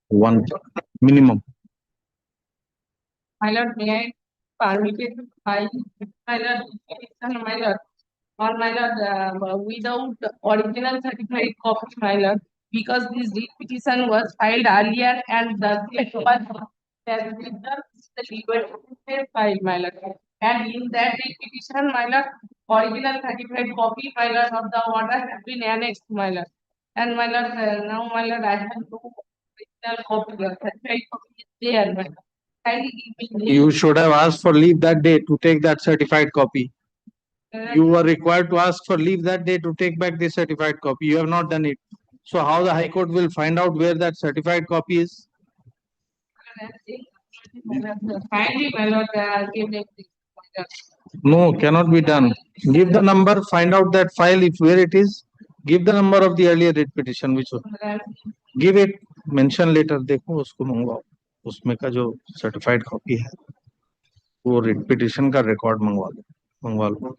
One minimum. My lord, may I permitted to file my lord petition, my lord, or my lord, without original certified copy, my lord, because this petition was filed earlier and the date was the legal file, my lord. And in that petition, my lord, original certified copy, my lord, of the order has been annexed, my lord. And my lord, now, my lord, I have no original copy, certified copy is there, my lord. You should have asked for leave that day to take that certified copy. You were required to ask for leave that day to take back the certified copy. You have not done it. So how the High Court will find out where that certified copy is? Kindly, my lord, give me this. No, cannot be done. Give the number, find out that file if where it is. Give the number of the earlier writ petition which was. Give it, mention later. देखो उसको मंगवाओ. उसमें का जो certified copy है वो writ petition का record मंगवा लो.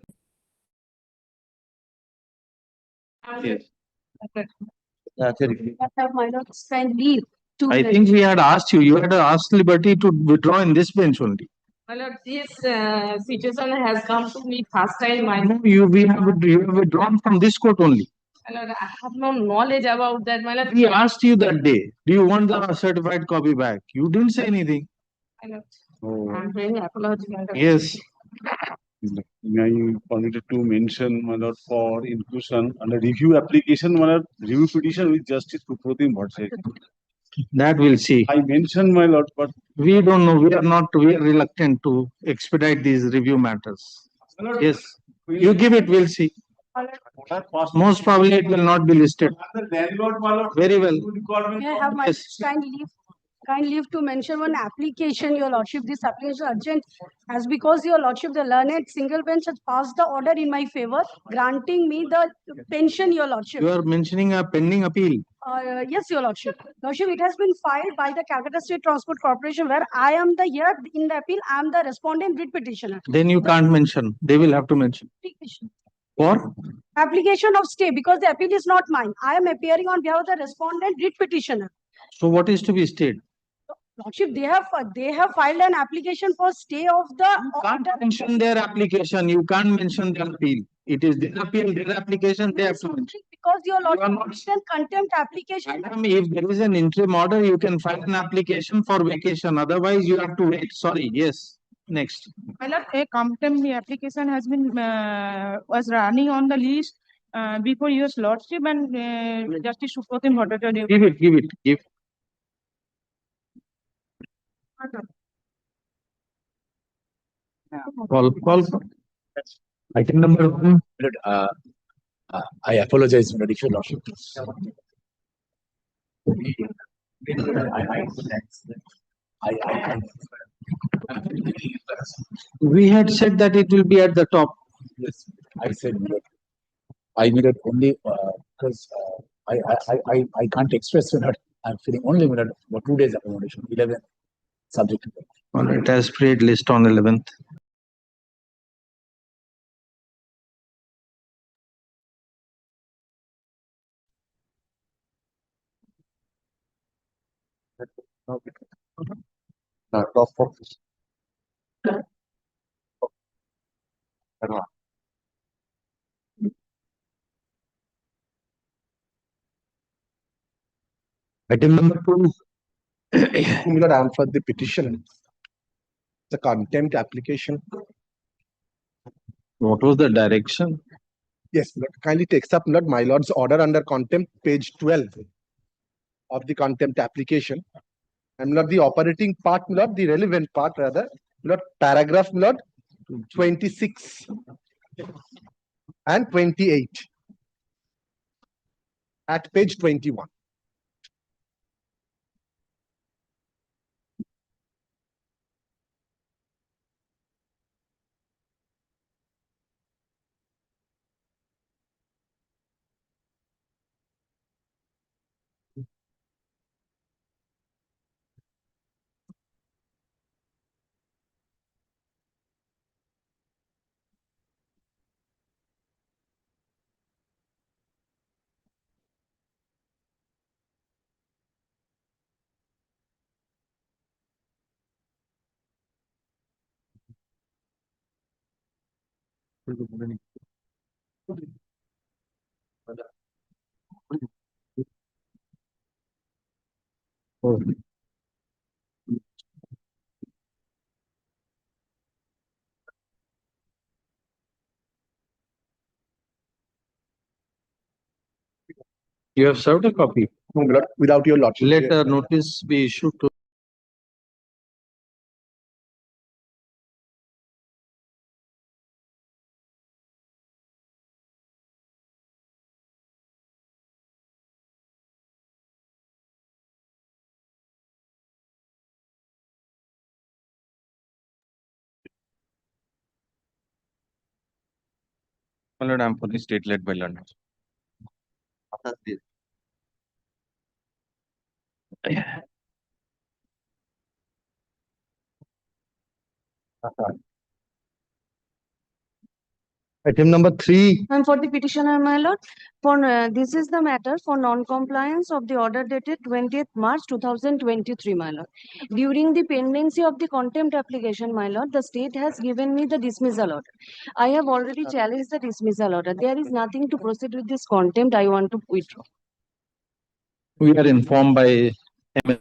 Yes. My lord, signed leave to I think we had asked you. You had asked Liberty to withdraw in this bench only. My lord, this situation has come to me first time. My No, you have withdrawn from this court only. lord, I have no knowledge about that. My lord, We asked you that day. Do you want the certified copy back? You didn't say anything. my lord, I'm very apology, my lord. Yes. May I permitted to mention, my lord, for inclusion under review application, my lord, review petition with Justice Supratim Bhattacharya. That we'll see. I mentioned, my lord, but We don't know. We are reluctant to expedite these review matters. Yes. You give it, we'll see. Most probably it will not be listed. Very well. May I have my Yes. kind leave to mention one application, your lordship. This application urgent as because your lordship, the learned single bench has passed the order in my favor, granting me the pension, your lordship. You are mentioning a pending appeal. Yes, your lordship. Lordship, it has been filed by the Calcutta State Transport Corporation, where I am the here in the appeal. I am the respondent writ petitioner. Then you can't mention. They will have to mention. Application. For? Application of stay, because the appeal is not mine. I am appearing on behalf of the respondent writ petitioner. So what is to be stayed? Lordship, they have filed an application for stay of the You can't mention their application. You can't mention their appeal. It is their appeal, their application, they have to mention. because your You are lordship not- mentioned contempt application. Madam, if there is an interim order, you can file an application for vacation. Otherwise, you have to wait. Sorry. Yes. Next. My lord, a contempt application has been was running on the list before your lordship and Justice Supratim Bhattacharya. Give it. Give it. Give. Call. Item number 1. I apologize, Lord, if your lordship. We had said that it will be at the top. Yes, I said, Lord, I needed only because I can't express that I'm feeling only Lord, for 2 days accommodation, 11 subject to that. All right, as prayed list on 11th. top of Item number 2. Lord, I am for the petition. The contempt application. What was the direction? Yes, Lord, kindly takes up, Lord, my Lord's order under contempt, page 12 of the contempt application. And Lord, the operating part, Lord, the relevant part rather, Lord, paragraph, Lord, 26 and 28 at page 21. Oh. You have served a copy. No, my lord, without your lordship. Let a notice be issued to my lord, I'm for the state led by London. Item number 3. And for the petitioner, my lord, this is the matter for non-compliance of the order dated 20th March 2023, my lord. During the pendency of the contempt application, my lord, the state has given me the dismissal order. I have already challenged the dismissal order. There is nothing to proceed with this contempt. I want to withdraw. We are informed by MS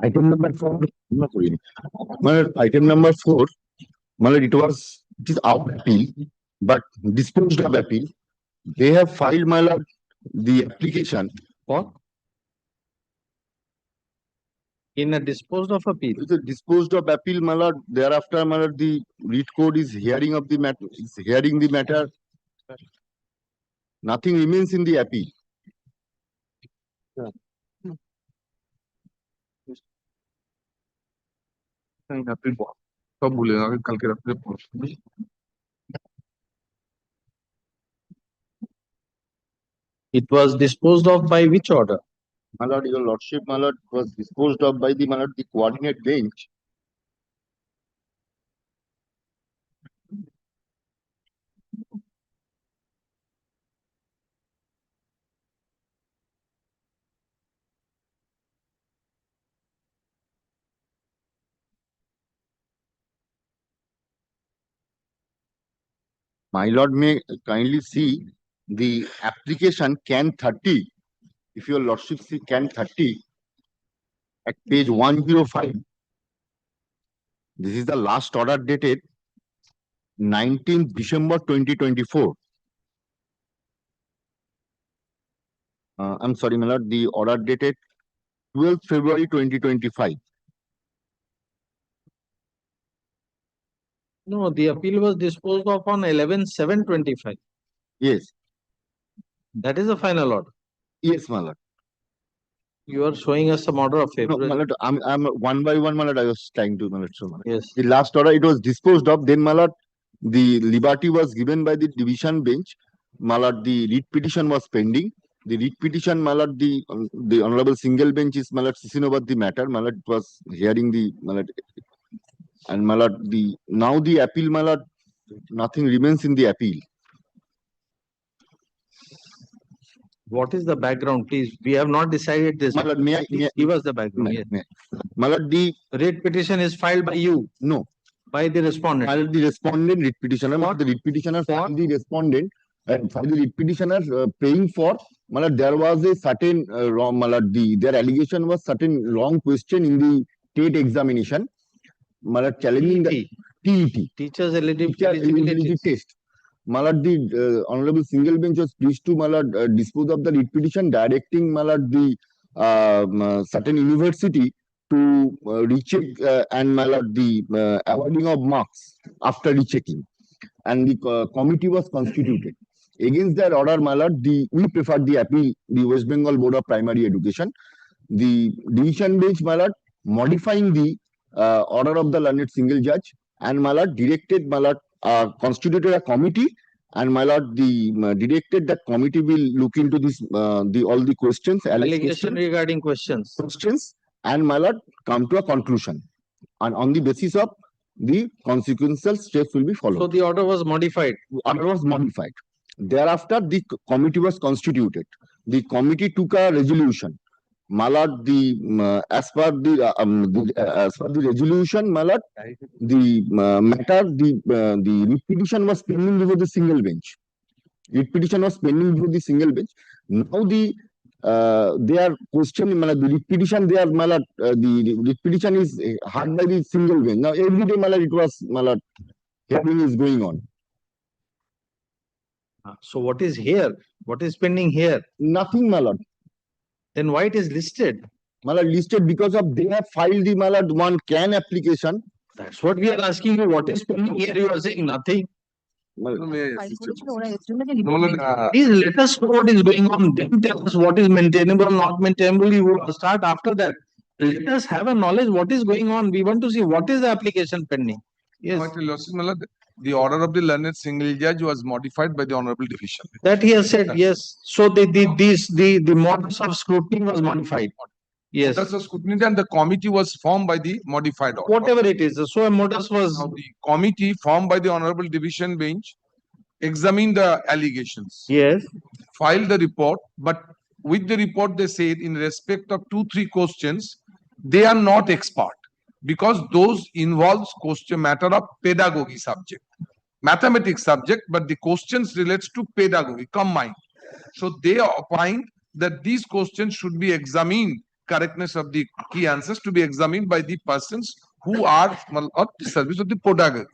Item number 4. Item number 4. It is out appeal, but disposed of appeal. They have filed, my lord, the application for in a disposed of appeal. the disposed of appeal, my lord. Thereafter, my lord, the writ code is hearing of the matter. Is hearing the matter. Nothing remains in the appeal. It was disposed of by which order? My lord, your lordship, my lord, was disposed of by the, my lord, the coordinate bench. My lord may kindly see the application can 30. If your lordship see can 30 at page 105. This is the last order dated 19th December 2024. I'm sorry, my lord, the order dated 12th February 2025. No, the appeal was disposed of on 11/7/25. Yes, That is the final order. yes, my lord. You are showing us some order of No, my February. lord, I'm one by one, my lord, I was trying to, my lord, show, my lord. Yes. The last order, it was disposed of, then, my lord, the liberty was given by the division bench. My lord, the writ petition was pending. The writ petition, my lord, the honorable single bench is, my lord, sitting over the matter. My lord was hearing the, my lord, and my lord, now the appeal, my lord, nothing remains in the appeal. What is the background, please? We have not decided this. My lord, may I, Please give us the background. Yes. my lord, the Writ petition is filed by you, no, by the respondent. my lord, the respondent writ petitioner, the writ petitioner for the respondent, for the writ petitioner paying for, there was a certain wrong, their allegation was certain wrong question in the TET examination, challenging the TET, Teachers teacher eligibility eligibility test. The honorable single bench was pleased to dispose of the writ petition, directing the certain university to recheck and the awarding of marks after rechecking, and the committee was constituted. Against that order, we preferred the appeal, the West Bengal Board of Primary Education. The division bench, modifying the order of the learned single judge, and directed, constituted a committee, and directed that committee will look into this, all the questions, allegation regarding questions. and come to a conclusion. And on the basis of the consequential steps will be followed. So the order was modified. Order was modified. Thereafter, the committee was constituted. The committee took a resolution. As per the resolution, the matter, the writ petition was pending before the single bench. Writ petition was pending before the single bench. Now they are questioning the writ petition. The writ petition is heard by the single bench. Now every day, it was hearing is going on. So what is here? What is pending here? Nothing, my lord. Then why it is listed? Listed because of they have filed the one CAN application. That's what we are asking you. What is pending here? You are saying nothing. Please let us know what is going on. Then tell us what is maintainable, not maintainable. You will start after that. Let us have a knowledge what is going on. We want to see what is the application pending. Yes. The order of the learned single judge was modified by the honorable division. That he has said, yes. So the modus of scrutiny was modified. Yes. Modus of scrutiny and the committee was formed by the modified order. Whatever it is. So a modus was. Now the committee formed by the honorable division bench examined the allegations. Yes. Filed the report, but with the report they said in respect of 2-3 questions, they are not expert, because those involves question matter of pedagogy subject, mathematics subject, but the questions relates to pedagogy combined. So they find that these questions should be examined, correctness of the key answers to be examined by the persons who are at the service of the pedagogy.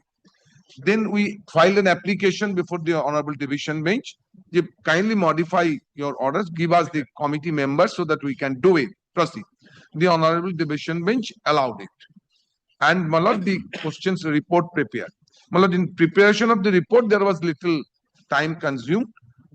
Then we filed an application before the honorable division bench. They kindly modify your orders, give us the committee members so that we can do it. Proceed. The honorable division bench allowed it. And the questions report prepared. In preparation of the report, there was little time consumed.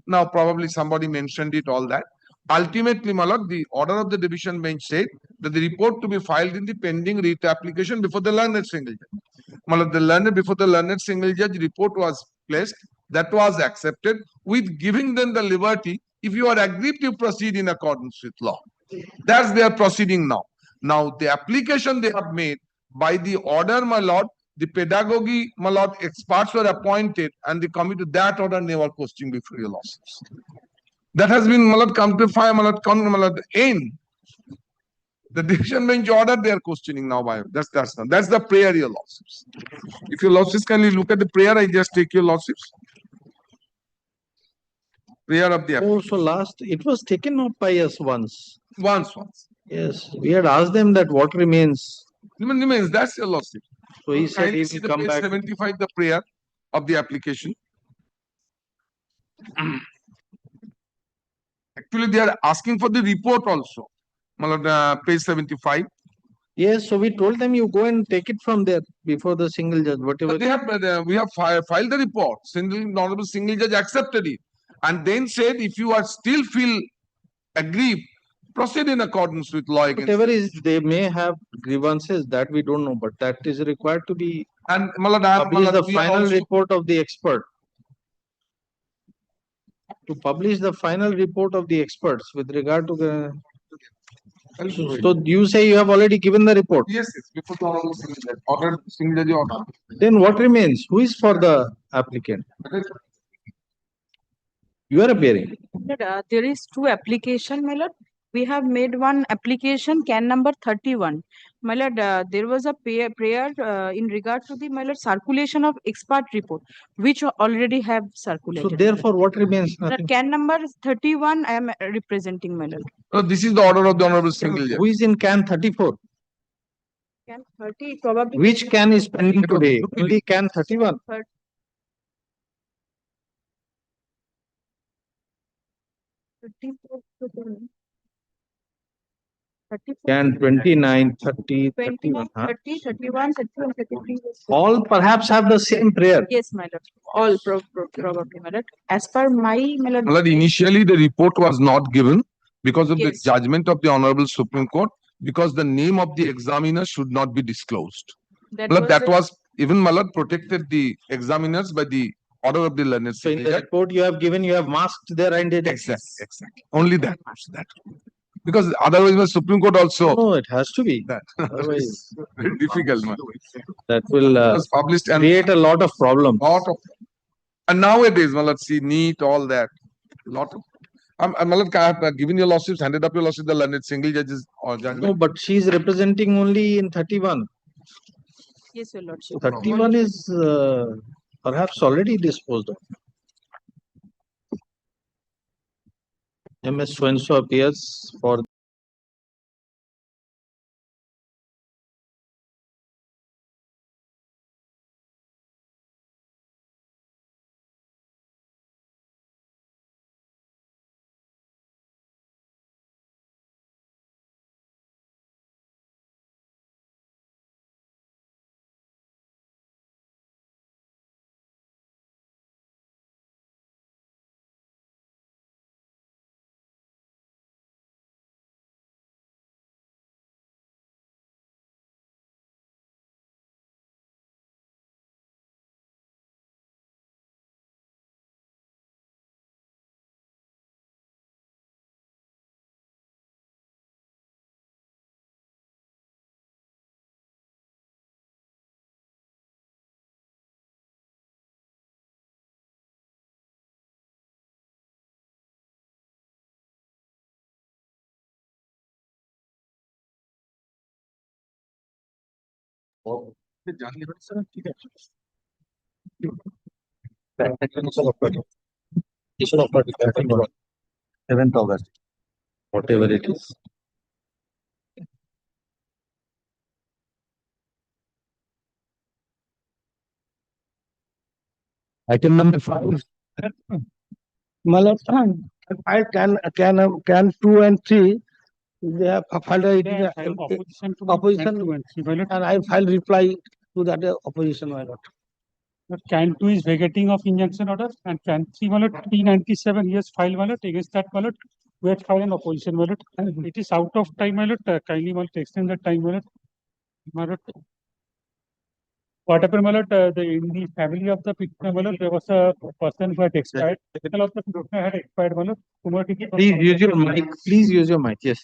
Now, probably somebody mentioned it, all that. Ultimately, the order of the division bench said that the report to be filed in the pending writ application before the learned single judge. Before the learned single judge report was placed, that was accepted, with giving them the liberty, if you are aggrieved, you proceed in accordance with law. That's their proceeding now. Now, the application they have made, by the order, my lord, the pedagogy, my lord, experts were appointed, and the committee, that order never questioned before your lawsuits. That has been, my lord, come to fire, my lord, end. The division bench order they are questioning now by that's the prayer your lawsuits. If your lawsuits, can you look at the prayer? I just take your lawsuits. Prayer of the Oh, so last it was taken up by us once. Once. Yes, we had asked them that what remains. Remains, that's your lawsuit. So he said he will will come page back. 75, the prayer of the application. Actually, they are asking for the report also. Page 75. Yes, so we told them you go and take it from there before the single judge, whatever. But they have, we have filed the report. Honorable single judge accepted it, and then said, if you are still feel aggrieved, proceed in accordance with law. Whatever is, they may have grievances that we don't know, but that is required to be and publish the final report of the expert. To publish the final report of the experts with regard to the. So you say you have already given the report? Yes, before the honorable single judge order. Then what remains? Who is for the applicant? You are appearing. There is 2 application, my lord. We have made one application, CAN number 31, My lord, there was a prayer in regard to the, my lord, circulation of expert report, which already have So circulated. therefore, what remains? The Nothing. can number 31, I am representing, my lord. So this is the order of the Honorable Single Judge. Who is in can 34? Can 30 probably. Which can is pending It was today? Jubilee. Only can 31. 34, 34, Can 29, 30, 29, 31. huh? 30, 31, 31, 33. All perhaps have the same prayer. Yes, my lord. All probably, my lord. As per my, my lord. My lord, initially the report was not given because of the Yes. judgment of the Honorable Supreme Court, because the name of the examiner should not be disclosed. That My lord, that the- was even my lord protected the examiners by the order of the learned. So in Single the Judge. report you have given, you have masked their identity. Exactly. Only that. Because otherwise the Supreme Court also. No, it has to be. That. Otherwise, Very difficult, man. that will It was published and create a lot of problems. lot of. And nowadays, my lord, see, NEET, all that. Lot of. My lord, I have given your lawsuits, handed up your lawsuits, the learned single judges or judgment. No, but she is representing only in 31. Yes, your lordship. 31 is perhaps already disposed of. MS so-and-so appears for Issue of 7th August. whatever it is. Item number 5. My lord, I can 2 and 3. They have filed opposition and I filed reply to that opposition, my lord. Can 2 is vacating of injunction order and can 3, my lord, 397 he has filed, my lord, against that, my lord, we had filed an opposition, my lord. It is out of time, my lord, kindly, my lord, extend the time, my lord. My lord. What happened, my lord, in the family of the petitioner, my lord, there was a person who had expired. The medical of the petitioner had expired, my lord. Please use your mic. Please use your mic. Yes.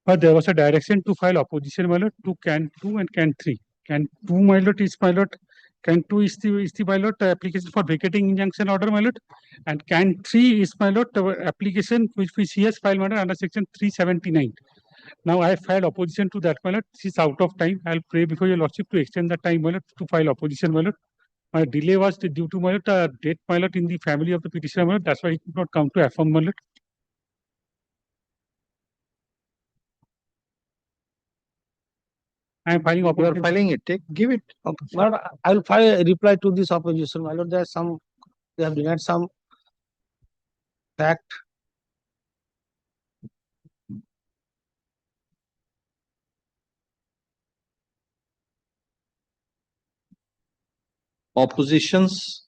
But there was a direction to file opposition, my lord, to can 2 and can 3. Can 2, my lord, is my lord. Can 2 is the my lord application for vacating injunction order, my lord. And can 3 is my lord application which he has filed, my lord, under section 379. Now I filed opposition to that, my lord. This is out of time. I'll pray before your lordship to extend the time, my lord, to file opposition, my lord. My delay was due to, my lord, death, my lord, in the family of the petitioner, my lord. That's why he could not come to affirm, my lord. I am filing You are opposition. filing it. Give it. Okay. My lord, I will file a reply to this opposition, my lord. There are some, they have denied some fact. Oppositions.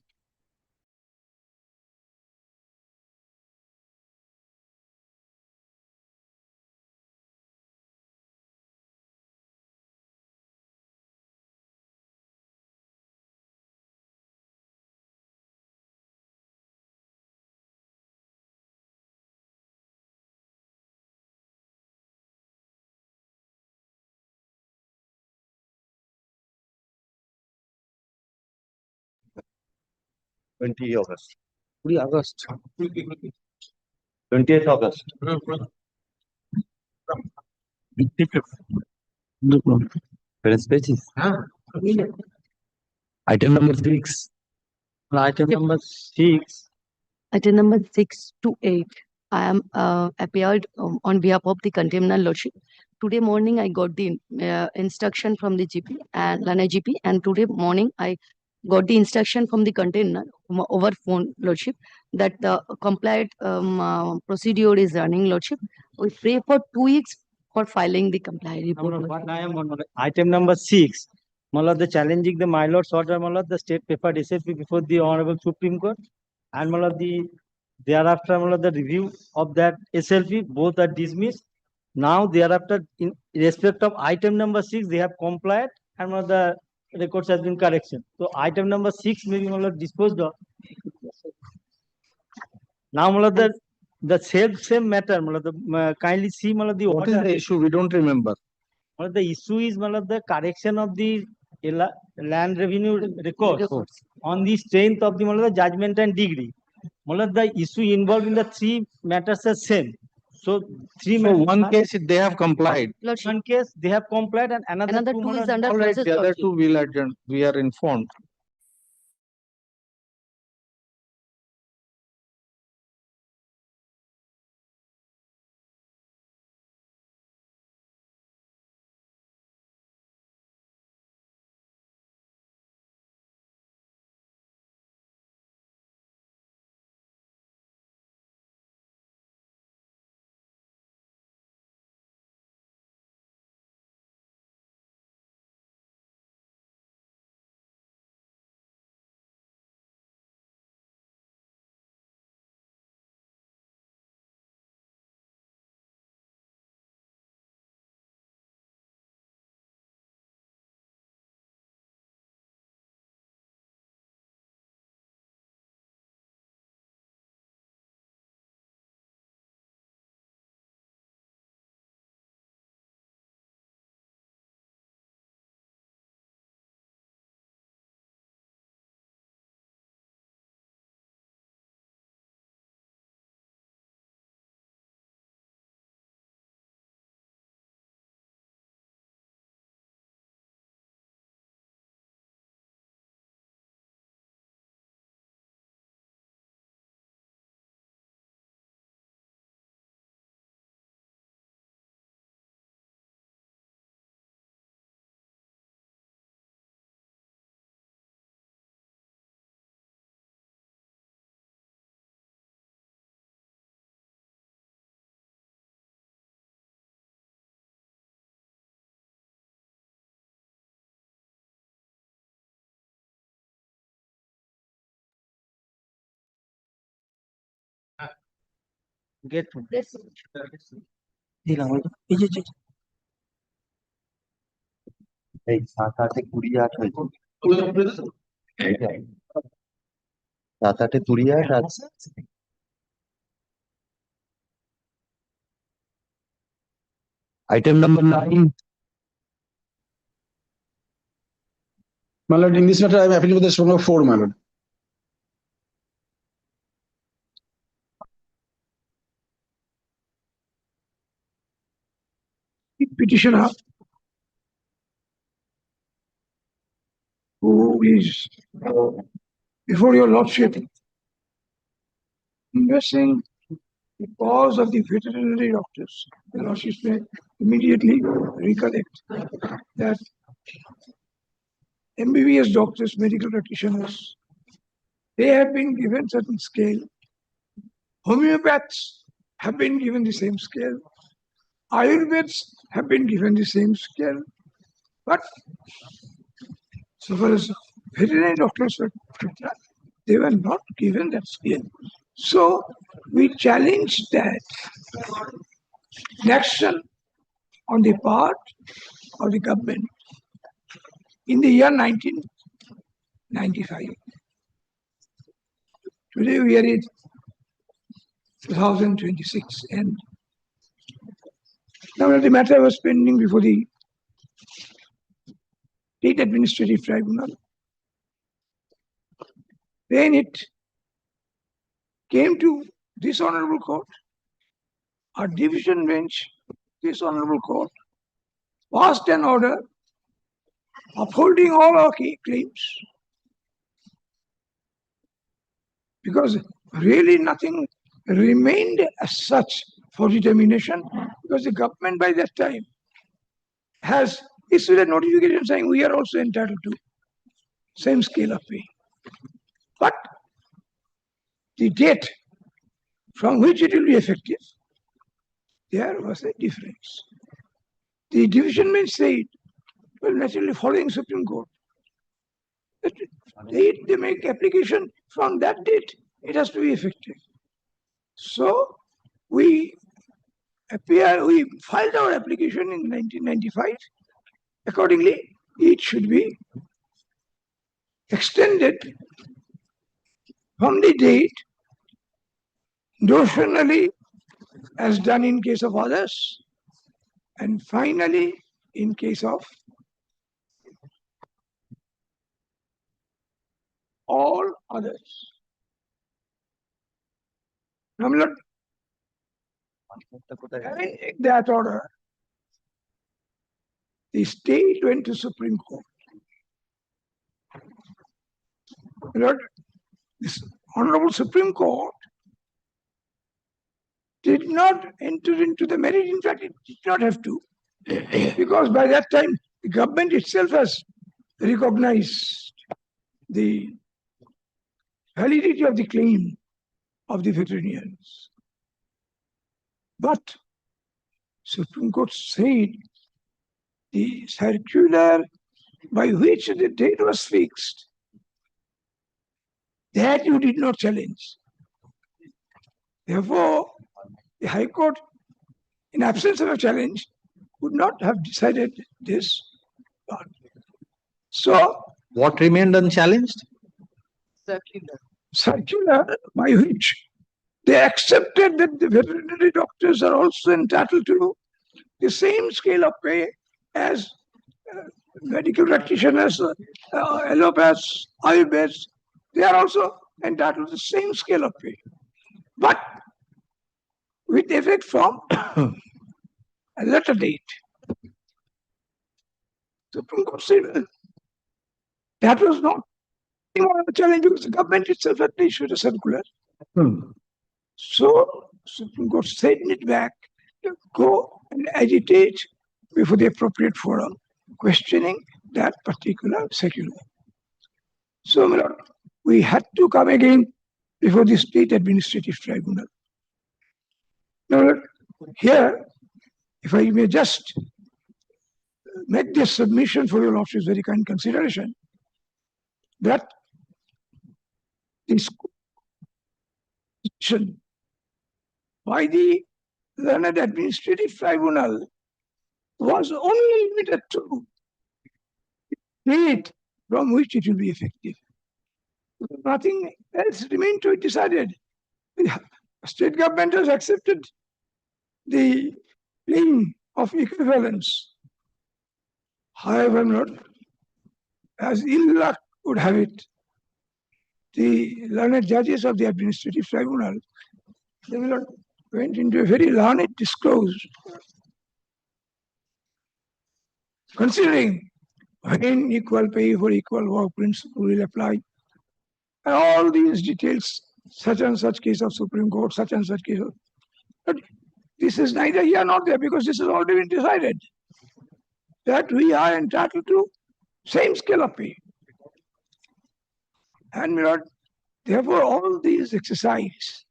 August. 3 August. 20th August. Item number 6. Item number 6. Item number 6 to 8. I am appeared on behalf of the contemner lordship. Today morning I got the instruction from the GP and Lana GP, and today morning I got the instruction from the contemner over phone lordship that the compliant procedure is running lordship. We pray for 2 weeks for filing the compliant report. Item number 6. The challenging the my lord's order, the state preferred SLP before the Honorable Supreme Court, and thereafter the review of that SLP, both are dismissed. Now thereafter, in respect of item number 6, they have complied, and the records has been correction. So item number 6 may be disposed of. Now the same matter, kindly see the What is order. the issue? We don't remember. The issue is the correction of the land revenue records on the strength of the judgment and degree. The issue involved in the 3 matters are same. So one case they have complied. One case they have complied, and another 2 is under All right, process. the other lordship. 2 will adjourn. We are informed. get এই 7-8 হয়েছে 7-8 আর Item number 9. My lord, in this matter, I am appealing with the strong of 4, my lord. Petitioner, who is before your lordship, investing the cause of the veterinary doctors. The lordship may immediately recollect that MBBS doctors, medical practitioners, they have been given certain scale. Homeopaths have been given the same scale. Ayurveds have been given the same scale. But so far as veterinary doctors were concerned, they were not given that scale. So we challenge that action on the part of the government in the year 1995. Today we are in 2026, and now the matter was pending before the State Administrative Tribunal. Then it came to this honorable court, our division bench, this honorable court, passed an order upholding all our claims. Because really nothing remained as such for determination, because the government by that time has issued a notification saying we are also entitled to same scale of pay. But the date from which it will be effective, there was a difference. The division bench said, well, naturally following Supreme Court, that they make application from that date, it has to be effective. So we filed our application in 1995. Accordingly, it should be extended from the date notionally as done in case of others, and finally in case of all others. Now, my lord, having that order, the state went to Supreme Court. My lord, this Honorable Supreme Court did not enter into the merit. In fact, it did not have to, because by that time the government itself has recognized the validity of the claim of the veterinarians. But Supreme Court said the circular by which the date was fixed, that you did not challenge. Therefore, the High Court, in absence of a challenge, could not have decided this part. So, What remained unchallenged? Circular by which they accepted that the veterinary doctors are also entitled to the same scale of pay as medical practitioners, allopaths, Ayurveds. They are also entitled to the same scale of pay. But with effect from a later date. Supreme Court said that was not a challenge because the government itself had issued a circular. So Supreme Court sent it back to go and agitate before the appropriate forum, questioning that particular circular. So, my lord, we had to come again before the State Administrative Tribunal. Now, here, if I may just make this submission for your lordship's very kind consideration, that this decision by the learned administrative tribunal was only limited to the date from which it will be effective. Nothing else remained to be decided. The state government has accepted the claim of equivalence. However, not as ill luck would have it, the learned judges of the administrative tribunal, they went into a very learned discourse, considering when equal pay for equal work principle will apply, and all these details, such and such case of Supreme Court, such and such case of. But this is neither here nor there, because this has already been decided that we are entitled to same scale of pay. And my lord, therefore, all these exercise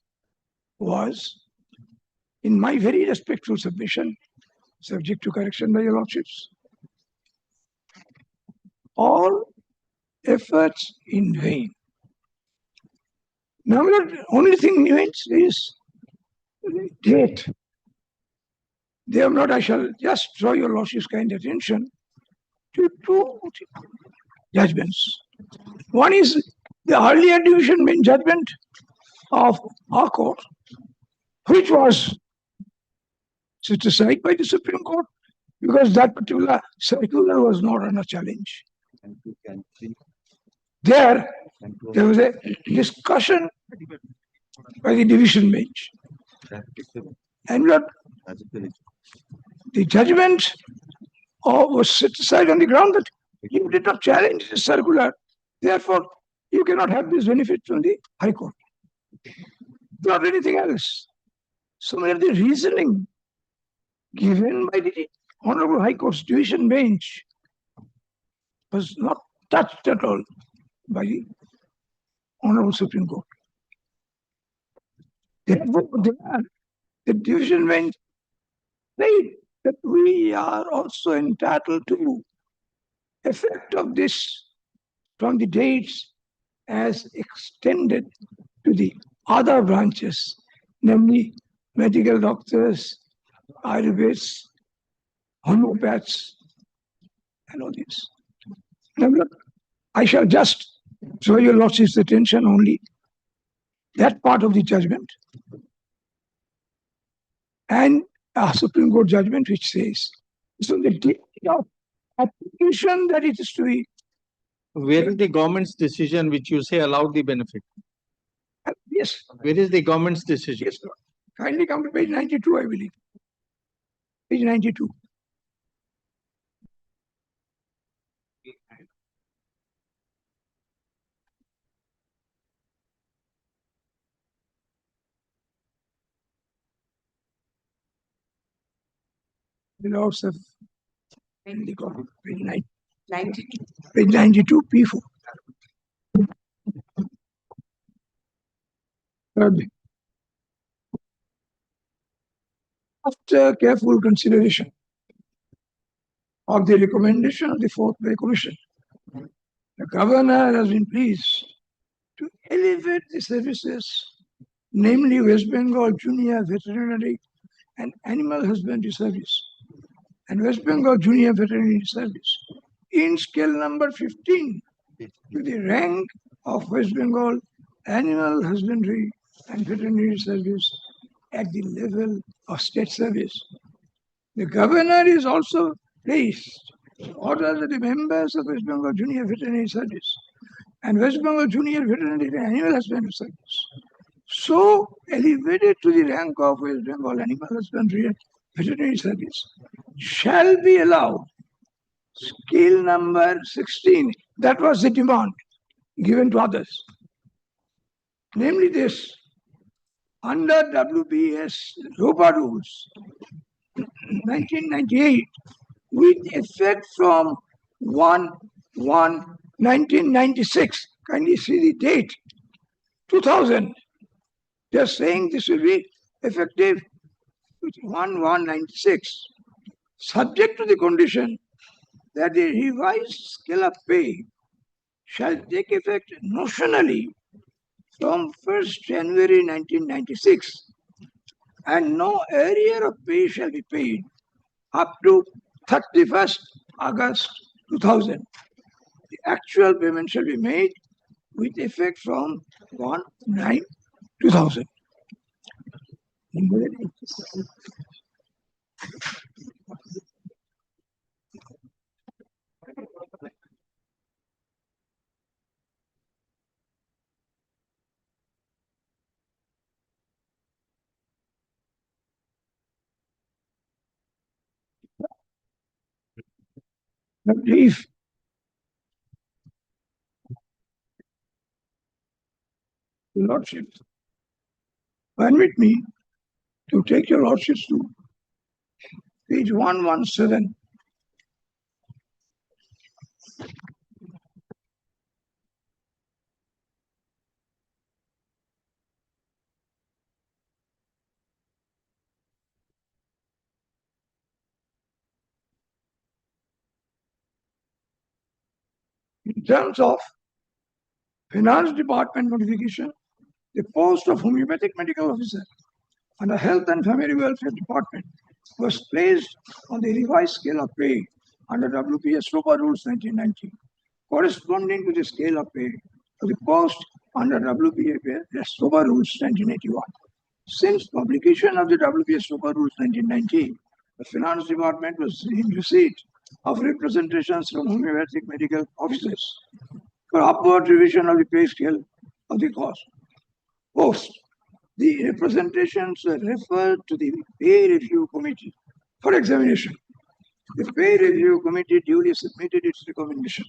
was, in my very respectful submission, subject to correction by your lordships, all efforts in vain. Now, the only thing remains is the date. Therefore, I shall just draw your lordship's kind attention to two judgments. One is the earlier division bench judgment of our court, which was set aside by the Supreme Court because that particular circular was not under challenge. There was a discussion by the division bench. And the judgment or was set aside on the ground that you did not challenge the circular. Therefore, you cannot have this benefit from the High Court. Not anything else. So many of the reasoning given by the Honorable High Court's division bench was not touched at all by the Honorable Supreme Court. Therefore, the division bench said that we are also entitled to effect of this from the dates as extended to the other branches, namely medical doctors, Ayurvedists, homeopaths, and all this. Now, look, I shall just draw your lordship's attention only that part of the judgment and a Supreme Court judgment which says, so the date of application that it is to be. Where is the government's decision which you say allowed the benefit? Yes. Where is the government's decision? Yes, Lord. Kindly come to page 92, I believe. Page 92. The lords have kindly got page 92. Page 92, P4. Thirdly, after careful consideration of the recommendation of the Fourth Pay Commission, the Governor has been pleased to elevate the services, namely West Bengal Junior Veterinary and Animal Husbandry Service and West Bengal Junior Veterinary Service in scale number 15 to the rank of West Bengal Animal Husbandry and Veterinary Service at the level of state service. The Governor is also pleased to order that the members of West Bengal Junior Veterinary Service and West Bengal Junior Veterinary and Animal Husbandry Service so elevated to the rank of West Bengal Animal Husbandry and Veterinary Service shall be allowed scale number 16. That was the demand given to others. Namely this, under WBS ROPA rules 1998 with effect from 1/1/1996. Kindly see the date, 2000. They are saying this will be effective 1/1/96, subject to the condition that the revised scale of pay shall take effect notionally from 1st January 1996, and no arrear of pay shall be paid up to 31st August 2000. The actual payment shall be made with effect from 1/9/2000. If Lordship, permit me to take your Lordships to page 117. In terms of Finance Department notification, the post of Homeopathic Medical Officer under Health and Family Welfare Department was placed on the revised scale of pay under WPS ROPA Rules 1990, corresponding to the scale of pay of the post under WPS ROPA Rules 1981. Since publication of the WPS ROPA Rules 1990, the Finance Department was in receipt of representations from homeopathic medical officers for upward revision of the pay scale of the post. The representations were referred to the Pay Review Committee for examination. The pay review committee duly submitted its recommendation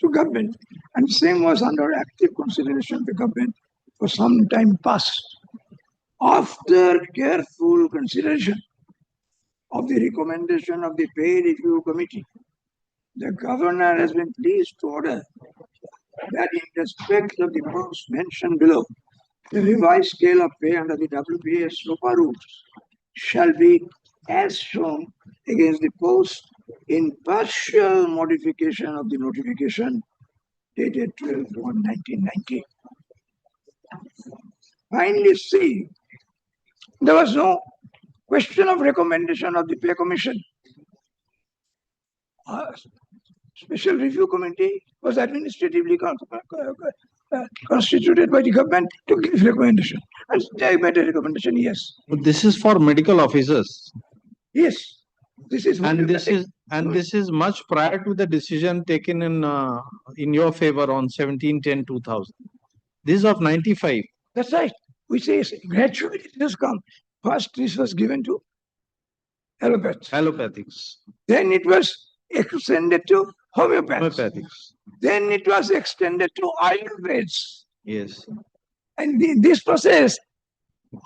to government, and same was under active consideration of the government for some time past. After careful consideration of the recommendation of the pay review committee, the governor has been pleased to order that in respect of the post mentioned below, the revised scale of pay under the WPA SOPA rules shall be as shown against the post in partial modification of the notification dated 12/1/1990. Finally, see, there was no question of recommendation of the pay commission. Special review committee was administratively constituted by the government to give recommendation. And they made a recommendation, yes. But this is for medical officers. Yes. This is And this is much prior to the decision taken in your favor on 17/10/2000. This is of 95. That's right. We say gradually it has come. First, this was given to Allopathics. Then it was extended to Homeopathics. Then it was extended to Ayurveds. Yes. And in this process,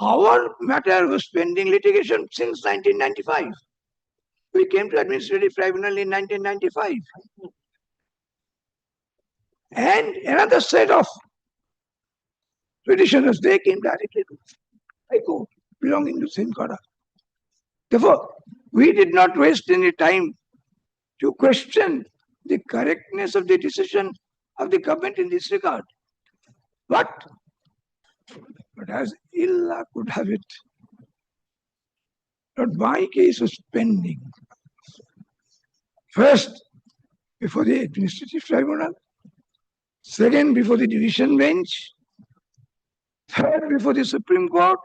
our matter was pending litigation since 1995. We came to administrative tribunal in 1995. And another set of petitioners, they came directly to High Court, belonging to same Calcutta. Therefore, we did not waste any time to question the correctness of the decision of the government in this regard. But as ill luck would have it, that my case was pending. First, before the administrative tribunal, second, before the division bench, third, before the Supreme Court,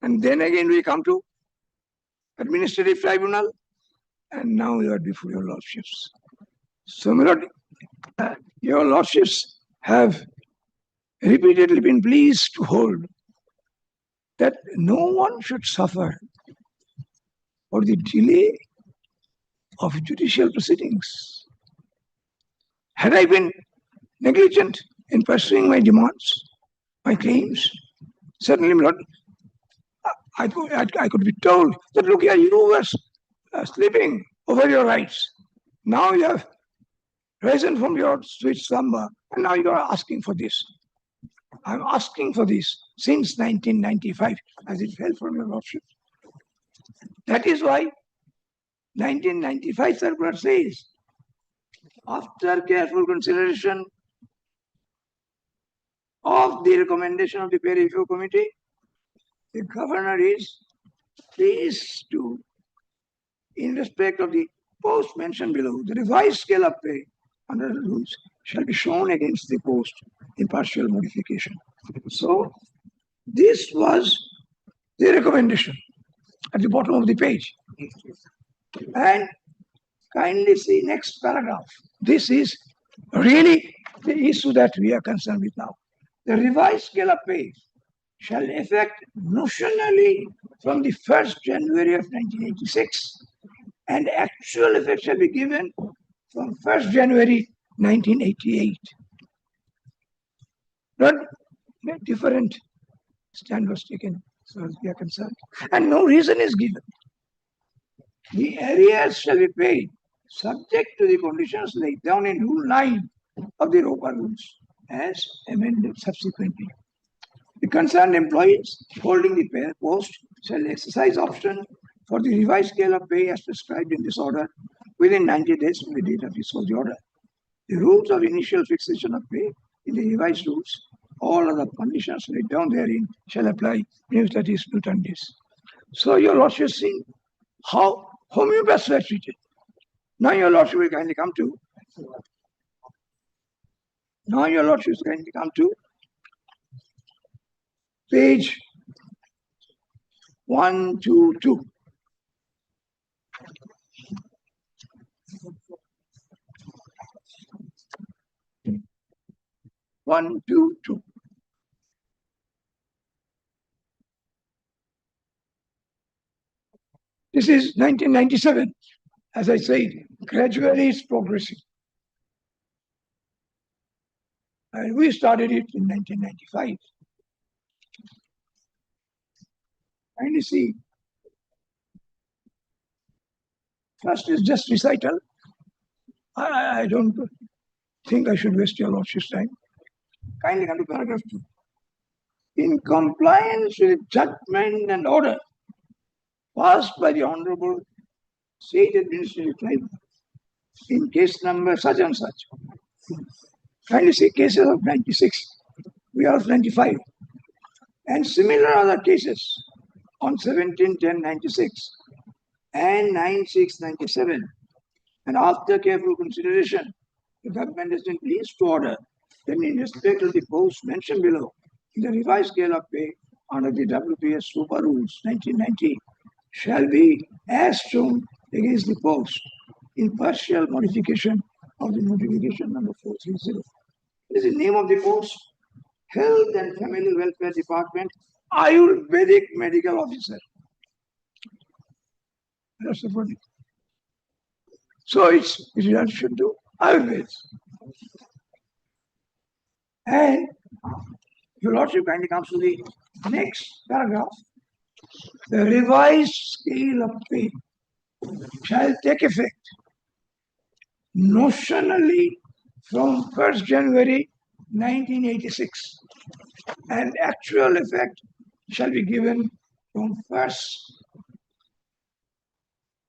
and then again we come to administrative tribunal, and now you are before your lordships. So, my lord, your lordships have repeatedly been pleased to hold that no one should suffer for the delay of judicial proceedings. Had I been negligent in pursuing my demands, my claims, certainly, my lord, I could be told that, look here, you were sleeping over your rights. Now you have risen from your sweet slumber, and now you are asking for this. I'm asking for this since 1995, as it fell from your lordship. That is why 1995 circular says, after careful consideration of the recommendation of the peer review committee, the governor is pleased to, in respect of the post mentioned below, the revised scale of pay under the rules shall be shown against the post in partial modification. So, this was the recommendation at the bottom of the page. And kindly see next paragraph. This is really the issue that we are concerned with now. The revised scale of pay shall effect notionally from the 1st January of 1986, and actual effect shall be given from 1st January 1988. But a different stand was taken as far as we are concerned, and no reason is given. The arrears shall be paid subject to the conditions laid down in Rule 9 of the ROPA rules as amended subsequently. The concerned employees holding the pay post shall exercise option for the revised scale of pay as prescribed in this order within 90 days from the date of issue of the order. The rules of initial fixation of pay in the revised rules, all other conditions laid down therein shall apply if that is Newton days. So your lordship has seen how homeopaths were treated. Now your lordship will kindly come to. Now your lordship is kindly come to page 122. One, two, two. This is 1997. as I said, gradually it's progressing. And we started it in 1995. And you see, first is just recital. I don't think I should waste your lordship's time. Kindly come to paragraph 2. In compliance with judgment and order passed by the Honorable State Administrative Tribunal in case number such and such. Kindly see cases of 96. We are of 95. And similar other cases on 17/10/96 and 9/6/97. And after careful consideration, the government has been pleased to order that in respect of the post mentioned below, in the revised scale of pay under the WPS Super Rules 1990 shall be as shown against the post in partial modification of the notification number 430. It is the name of the post, Health and Family Welfare Department, Ayurvedic Medical Officer. That's the body. So it should do Ayurveda. And your lordship kindly comes to the next paragraph. The revised scale of pay shall take effect notionally from 1st January 1986 and actual effect shall be given from 1st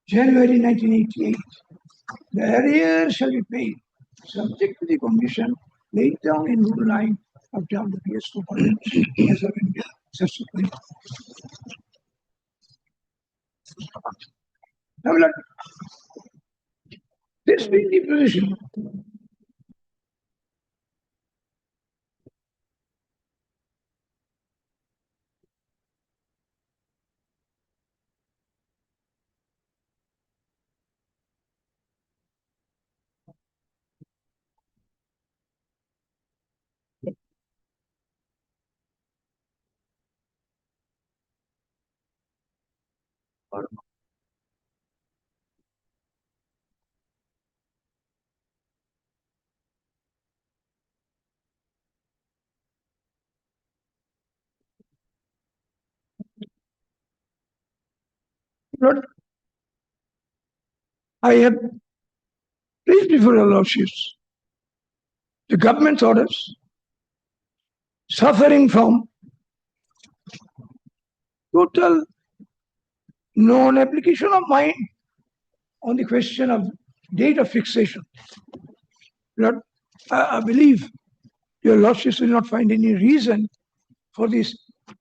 January 1988. The arrears shall be paid subject to the condition laid down in Rule 9 of WPS 2.0 as amended subsequently. Now, look, this being the position, Lord, I have placed before your lordships the government's orders suffering from total non-application of mine on the question of date of fixation. Lord, I believe your lordships will not find any reason for this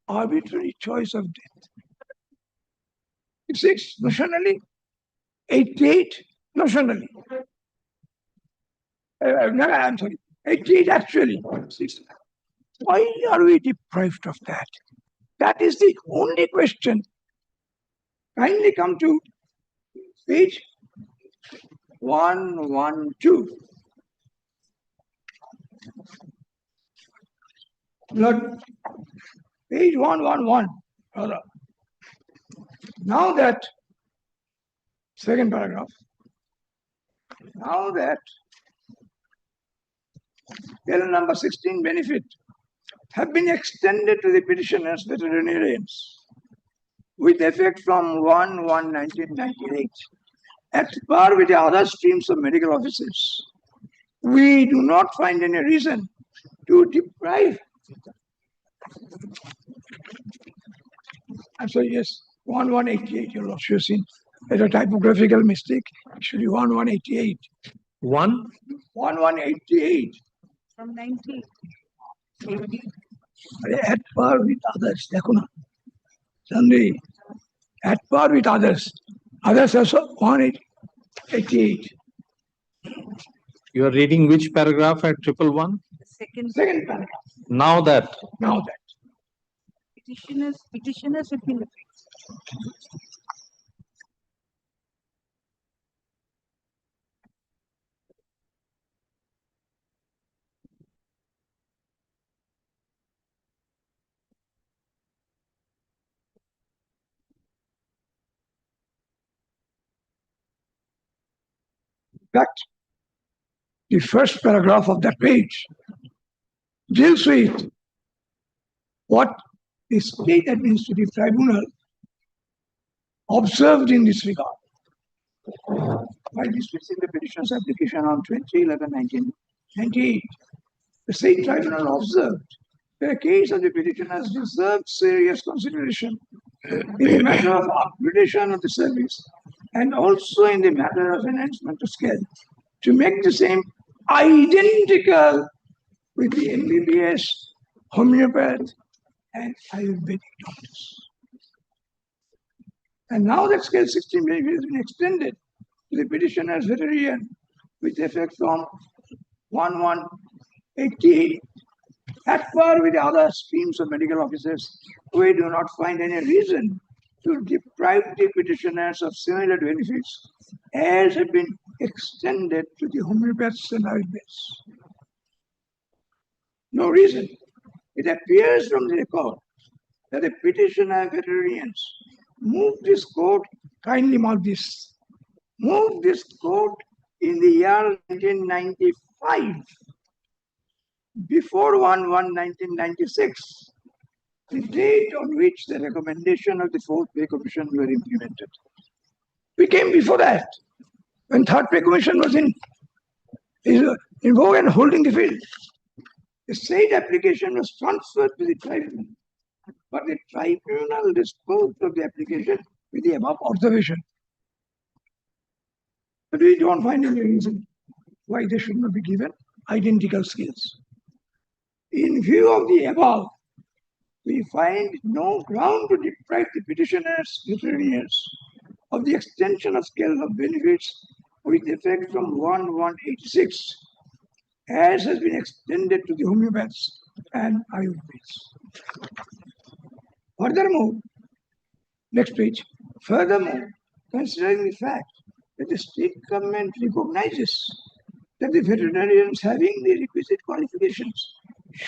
arbitrary choice of date. 6 notionally, 88 notionally. I'm sorry, 88 actually. 6. Why are we deprived of that? That is the only question. Kindly come to page 112. Lord, page 111. Brother. Now that, second paragraph, now that bill number 16 benefit have been extended to the petitioners' veterinarians with effect from 1/1/1998 at par with the other streams of medical officers. We do not find any reason to deprive. I'm sorry, yes, 1/188, your lordship, seen. There's a typographical mistake. It should be 1/188. 1/188. From 90. At par with others. देखो ना. Sunday, at par with others. Others also 1/88. You are reading which paragraph at 111? Second paragraph. Now that. Now that. Petitioners have been. fact, the first paragraph of that page deals with what the state administrative tribunal observed in this regard. While dismissing the petitioner's application on 20/11/1998, the state tribunal observed that the case of the petitioner has deserved serious consideration in the matter of upgradation of the service and also in the matter of enhancement of scale to make the same identical with the MBBS, homeopath, and Ayurvedic doctors. And now that scale 16 benefit has been extended to the petitioner's veterinarian with effect from 1/1/88. At par with the other schemes of medical officers, we do not find any reason to deprive the petitioners of similar benefits as have been extended to the homeopaths and Ayurvedics. No reason. It appears from the record that the petitioner veterinarians moved this court, kindly mark this, moved this court in the year 1995, before 1/1/1996, the date on which the recommendation of the Fourth Pay Commission were implemented. We came before that, when Third Pay Commission was in vogue and holding the field. The state application was transferred to the tribunal, but the tribunal disposed of the application with the above observation. But we don't find any reason why they should not be given identical skills. In view of the above, we find no ground to deprive the petitioners, veterinarians of the extension of scale of benefits with effect from 1/1/86, as has been extended to the homeopaths and Ayurvedics. Furthermore, next page, furthermore, considering the fact that the state government recognizes that the veterinarians having the requisite qualifications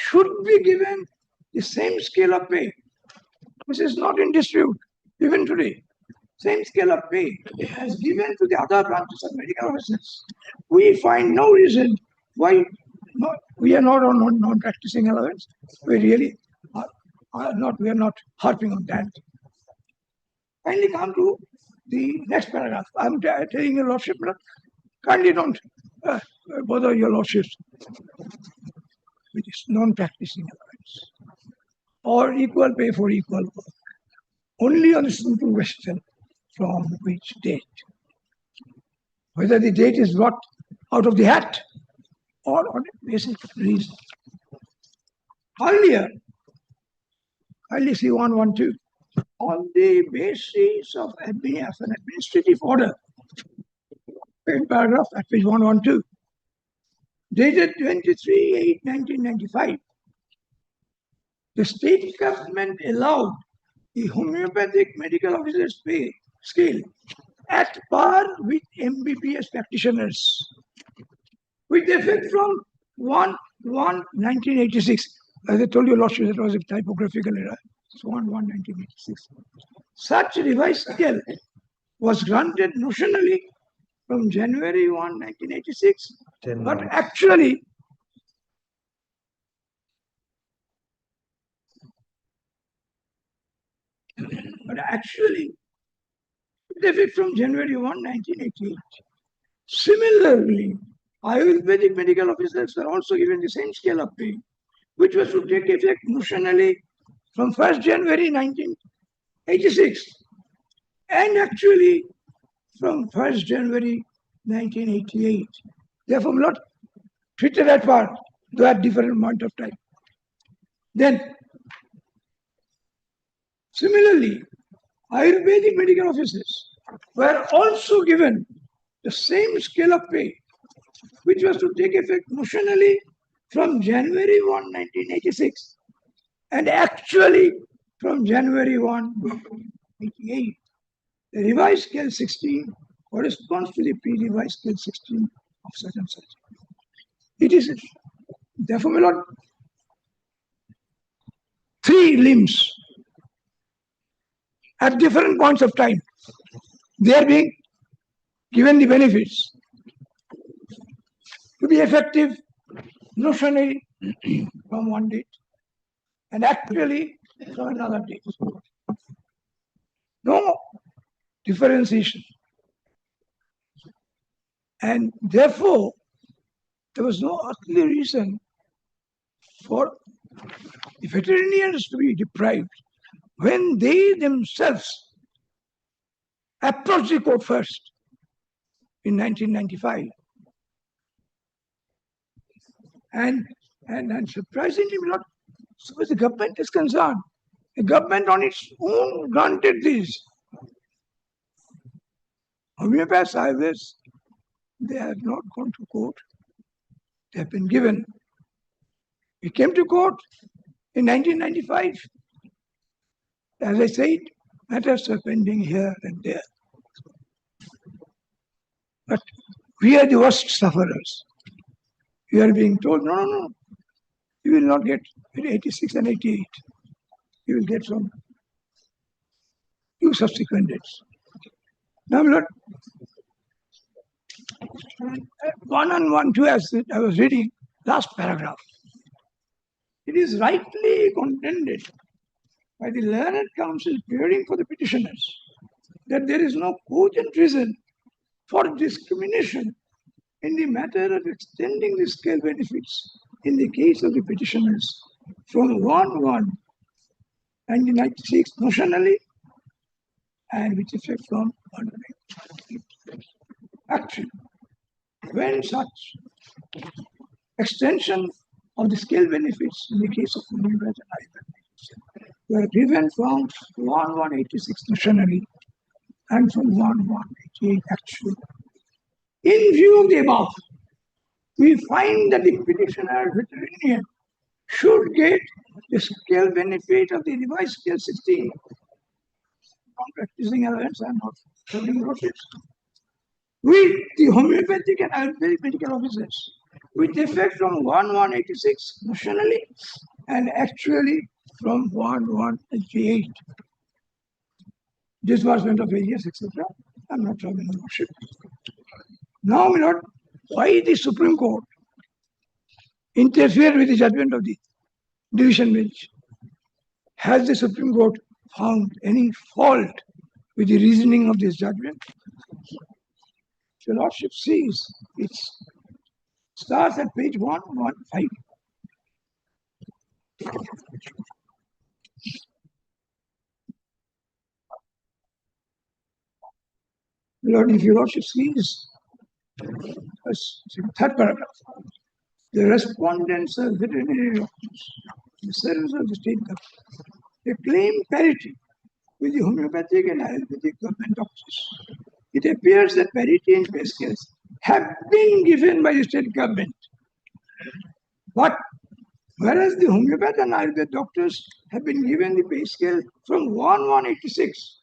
should be given the same scale of pay. This is not in dispute, even today. Same scale of pay as given to the other branches of medical officers. We find no reason why we are not on non-practicing allowance. We really are not. We are not harping on that. Kindly come to the next paragraph. I'm telling your lordship, kindly don't bother your lordships with this non-practicing allowance or equal pay for equal work. Only on the simple question from which date. Whether the date is brought out of the hat or on a basic reason. Earlier, kindly see 112. On the basis of an administrative order, paragraph at page 112, dated 23/8/1995, the state government allowed the homeopathic medical officers' pay scale at par with MBBS practitioners, with effect from 1/1/1986. As I told you, Lordship, that was a typographical error. It's 1/1/1986. Such revised scale was granted notionally from January 1/1986, but actually with effect from January 1/1988. Similarly, Ayurvedic medical officers were also given the same scale of pay, which was to take effect notionally from 1st January 1986 and actually from 1st January 1988. Therefore, not treated at part, though at different amount of time. Then, similarly, Ayurvedic medical officers were also given the same scale of pay, which was to take effect notionally from January 1/1986 and actually from January 1/1988. The revised scale 16 corresponds to the pre-revised scale 16 of such and such. It is therefore my lord, 3 limbs at different points of time. They are being given the benefits. be effective notionally from one date and actually from another date. No differentiation. And therefore, there was no earthly reason for the veterinarians to be deprived when they themselves approached the court first in 1995. And surprisingly, not so far as the government is concerned, the government on its own granted these. Homeopaths, Ayurvedics, they have not gone to court. They have been given. We came to court in 1995. As I said, matters are pending here and there. But we are the worst sufferers. We are being told, no, you will not get 86 and 88. You will get some two subsequent dates. Now, Lord, 1 and 1, 2, as I was reading, last paragraph. It is rightly contended by the learned counsel appearing for the petitioners that there is no cogent reason for discrimination in the matter of extending the scale benefits in the case of the petitioners from 1/1/1996 notionally and with effect from 1/1. Actually, when such extension of the scale benefits in the case of homeopathy and Ayurveda were given from 1/1/86 notionally and from 1/1/88 actually. In view of the above, we find that the petitioner veterinarian should get the scale benefit of the revised scale 16. Non-practicing elements are not serving notice. With the homeopathic and Ayurvedic medical officers, with effect from 1/1/86 notionally and actually from 1/1/88. Disbursement of areas, etc. I'm not talking about worship. Now, my lord, why the Supreme Court interfered with the judgment of the division bench? Has the Supreme Court found any fault with the reasoning of this judgment? Your Lordship sees it starts at page 115. Lord, if your Lordship sees third paragraph, the respondents are veterinary doctors, the servants of the state government. They claim parity with the homeopathic and Ayurvedic government doctors. It appears that parity in pay scales have been given by the state government. But whereas the homeopathic and Ayurvedic doctors have been given the pay scale from 1/1/86,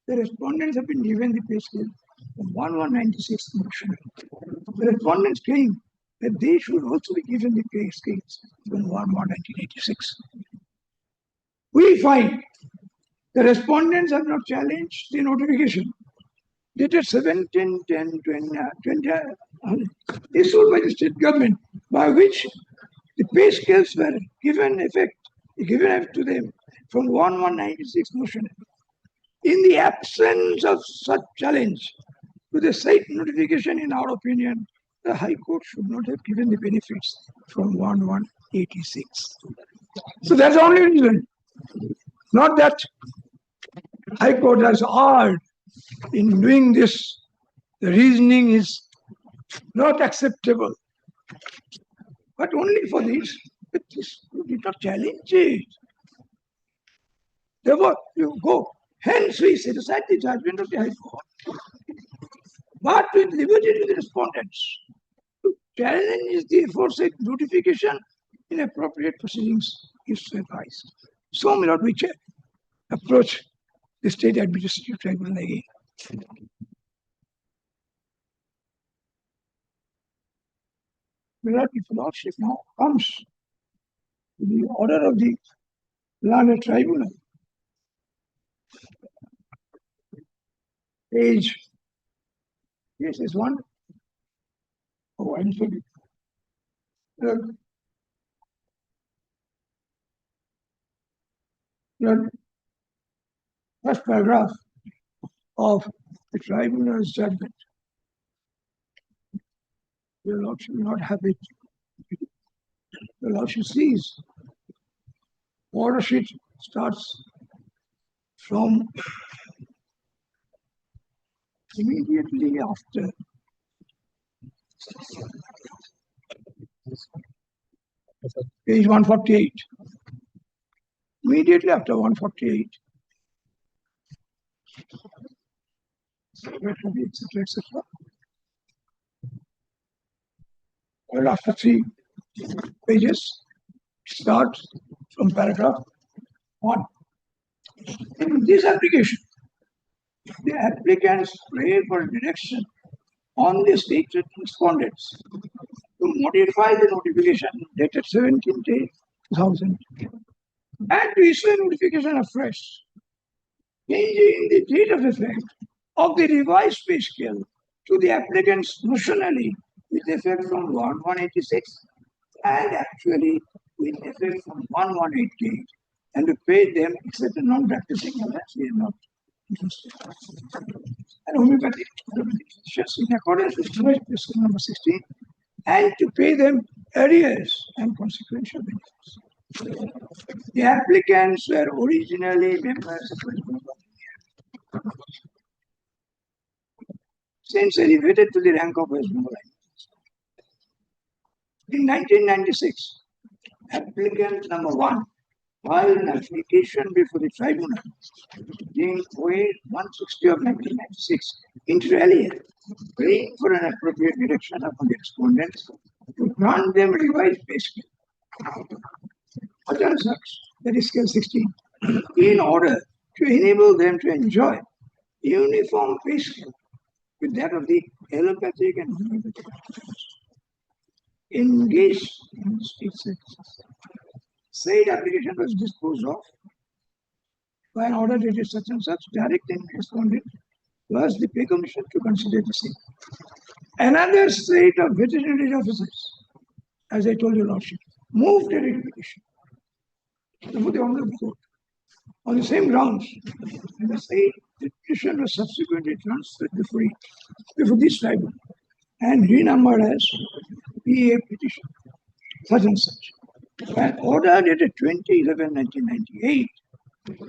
the respondents have been given the pay scale from 1/1/96. The respondents claim that they should also be given the pay scales from 1/1/1986. We find the respondents have not challenged the notification dated 17/10/20 issued by the state government, by which the pay scales were given effect to them from 1/1/96 motion. In the absence of such challenge to the said notification, in our opinion, the High Court should not have given the benefits from 1/1/86. So that's the only reason. Not that High Court has erred in doing this. The reasoning is not acceptable. But only for this, you did not challenge it. Therefore, you go. Hence, we set aside the judgment of the High Court. But with liberty to the respondents to challenge the aforesaid notification in appropriate proceedings is advised. So, my lord, we approach the state administrative tribunal again. My lord, if lordship now comes to the order of the learned tribunal, page, yes, is one. Oh, I'm sorry. The first paragraph of the tribunal's judgment. Your Lordship will not have it. Your Lordship sees. Order sheet starts from immediately after page 148. Immediately after 148. Etc. etc. Well, after 3 pages, start from paragraph 1. In this application, the applicants pray for direction on the stated respondents to modify the notification dated 17/2000 and to issue a notification afresh, changing the date of effect of the revised pay scale to the applicants notionally with effect from 1/186 and actually with effect from 1/188, and to pay them except a non-practicing unless we are not interested. And homeopathic physicians in accordance with revised pay scale number 16, and to pay them arrears and consequential benefits. The applicants were originally members of the group, since elevated to the rank of West Bengal. In 1996, applicant number 1 filed an application before the tribunal in OA 160 of 1996 inter alia, praying for an appropriate direction upon the respondents to grant them revised pay scale. That is scale 16, in order to enable them to enjoy uniform pay scale with that of the allopathic and homeopathic engaged in state services. Said application was disposed of by an order dated such and such, directing respondent plus the pay commission to consider the same. Another set of veterinary officers, as I told your Lordship, moved a writ petition before the Honorable Court on the same grounds, and the said petition was subsequently transferred before this tribunal and renumbered as PA petition, such and such. An order dated 20/11/1998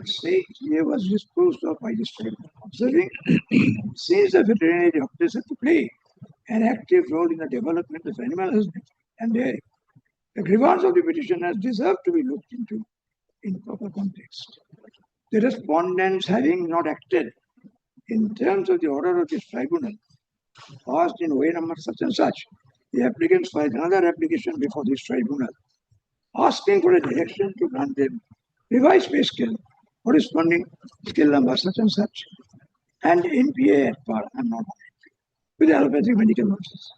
said he was disposed of by this tribunal, observing since the veterinary doctors have to play an active role in the development of animal husbandry and dairy, the grievance of the petitioners deserve to be looked into in proper context. The respondents, having not acted in terms of the order of this tribunal, passed in way number such and such, the applicants filed another application before this tribunal, asking for a direction to grant them revised pay scale corresponding scale number such and such, and NPA at par and not with allopathic medical nurses.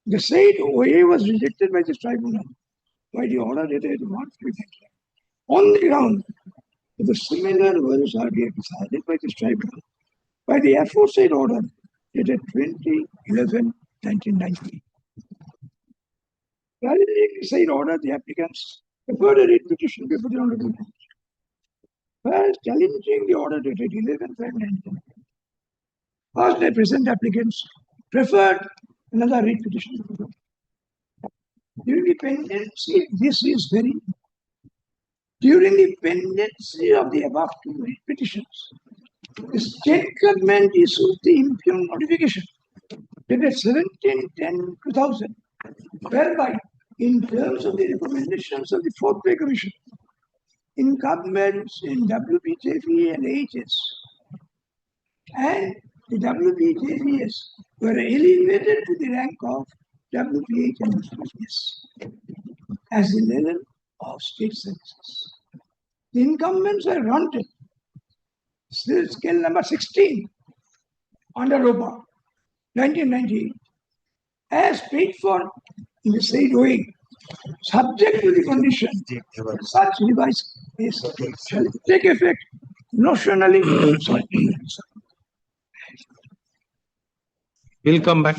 The said OA was rejected by this tribunal by the order dated 1/3/1998 on the ground that the similar words are decided by this tribunal by the aforesaid order dated 20/11/1990. Validating the said order, the applicants preferred a writ petition before the Honorable Court. While challenging the order dated 11/5/1990, first the present applicants preferred another writ petition. During the pendency, during the pendency of the above two writ petitions, the state government issued the impugned notification dated 17/10/2000, whereby, in terms of the recommendations of the Fourth Pay Commission, incumbents in WBJV and AHS and the WBJVS were elevated to the rank of WPH and WPS as the level of state services. The incumbents were granted scale number 16 under ROPA 1998 as paid for in the said way, subject to the condition such revised pay shall take effect notionally. We'll come back.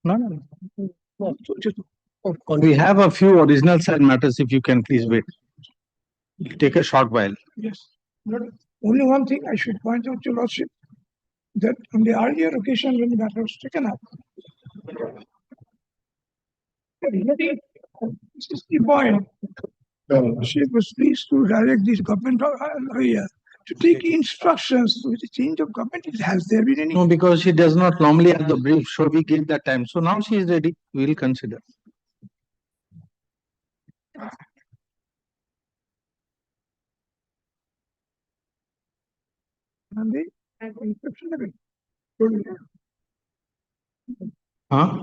No, no, no. No, so just, oh, We have a few original side matters, if you can please wait. It'll take a short while. yes. But only one thing I should point out to your lordship, that on the earlier occasion when the matter was taken up, this is the point. She was pleased to direct this government lawyer to take instructions with the change of government. Has there been any? No, because she does not normally have the brief, so we give that time. So now she is ready, we will consider. And the inspection of it. Huh?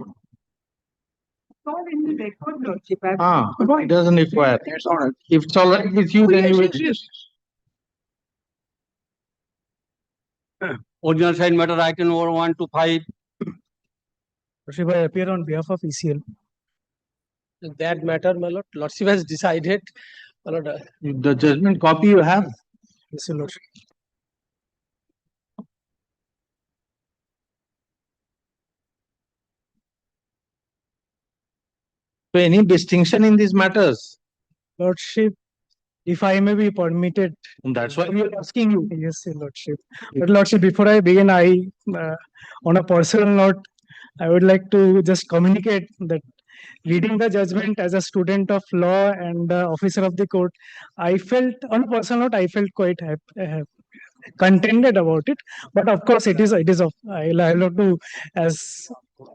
Not in the record, lordship. Ah, it doesn't require. It's all right. If it's all right with you, then you will. Yes. Original side matter item number 1 to 5. Lordship, I appear on behalf of ECL. That matter, my lord, lordship has decided, my lord, The judgment copy you have. Yes, your lordship. So any distinction in these matters? Lordship, if I may be permitted. That's why we are asking you. Yes, your lordship. But lordship, before I begin, on a personal note, I would like to just communicate that reading the judgment as a student of law and officer of the court, I felt, on a personal note, I felt quite contented about it. But of course, I'll have to, as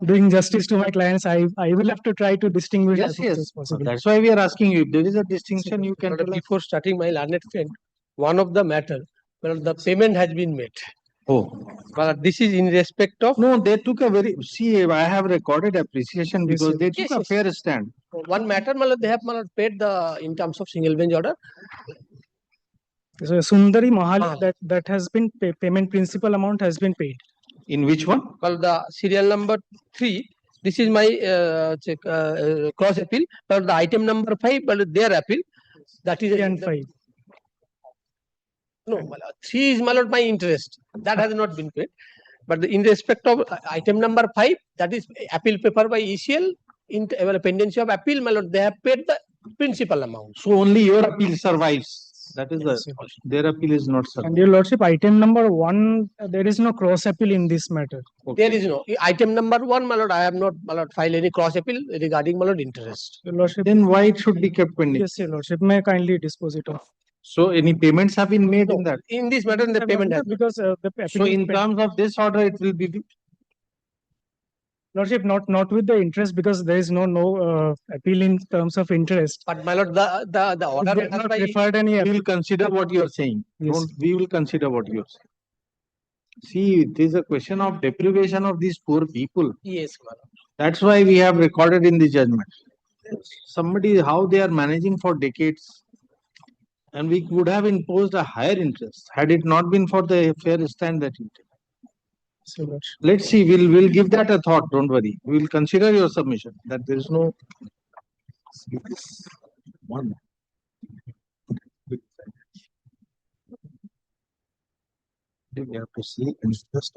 doing justice to my clients, I will have to try to distinguish as much as possible. That's why we are asking you. If there is a distinction, you can tell us. before starting my learned friend, one of the matter, well, the payment has been made. Oh. Well, this is in respect of. No, they took a very, see, I have recorded appreciation Yes, because sir. they took a fair stand. One matter, my lord, they have, my lord, paid the, in terms of single bench order. So Sundari Mahal, that has been payment principal amount has been paid. In which one? Well, the serial number 3. This is my cross appeal. But the item number 5, but their appeal. That is 3 and 5. No, my lord, 3 is, my lord, my interest. That has not been paid. But in respect of item number 5, that is appeal paper by ECL, in pendency of appeal, my lord, they have paid the principal amount. So only your appeal survives. That is their appeal is not survived. And your lordship, item number 1, there is no cross appeal in this matter. There is no item number 1, my lord. I have not, my lord, filed any cross appeal regarding, my lord, interest. Your lordship, Then why it should be kept pending? yes, your lordship, may I kindly dispose it off. So any payments have been made in that? In this matter, the payment has. Because the So in terms of this order, it will be. Lordship, not with the interest, because there is no appeal in terms of interest. But my lord, the order They has have not by. referred any We appeal. will consider what you are saying. Yes. We will consider what you are saying. See, it is a question of deprivation of these poor people. Yes, my lord. That's why we have recorded in the judgment. Somebody, how they are managing for decades. And we would have imposed a higher interest had it not been for the fair stand that you take. So Let's see, we'll give that a thought, don't worry. We will consider your submission, that there is no. One. We have to see interest.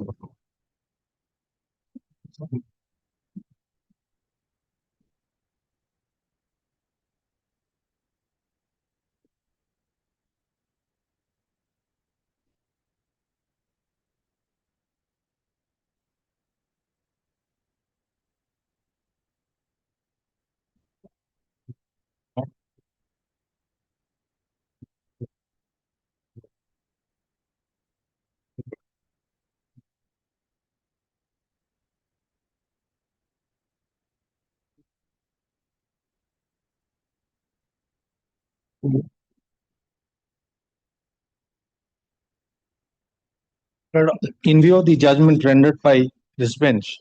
In view of the judgment rendered by this bench,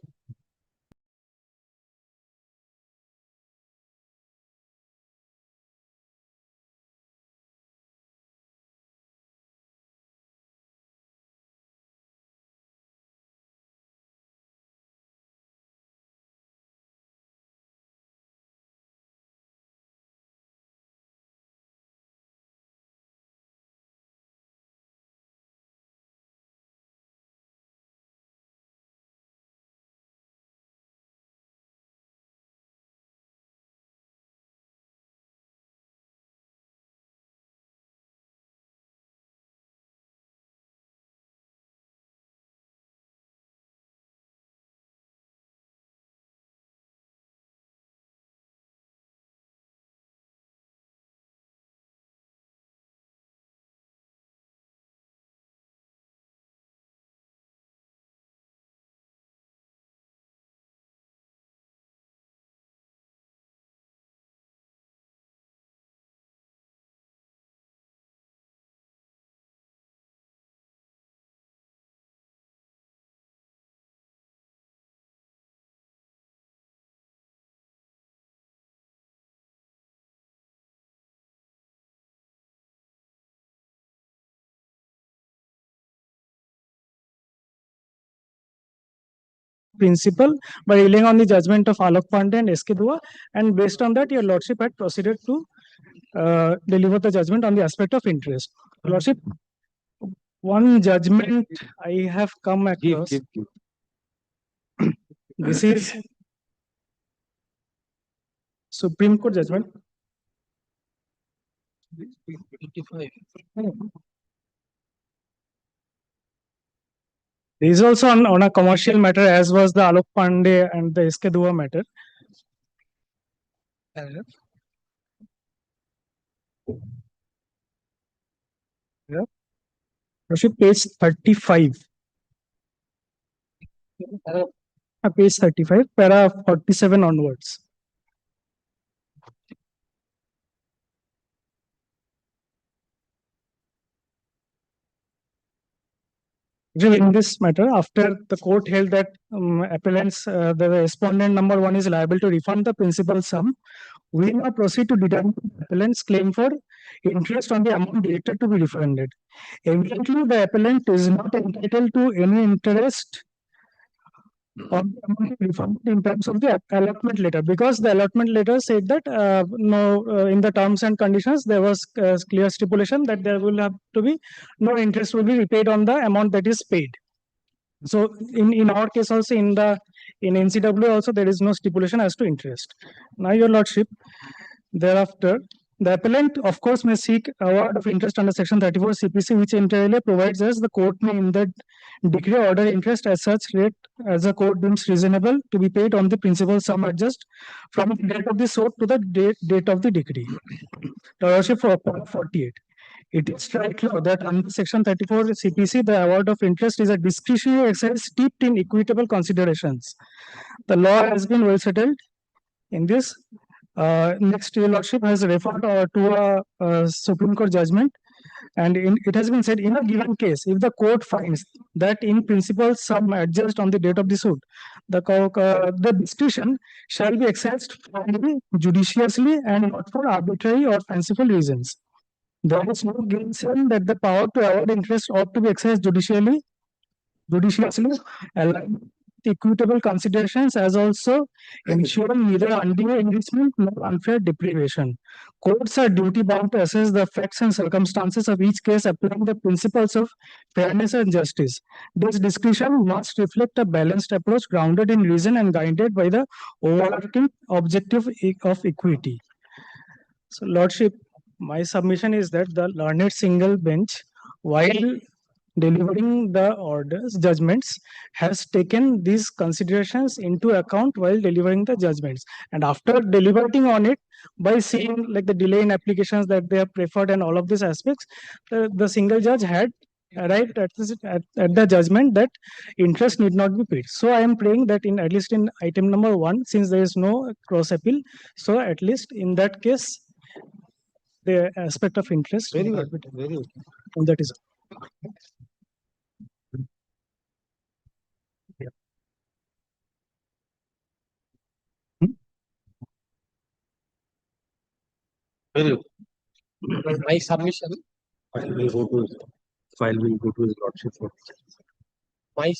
principal by relying on the judgment of Alok Pandey and SK Dua, and based on that, your lordship had proceeded to deliver the judgment on the aspect of interest. Lordship, one judgment I have come across. This is Supreme Court judgment. 85. This is also on a commercial matter, as was the Alok Pandey and the SK Dua matter. Yeah. Lordship, page 35. Page 35, para 47 onwards. In this matter, after the court held that appellants, the respondent number 1 is liable to refund the principal sum, we now proceed to determine the appellant's claim for interest on the amount directed to be refunded. Evidently, the appellant is not entitled to any interest on the amount refunded in terms of the allotment letter, because the allotment letter said that in the terms and conditions there was clear stipulation that there will have to be no interest will be repaid on the amount that is paid. So in our case also, in NCW also, there is no stipulation as to interest. Now, your lordship, thereafter, the appellant, of course, may seek award of interest under section 34 CPC, which entirely provides us the court may in the decree order interest at such rate as the court deems reasonable to be paid on the principal sum adjust from the date of the suit to the date of the decree. Lordship, for 48. It is straight law that under section 34 CPC, the award of interest is a discretionary exercise steeped in equitable considerations. The law has been well settled in this. Next, your lordship has referred to a Supreme Court judgment, and it has been said, in a given case, if the court finds that in principle sum adjust on the date of the suit, the discretion shall be exercised judiciously and not for arbitrary or fanciful reasons. There is no gainsaying that the power to award interest ought to be exercised judiciously, aligned with equitable considerations, as also ensuring neither undue enrichment nor unfair deprivation. Courts are duty bound to assess the facts and circumstances of each case, applying the principles of fairness and justice. This discretion must reflect a balanced approach grounded in reason and guided by the overarching objective of equity. So, lordship, my submission is that the learned single bench, while delivering the orders, judgments, has taken these considerations into account while delivering the judgments. And after deliberating on it, by seeing like the delay in applications that they have preferred and all of these aspects, the single judge had arrived at the judgment that interest need not be paid. So I am praying that at least in item number 1, since there is no cross appeal, so at least in that case, the aspect of interest. Very well. Very well. And that is Very well. My submission. File will go to his lordship. My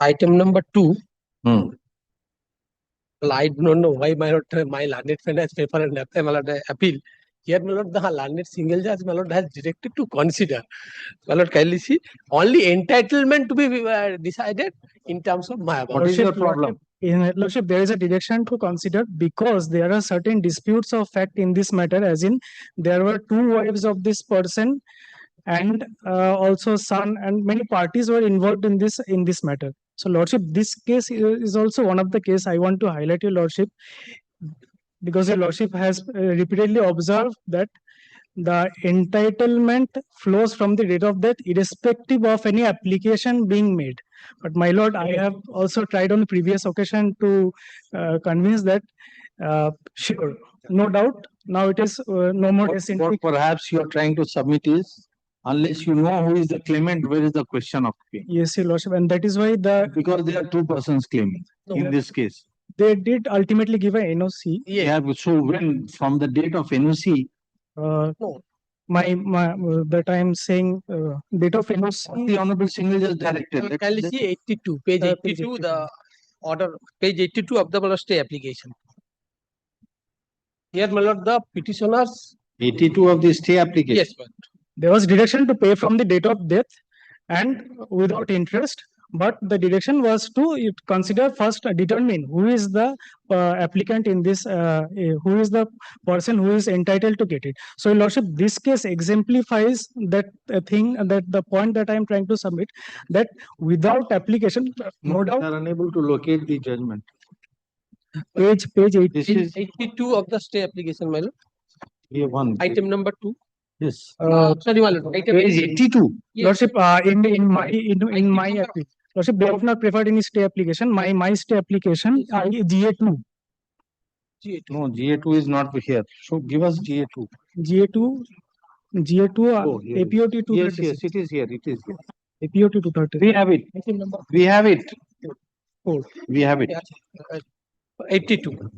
Item number 2. Hmm. Well, I do not know why my lord, my learned friend has paper and my lord, appeal. Here, my lord, the learned single judge, my lord, has directed to consider. My lord, kindly see, only entitlement to be decided in terms of my What is your problem? In Lordship, there is a direction to consider because there are certain disputes of fact in this matter, as in there were two wives of this person and also son, and many parties were involved in this matter. So, Lordship, this case is also one of the case I want to highlight, your Lordship, because your Lordship has repeatedly observed that the entitlement flows from the date of death, irrespective of any application being made. But my lord, I have also tried on the previous occasion to convince that, sure, no doubt, now it is no more case in What perhaps you are trying to submit is, unless you know who is the claimant, where is the question of claim? Yes, your lordship, and that is why Because there are two persons claiming in this case. they did ultimately give a NOC. Yeah, so when from the date of NOC, My that I am saying date of NOC. the honorable single judge directed. Kindly see 82, page 82, the order, page 82 of the my lord stay application. Here, my lord, the petitioners. 82 of the stay application. Yes, sir. There was direction to pay from the date of death and without interest, but the direction was to consider first determine who is the applicant in this, who is the person who is entitled to get it. So, your lordship, this case exemplifies that thing, that the point that I am trying to submit, that without application, no doubt. They are unable to locate the judgment. Page 80. This is 82 of the stay application, my lord. here one. Item number 2. Yes. Sorry, my lord. Item Page 82. Yes. Lordship, in my application, Lordship, they have not preferred any stay application. My stay application, GA2. No, GA2 is not here. So give us GA2. GA2, Oh, here it is. APOT 236. Yes, yes, it is here. It is here. APOT 236. We have it. We have it. We have it. 82.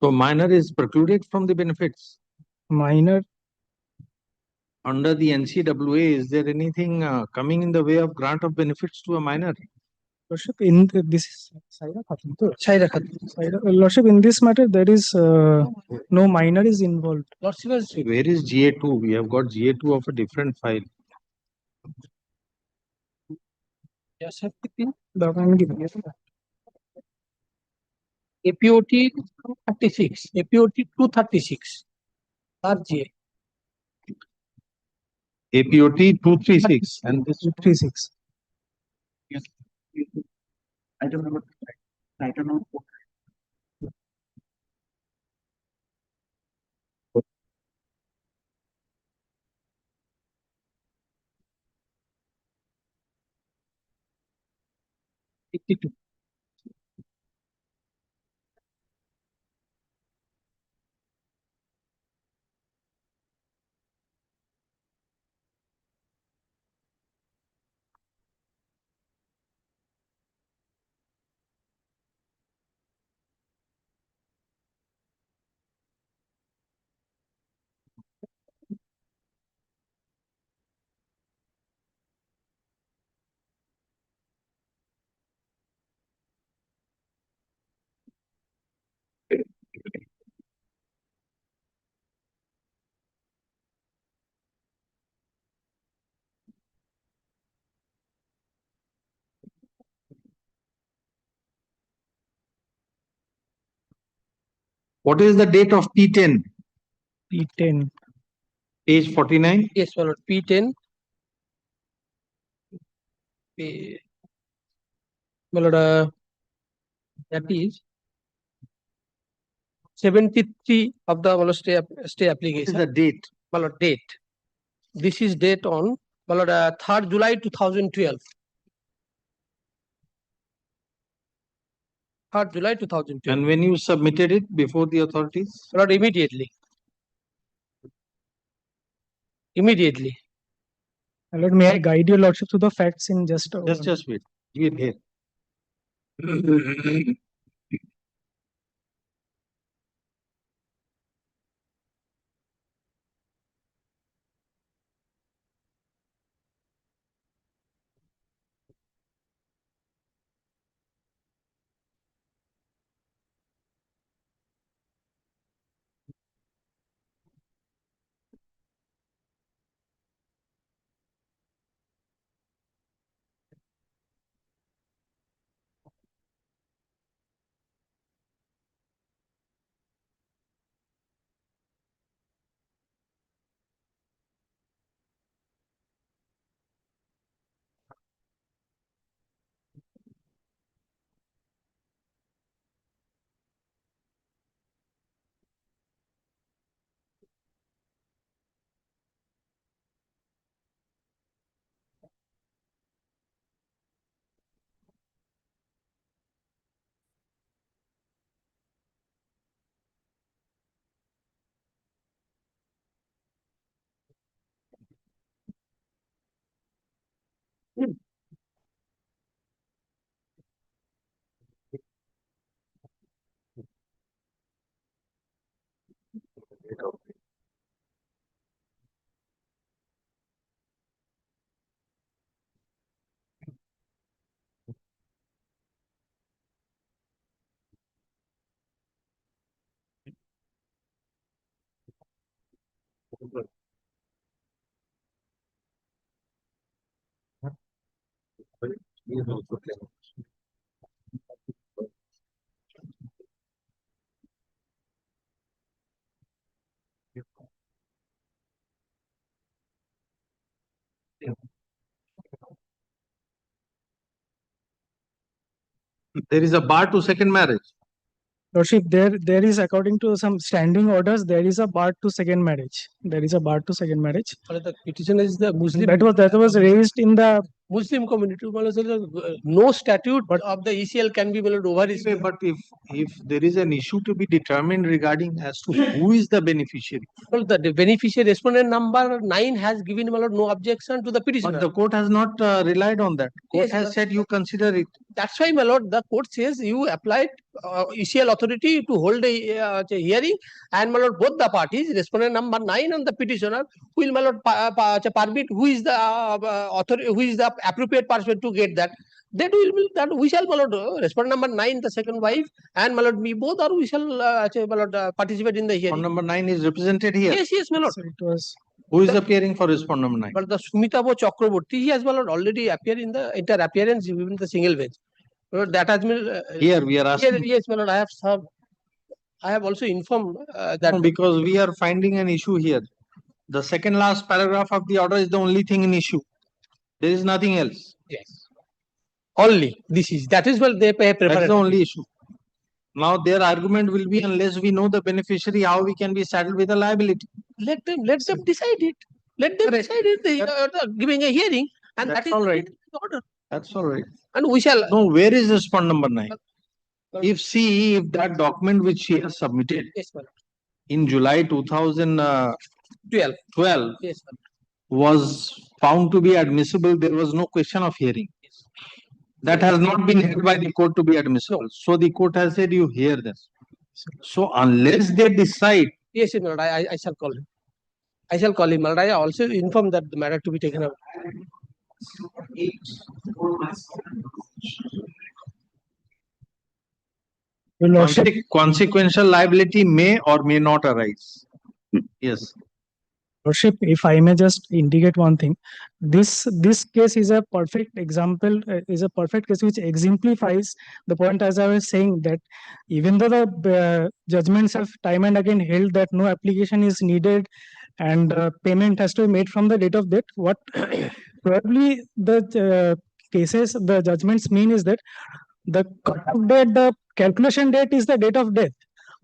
So minor is precluded from the benefits. Minor. Under the NCWA, is there anything coming in the way of grant of benefits to a minor? Lordship, in this is Lordship, in this matter, there is no minor is involved. Lordship, See, where is GA2? We have got GA2 of a different file. yes, sir. APOT 36, APOT 236, RGA. APOT 236 and this 236. Item number, item number. What is the date of P10? P10. Page 49? Yes, my lord, P10. My lord, that is 73 of the my lord, stay application. What is the date? My lord, date. This is date on my lord, 3rd July 2012. 3rd July 2012. And when you submitted it before the authorities? My lord, immediately. Immediately. My Lord, may I guide your Lordship to the facts in just Just wait. Give it here. There is a bar to second marriage. Lordship, there is, according to some standing orders, there is a bar to second marriage. There is a bar to second marriage. The petition is the Muslim. That was raised in the Muslim community. No statute of the ECL can be over. But if there is an issue to be determined regarding as to who is the beneficiary. Well, the beneficiary respondent number 9 has given no objection to the petition. But the court has not relied on that. Court Yes, has said you consider it. That's why, my lord, the court says you applied ECL authority to hold a hearing, and my lord, both the parties, respondent number 9 and the petitioner, will my lord permit who is the authority, who is the appropriate person to get that. That will that we shall my lord, respondent number 9, the second wife, and my lord, me both, or we shall my lord, participate in the hearing. Respondent number 9 is represented here. Yes, my lord. So it was. Who is appearing for respondent number 9? But the Sumitabo Chakraborty, he has my lord already appeared in the inter appearance in the single bench. That has been Here we are asking. Yes, my lord, I have served. I have also informed that No, because we are finding an issue here. The second last paragraph of the order is the only thing in issue. There is nothing else. yes, only this is that is what they pay That's preference. the only issue. Now their argument will be, unless we know the beneficiary, how we can be saddled with a liability. Let them decide it. Let them decide it. They are giving a hearing, and That's that is all right. the order. That's all right. And we shall. No, where is respondent number 9? If that document which she has submitted Yes, ma'am. in July 2012 Yes, ma'am. was found to be admissible, there was no question of hearing. That has not been held by the court to be admissible. So the court has said you hear this. So unless they decide. Yes, my lord, I shall call him. I shall call him. My lord, I also inform that the matter to be taken up. Your lordship, Consequential liability may or may not arise. Yes. Lordship, if I may just indicate one thing, this case is a perfect example, is a perfect case which exemplifies the point as I was saying, that even though the judgments have time and again held that no application is needed and payment has to be made from the date of death, what probably the cases, the judgments mean is that the cut-off date, the calculation date is the date of death.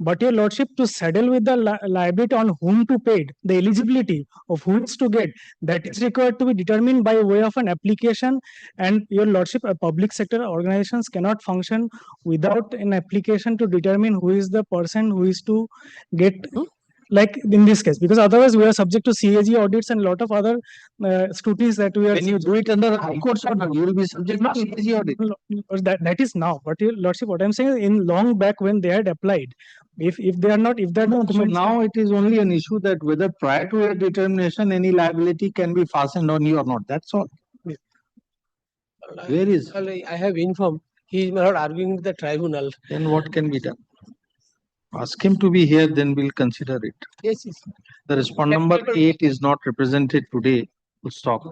But your lordship, to saddle with the liability on whom to pay it, the eligibility of who is to get, that is required to be determined by way of an application. And your lordship, public sector organizations cannot function without an application to determine who is the person who is to get, like in this case, because otherwise we are subject to CAG audits and a lot of other scrutinies that we are. When you do it under High Court's order, you will be subject to CAG audit. That is now, but your lordship, what I'm saying is, in long back when they had applied, if they're not So now it is only an issue that whether prior to a determination any liability can be fastened on you or not. That's all. Where is? Well, I have informed. He is not arguing with the tribunal. Then what can be done? Ask him to be here, then we'll consider it. Yes, yes. The respondent number 8 is not represented today. We'll stop.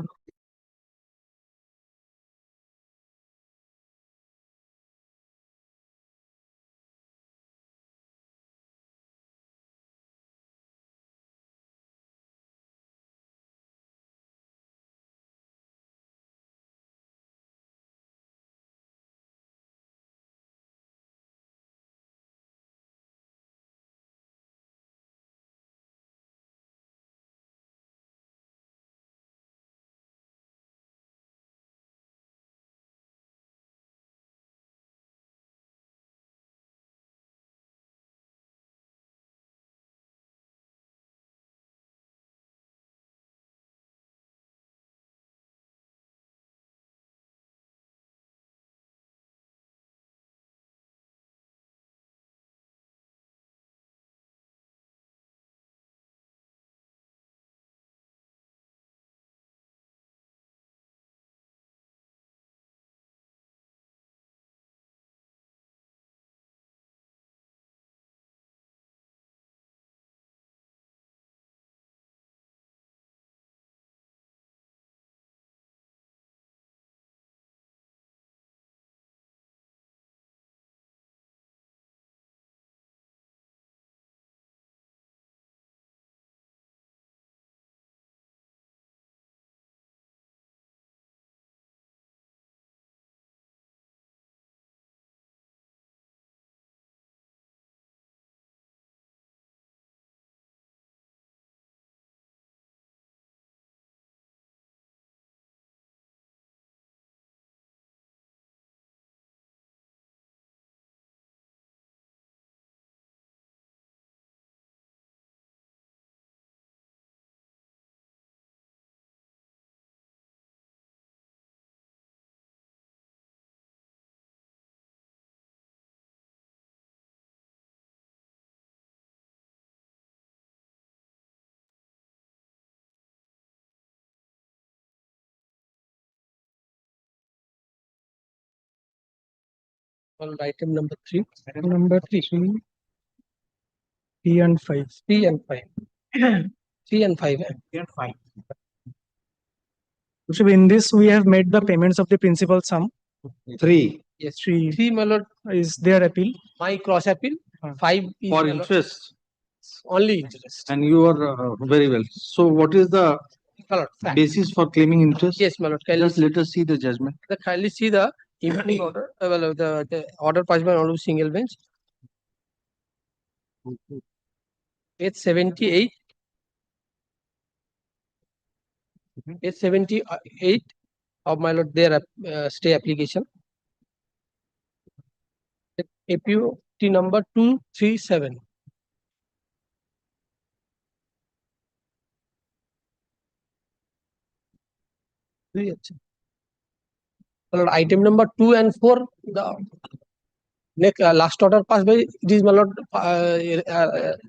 Well, item number 3. Number 3, 3 and 5. 3 and 5. 3 and 5. 3 and 5. So in this, we have made the payments of the principal sum. 3 Yes. 3 3, my lord, is their appeal. my cross appeal. 5 is for my lord, interest. only interest. And you are very well. So what is the My lord, fact. basis for claiming interest? Yes, my lord. Kindly Just let us see the judgment. kindly see the improved order. Well, the order passed by honorable single bench. Page 78. Page 78 of my lord their stay application. APOT number 237. Well, item number 2 and 4, the next last order passed by this my lord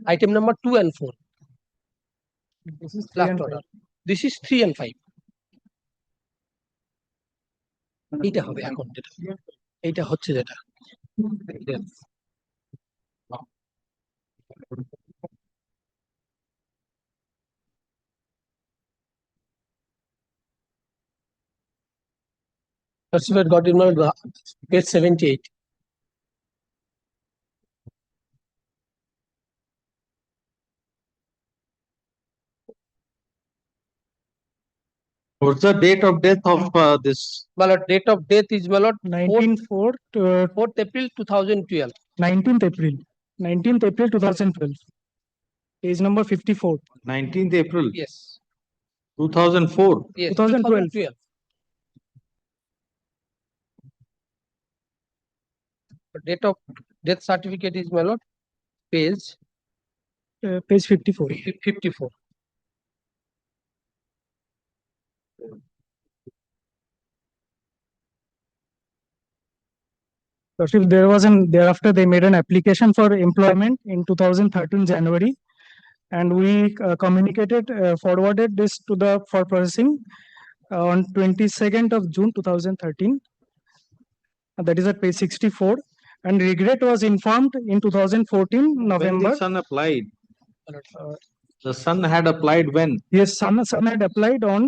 item number 2 and 4. This is 3 Last and 5. order. This is 3 and 5. এইটা হবে এখন যেটা এইটা হচ্ছে যেটা Certificate got in page 78. What's the date of death of this? My lord, date of death is my lord 19/4 4th April 2012. 19th April. 19th April 2012. Page number 54. 19th April Yes. 2004. Yes. 2012. Date of death certificate is my lord page Page 54. 54. So if there was thereafter they made an application for employment in 2013 January, and we communicated forwarded this to the for processing on 22nd of June 2013. That is at page 64. And regret was informed in 2014 When November. the son applied? The son had applied when? Yes, son had applied on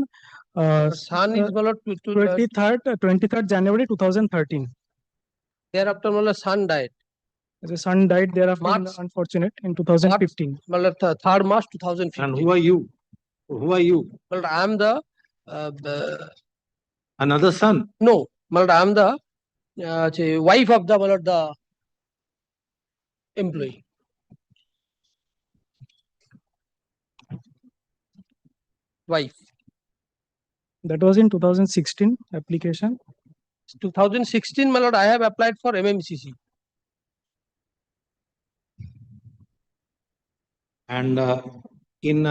Son is my lord 23rd January 2013. thereafter my lord son died. The son died thereafter, March. unfortunate, in 2015. My lord 3rd March 2015. And who are you? Who are you? Well, I am the Another son? no, my lord, I am the wife of the my lord, the employee. Wife. That was in 2016 application. 2016, my lord, I have applied for MMCC. And in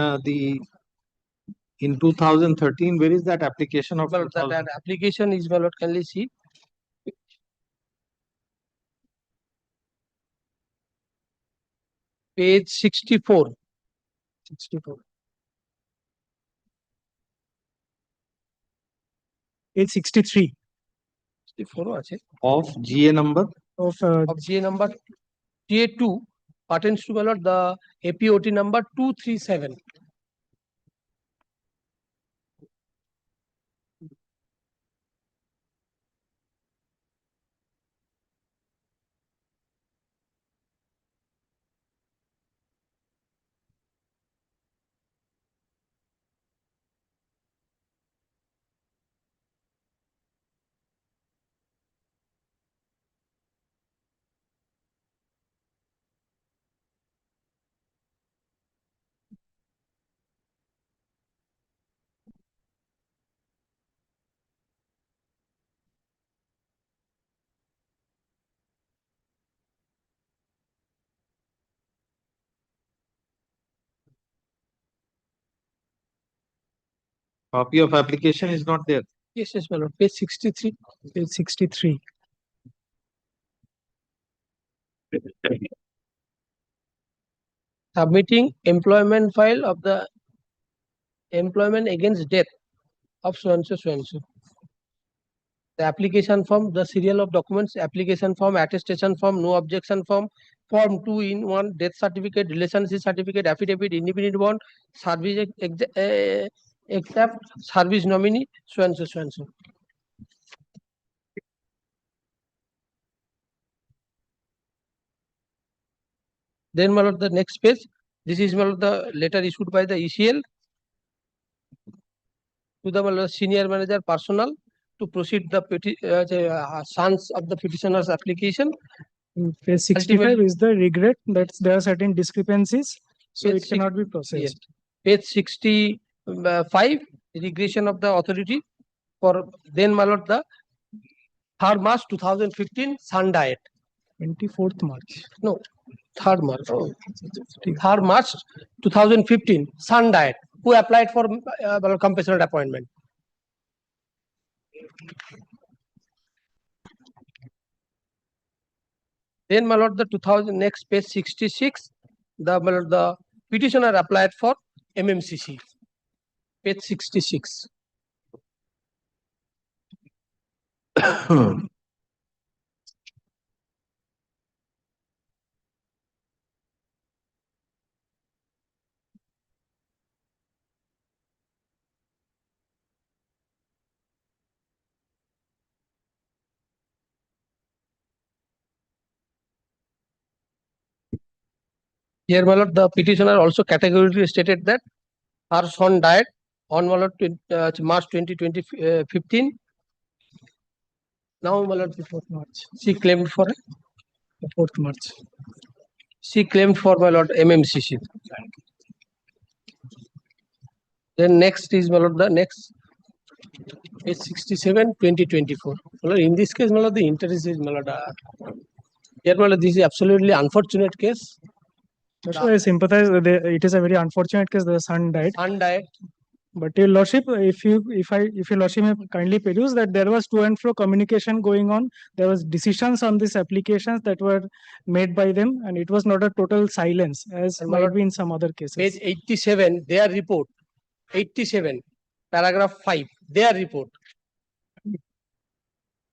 2013, where is that application of? Well, that application is, my lord, kindly see. Page 64. 64. Page 63. 64 আছে. Of GA number? Of GA number GA2 pertains to, my lord, the APOT number 237. Copy of application is not there. Yes, yes, my lord. Page 63. Page 63. Submitting employment file of the employment against death of so and so so and so. the application form, the serial of documents, application form, attestation form, no objection form, form 2-in-1, death certificate, relationship certificate, affidavit, independent bond, service except service nominee, so and so, so and so. Then, my lord, the next page. This is, my lord, the letter issued by the ECL to the, my lord, senior manager personnel to proceed the sons of the petitioner's application. Page 65 Ultimately- is the regret that there are certain discrepancies, so Page it cannot be processed. Page 65, regression of the authority for then, my lord, the 3rd March 2015 Sun Diet. 24th March. No, 3rd March. 3rd March 2015 Sun Diet, who applied for compassionate appointment. Then, my lord, the 2000 next page 66, the, my lord, the petitioner applied for MMCC. Page 66. Here, my lord, the petitioner also categorically stated that her son died on, my lord, March 2015. Now, my lord, 4th March. She claimed for 4th March. She claimed for, my lord, MMCC. Then next is, my lord, the next page 67, 2024. My lord, in this case, my lord, the interest is, my lord, here, my lord, this is absolutely unfortunate case. That's why I sympathize with it is a very unfortunate case. The son died. Son died. But your lordship, if your lordship may kindly peruse that there was to and fro communication going on, there was decisions on these applications that were made by them, and it was not a total silence as And my might lord, be in some other cases. Page 87, their report. 87, paragraph 5, their report.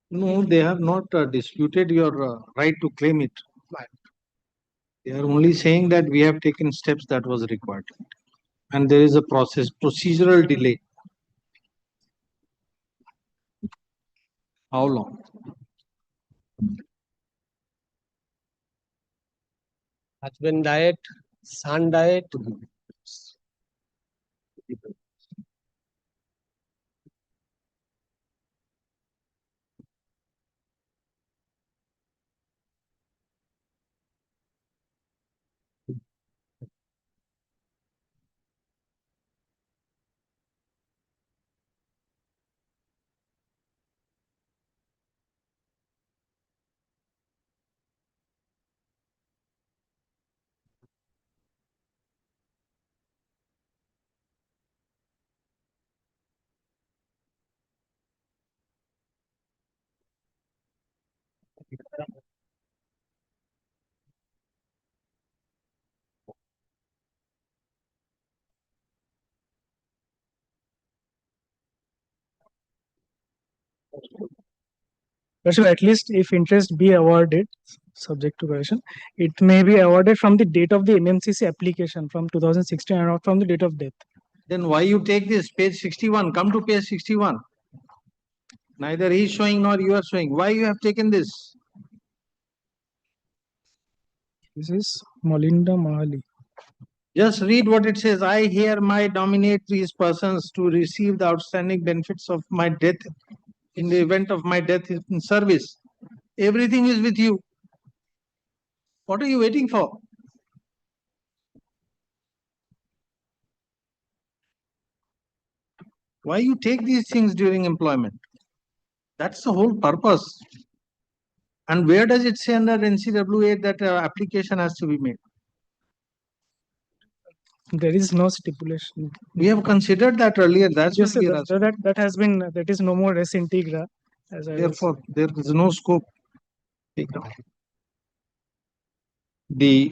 No, they have not disputed your right to claim it. They are only saying that we have taken steps that was required. And there is a procedural delay. How long? Husband died, son died. So at least if interest be awarded, subject to correction, it may be awarded from the date of the MMCC application from 2016 and not from the date of death. Then why you take this page 61? Come to page 61. Neither he is showing nor you are showing. Why you have taken this? This is Malinda Mahali. Just read what it says. I hereby nominate these persons to receive the outstanding benefits of my death in the event of my death in service. Everything is with you. What are you waiting for? Why you take these things during employment? That's the whole purpose. And where does it say under NCWA that application has to be made? There is no stipulation. We have considered that earlier. That's Yes, what sir, we are asking. that has been, that is no more res integra. As I was- Therefore, there is no scope. The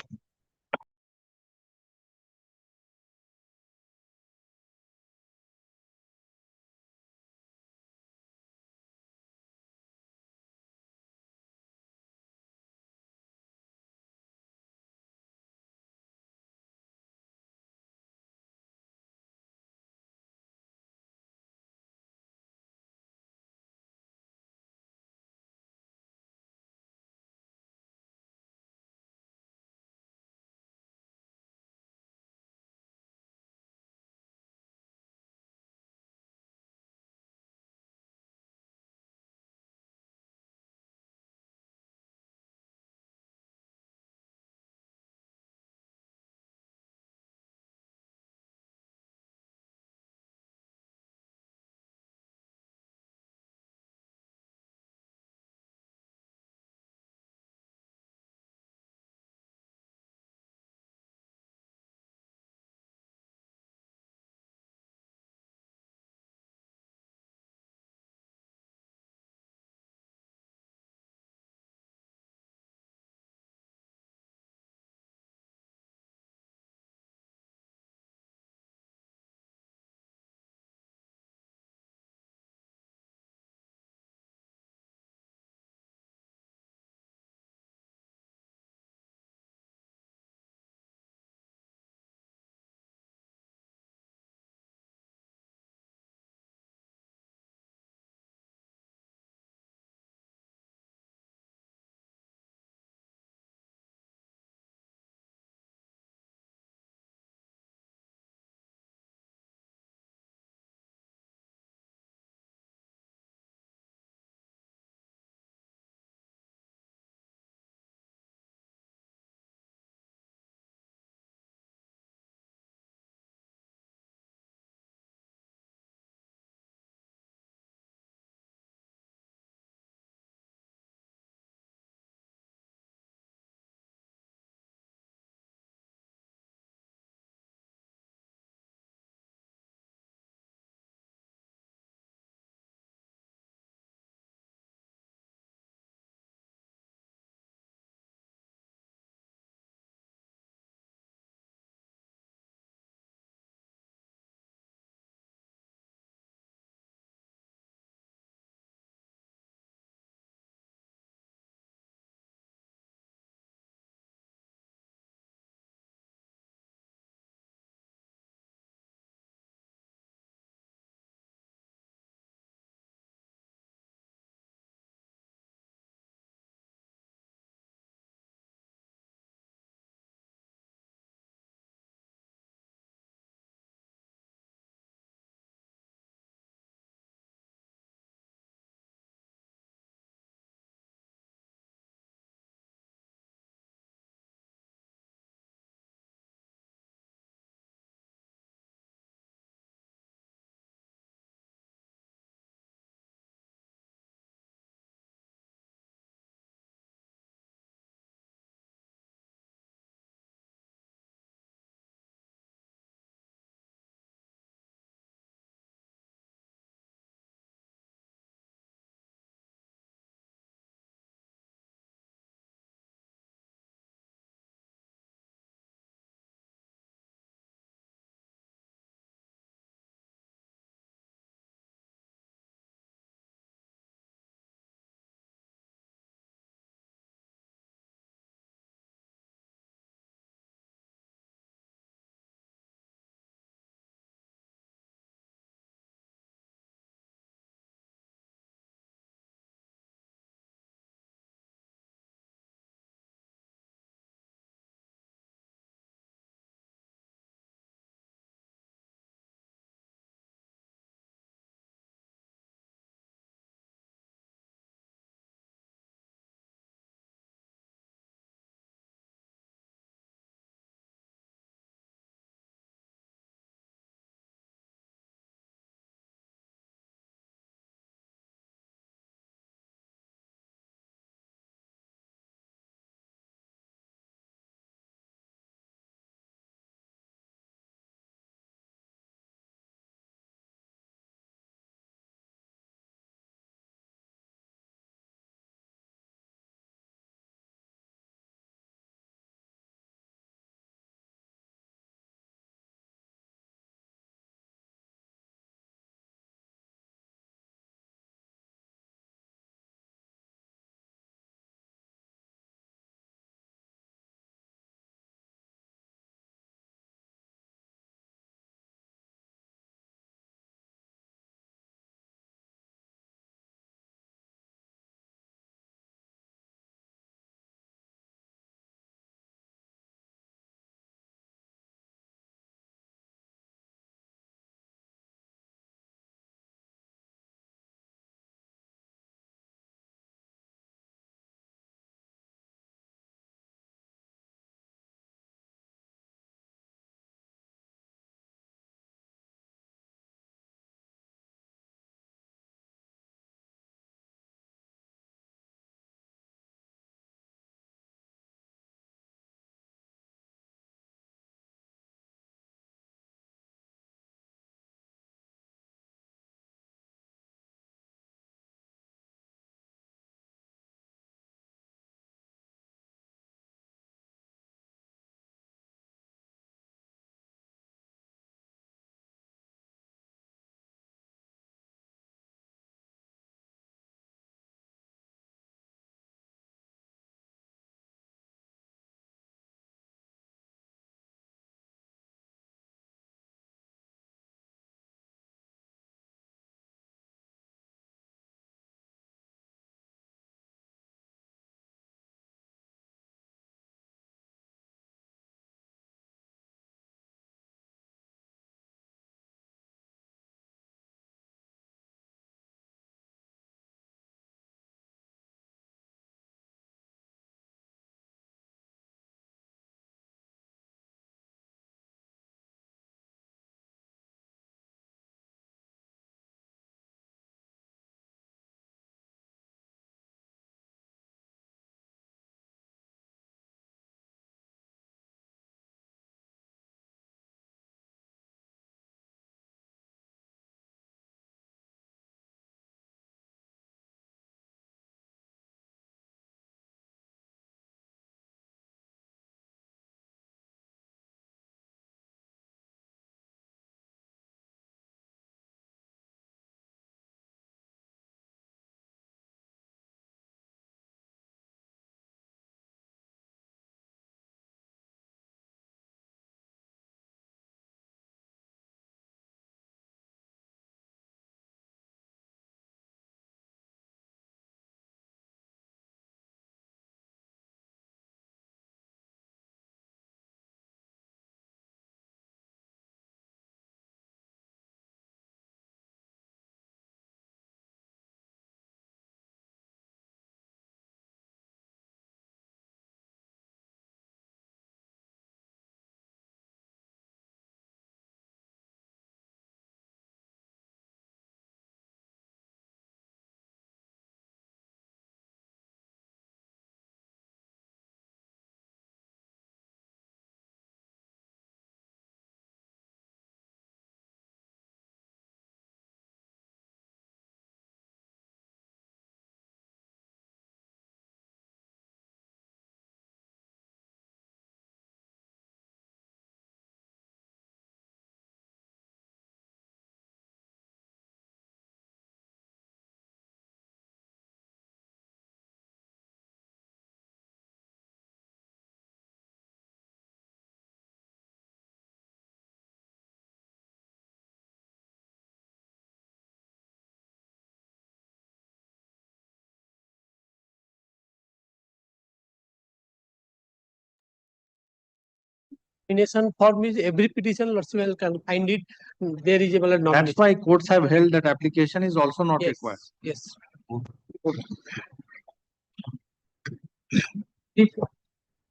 Nomination form is every petition, Lordship can find it. There is a nomination. That's why courts have held that application is also not Yes, required. yes.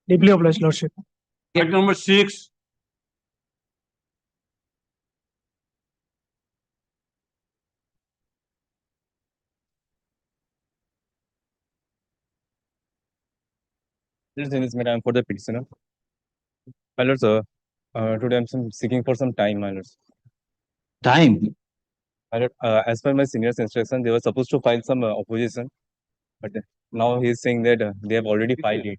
Deeply obliged, Lordship. Item number 6. This is madam for the petitioner. My lord, sir, today I'm seeking for some time, my lord. Time? My lord, as per my senior's instruction, they were supposed to file some opposition, but now he is saying that they have already filed it.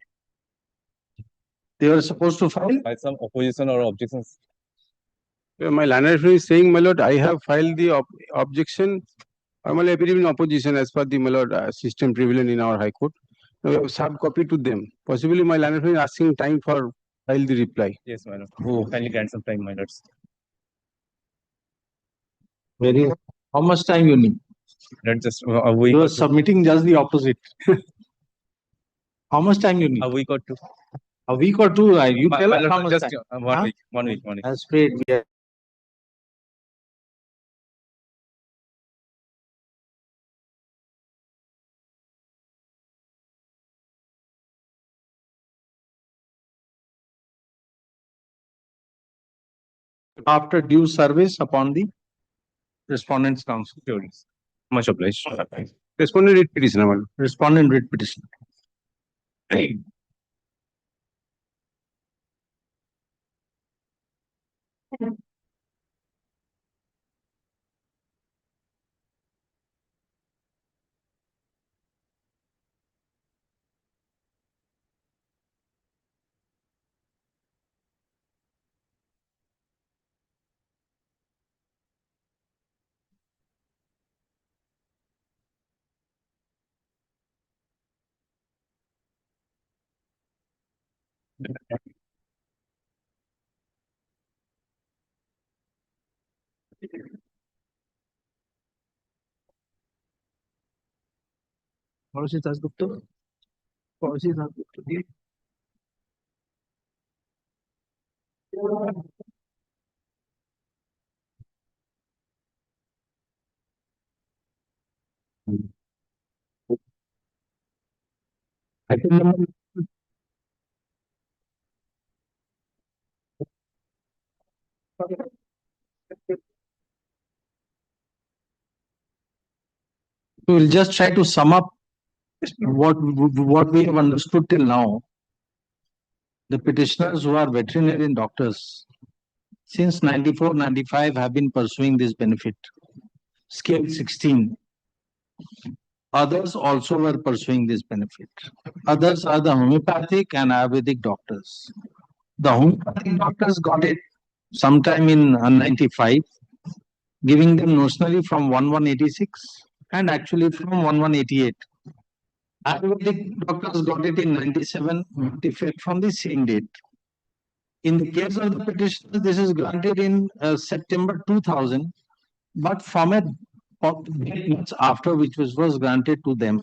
They were supposed to file some opposition or objections. My learned friend is saying, my lord, I have filed the objection. I'm in opposition as per the, my lord, system prevalent in our High Court. We have served copy to them. Possibly my learned friend is asking time for file the reply. Yes, my lord. Oh, kindly grant some time, my lords. Very. How much time you need? Let's just a week. You are submitting just the opposite. How much time you need? A week or two. A week or two, right? You My- tell my us lord, how much just, time. one Huh? week. 1 week. 1 week. That's great. We are after due service upon the respondent's counsel. Much obliged. Respondent writ petition, my lord. Respondent writ petition. Policy Dasgupta. Policy Dasgupta. Item number We'll just try to sum up what we have understood till now. The petitioners who are veterinarian doctors since 94-95 have been pursuing this benefit. Scale 16. Others also were pursuing this benefit. Others are the homeopathic and Ayurvedic doctors. The homeopathic doctors got it sometime in 95, giving them notionally from 1186 and actually from 1188. Ayurvedic doctors got it in 97, with effect from the same date. In the case of the petitioners, this is granted in September 2000, but from a date much after which was granted to them.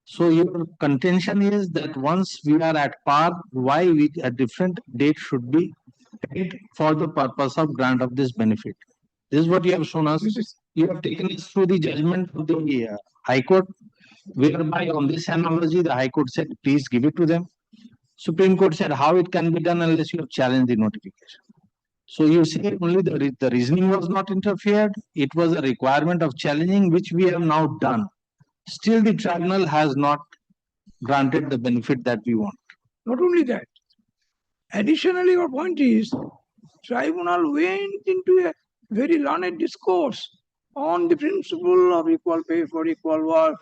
So your contention is that once we are at par, why a different date should be paid for the purpose of grant of this benefit. This is what you have shown us. You have taken us through the judgment of the High Court, whereby on this analogy, the High Court said, please give it to them. Supreme Court said how it can be done unless you have challenged the notification. So you say only the reasoning was not interfered. It was a requirement of challenging, which we have now done. Still, the tribunal has not granted the benefit that we want. Not only that, additionally, your point is, tribunal went into a very learned discourse on the principle of equal pay for equal work.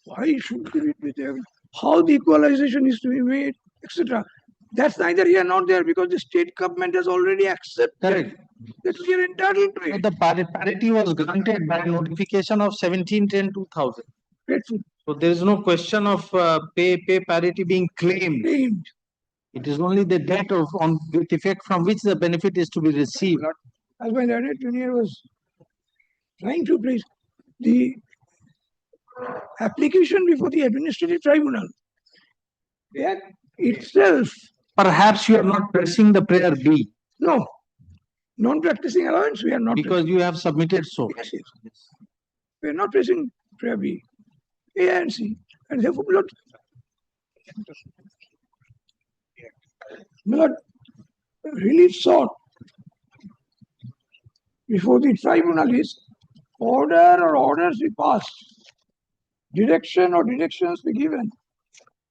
Why should we be there? How the equalization is to be made, etc. That's neither here nor there because the state government has already accepted that we are entitled to it. The parity was granted by notification of 17/10/2000. So there is no question of pay parity being claimed. It is only the date with effect from which the benefit is to be received. As my learned junior was trying to place the application before the administrative tribunal, that itself Perhaps you are not pressing the prayer B No, non-practicing allowance, we are not. because you have submitted so. Yes, yes. We are not pressing prayer B, A and C. And therefore, my lord, relief sought before the tribunal is order or orders be passed, direction or directions be given,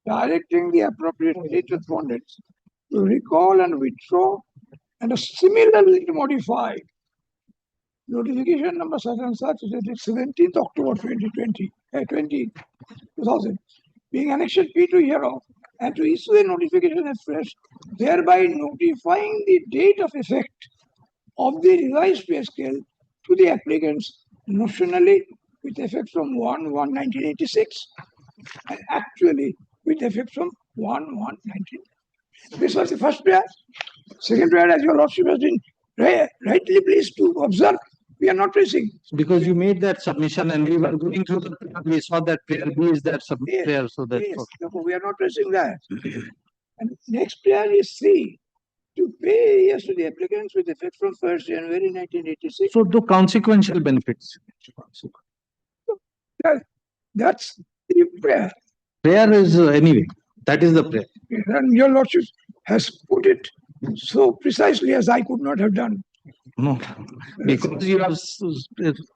directing the appropriate state respondents to recall and withdraw and similarly modified notification number such and such dated 17th October 2000, being annexed P2 hereof, and to issue a notification afresh, thereby notifying the date of effect of the revised pay scale to the applicants notionally with effect from 1/1/1986 and actually with effect from 1/1/19. This was the first prayer. Second prayer, as your lordship has been rightly pleased to observe, we are not pressing. Because you made that submission and we were going through the prayer, we saw that prayer B is that prayer, so that's Yes, okay. therefore we are not pressing that. And next prayer is C, to pay yes to the applicants with effect from 1st January 1986. So the consequential benefits. That's the prayer. Prayer is anyway, that is the prayer. And your lordship has put it so precisely as I could not have done. No, because you have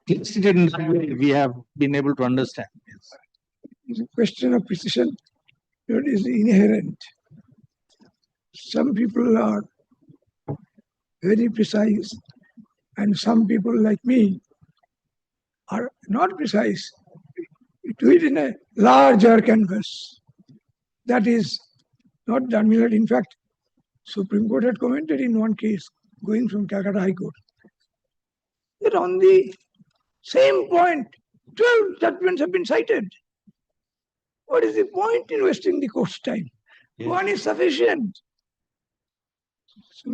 placed it in that way, we have been able to understand. It's a question of precision that is inherent. Some people are very precise, and some people like me are not precise. We do it in a larger canvas. That is not done. In fact, Supreme Court had commented in one case going from Calcutta High Court that on the same point, 12 judgments have been cited. What is the point in wasting the court's time? Yes. One is sufficient. So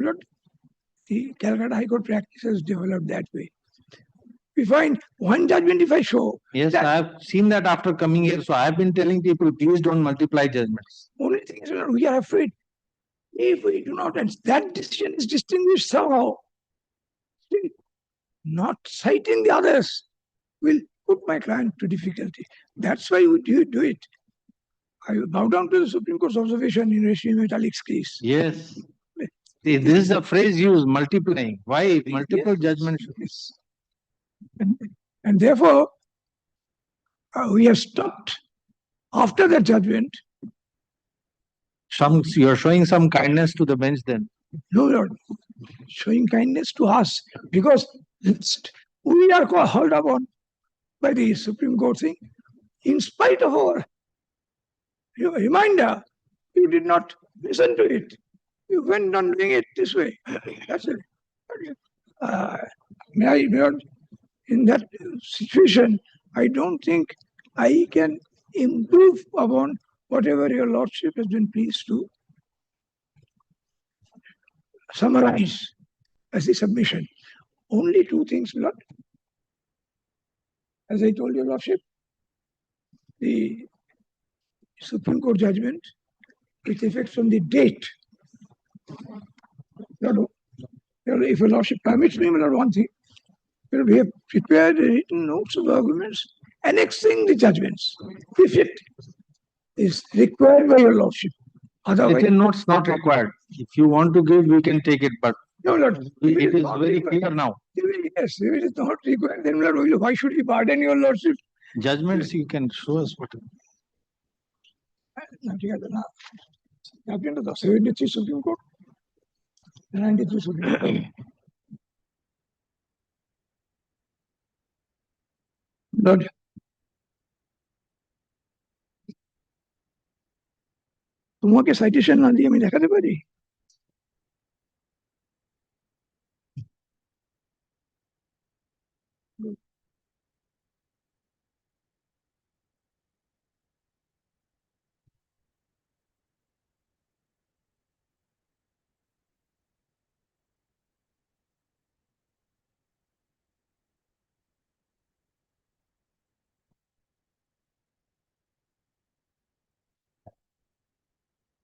the Calcutta High Court practice has developed that way. We find one judgment if I show. Yes, I have seen that after coming here. So I have been telling people, please don't multiply judgments. Only thing is, we are afraid if we do not, and that decision is distinguished somehow, not citing the others will put my client to difficulty. That's why we do it. I bow down to the Supreme Court's observation in Rashmi Metallic's case. Yes. This is a phrase used, multiplying. Why? Multiple judgments. Yes. And therefore, we have stopped after that judgment. You are showing some kindness to the bench then. No, Lord. Showing kindness to us because we are held upon by the Supreme Court thing. In spite of our reminder, you did not listen to it. You went on doing it this way. That's it. In that situation, I don't think I can improve upon whatever your lordship has been pleased to summarize as a submission. Only two things, Lord. As I told your lordship, the Supreme Court judgment with effect from the date. Lord, if your lordship permits me, Lord, one thing, we have prepared written notes of arguments annexing the judgments. If it is required by your lordship. Otherwise, written notes not required. If you want to give, we can take it, but no, Lord, it is very clear now. Yes, if it is not required, then Lord, why should we pardon your lordship? Judgments you can show us what. 73 Supreme Court, 93 Supreme Court. Lord, তোমাকে citation না দিয়ে আমি দেখাতে পারি?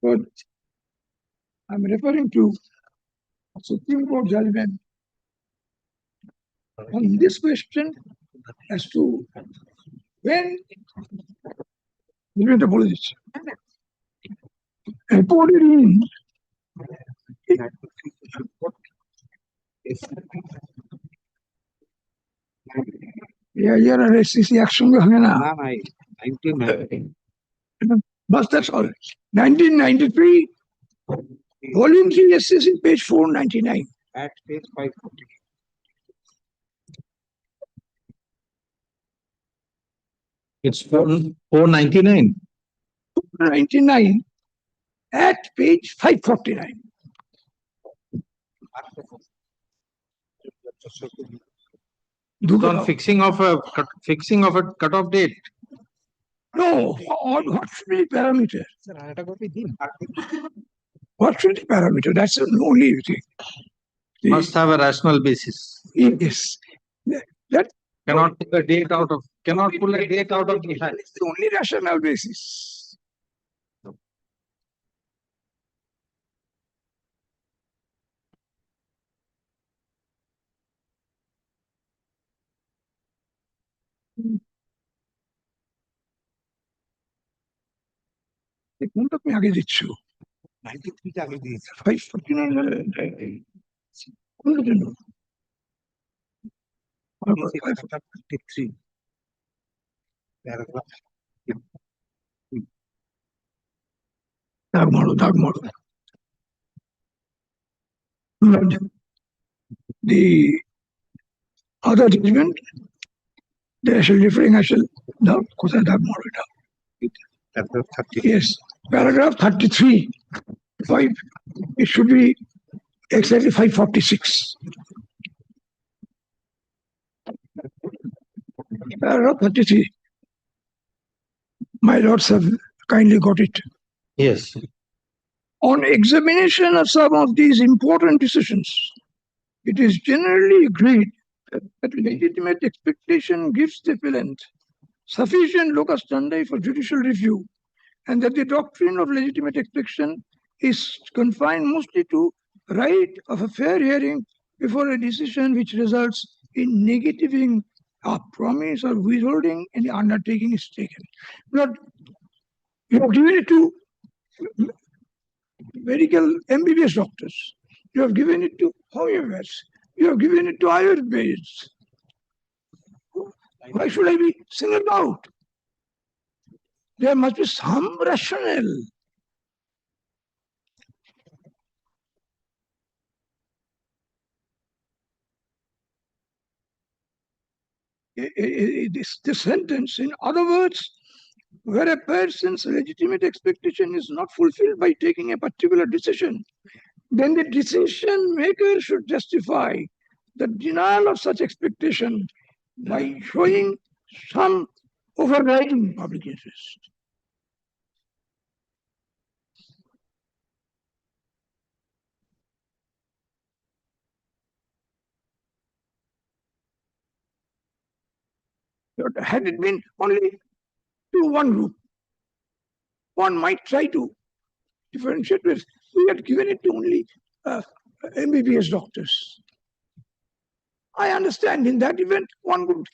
Good. I'm referring to Supreme Court judgment on this question as to when apologies. Reported in SCC একসঙ্গে হবে না But that's all. 1993, volume 3 SCC, page 499. At page 540. It's 499. 499 at page 549. It's on fixing of a cutoff date. No, what should be the parameter? What should be the parameter? That's the only thing. Must have a rational basis. Yes. That cannot pull a date out of the hat. It's the only rational basis. কোনটা তুমি আগে দিচ্ছ 93 আগে দিয়েছি 549 কোনটার জন্য 553 paragraph দাগ মারো the other judgment they shall referring I shall কোথায় দাগ মারো এটা Yes, paragraph 33, 5, it should be exactly 546. Paragraph 33. My lords have kindly got it. Yes. On examination of some of these important decisions, it is generally agreed that legitimate expectation gives the appellant sufficient locus standi for judicial review, and that the doctrine of legitimate expectation is confined mostly to right of a fair hearing before a decision which results in negativing a promise or withholding any undertaking is taken. But you have given it to medical MBBS doctors, you have given it to homeopaths, you have given it to Ayurvedics. Why should I be singled out? There must be some rationale. This sentence, in other words, where a person's legitimate expectation is not fulfilled by taking a particular decision, then the decision maker should justify the denial of such expectation by showing some overriding public interest. Had it been only to one group, one might try to differentiate with. We had given it to only MBBS doctors. I understand in that event, one could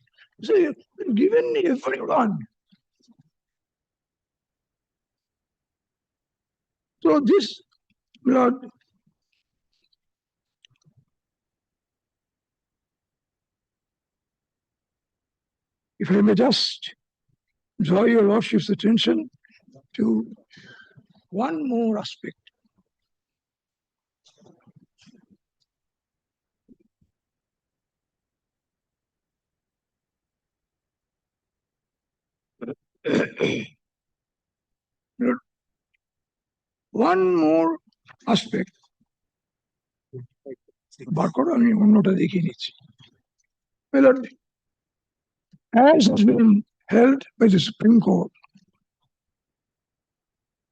say, given everyone. So this, Lord, if I may just draw your lordship's attention to one more aspect. One more aspect. বার করো আমি অন্যটা দেখিয়ে নিচ্ছি as has been held by the Supreme Court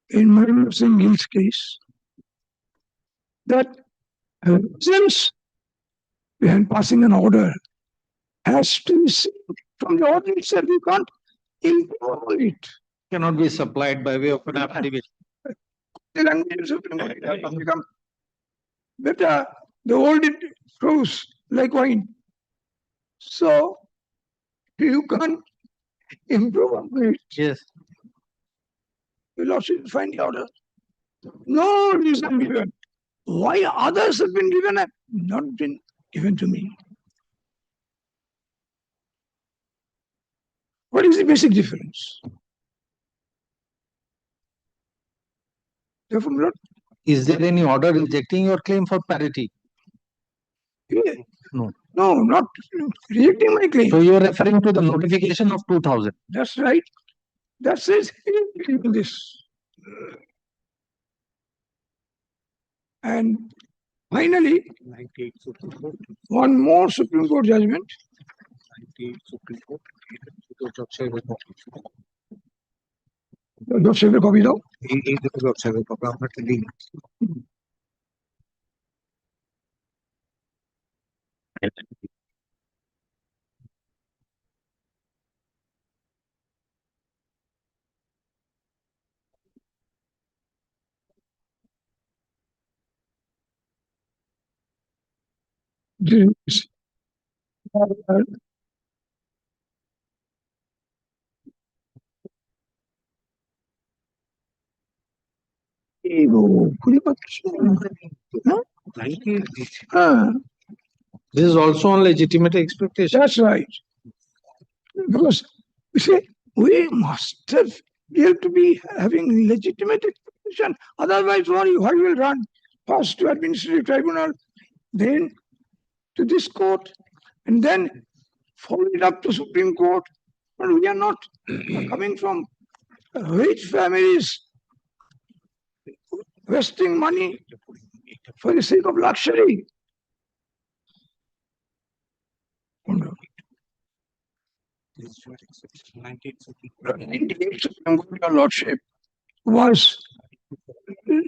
in Mahendra Singh Gill's case, that since behind passing an order has to be seen from the order itself, you can't impose it. Cannot be supplied by way of an affidavit. The language of the Supreme Court has become better the old it grows like wine. So you can't improve on it. Yes. You lost it, find the order. No reason given. Why others have been given have not been given to me. What is the basic difference? Therefore, not Is there any order rejecting your claim for parity? No. No, not rejecting my claim. So you are referring to the notification of 2000. That's right. That says this. And finally, one more Supreme Court judgment. Judge Saheber copy দাও। This- খুঁজে পাচ্ছি না। হ্যাঁ, This is also on legitimate expectation. that's right. Because you see, we must have be able to be having legitimate expectation. Otherwise, what will run? First to administrative tribunal, then to this court, and then follow it up to Supreme Court. But we are not coming from rich families wasting money for the sake of luxury. Your Lordship was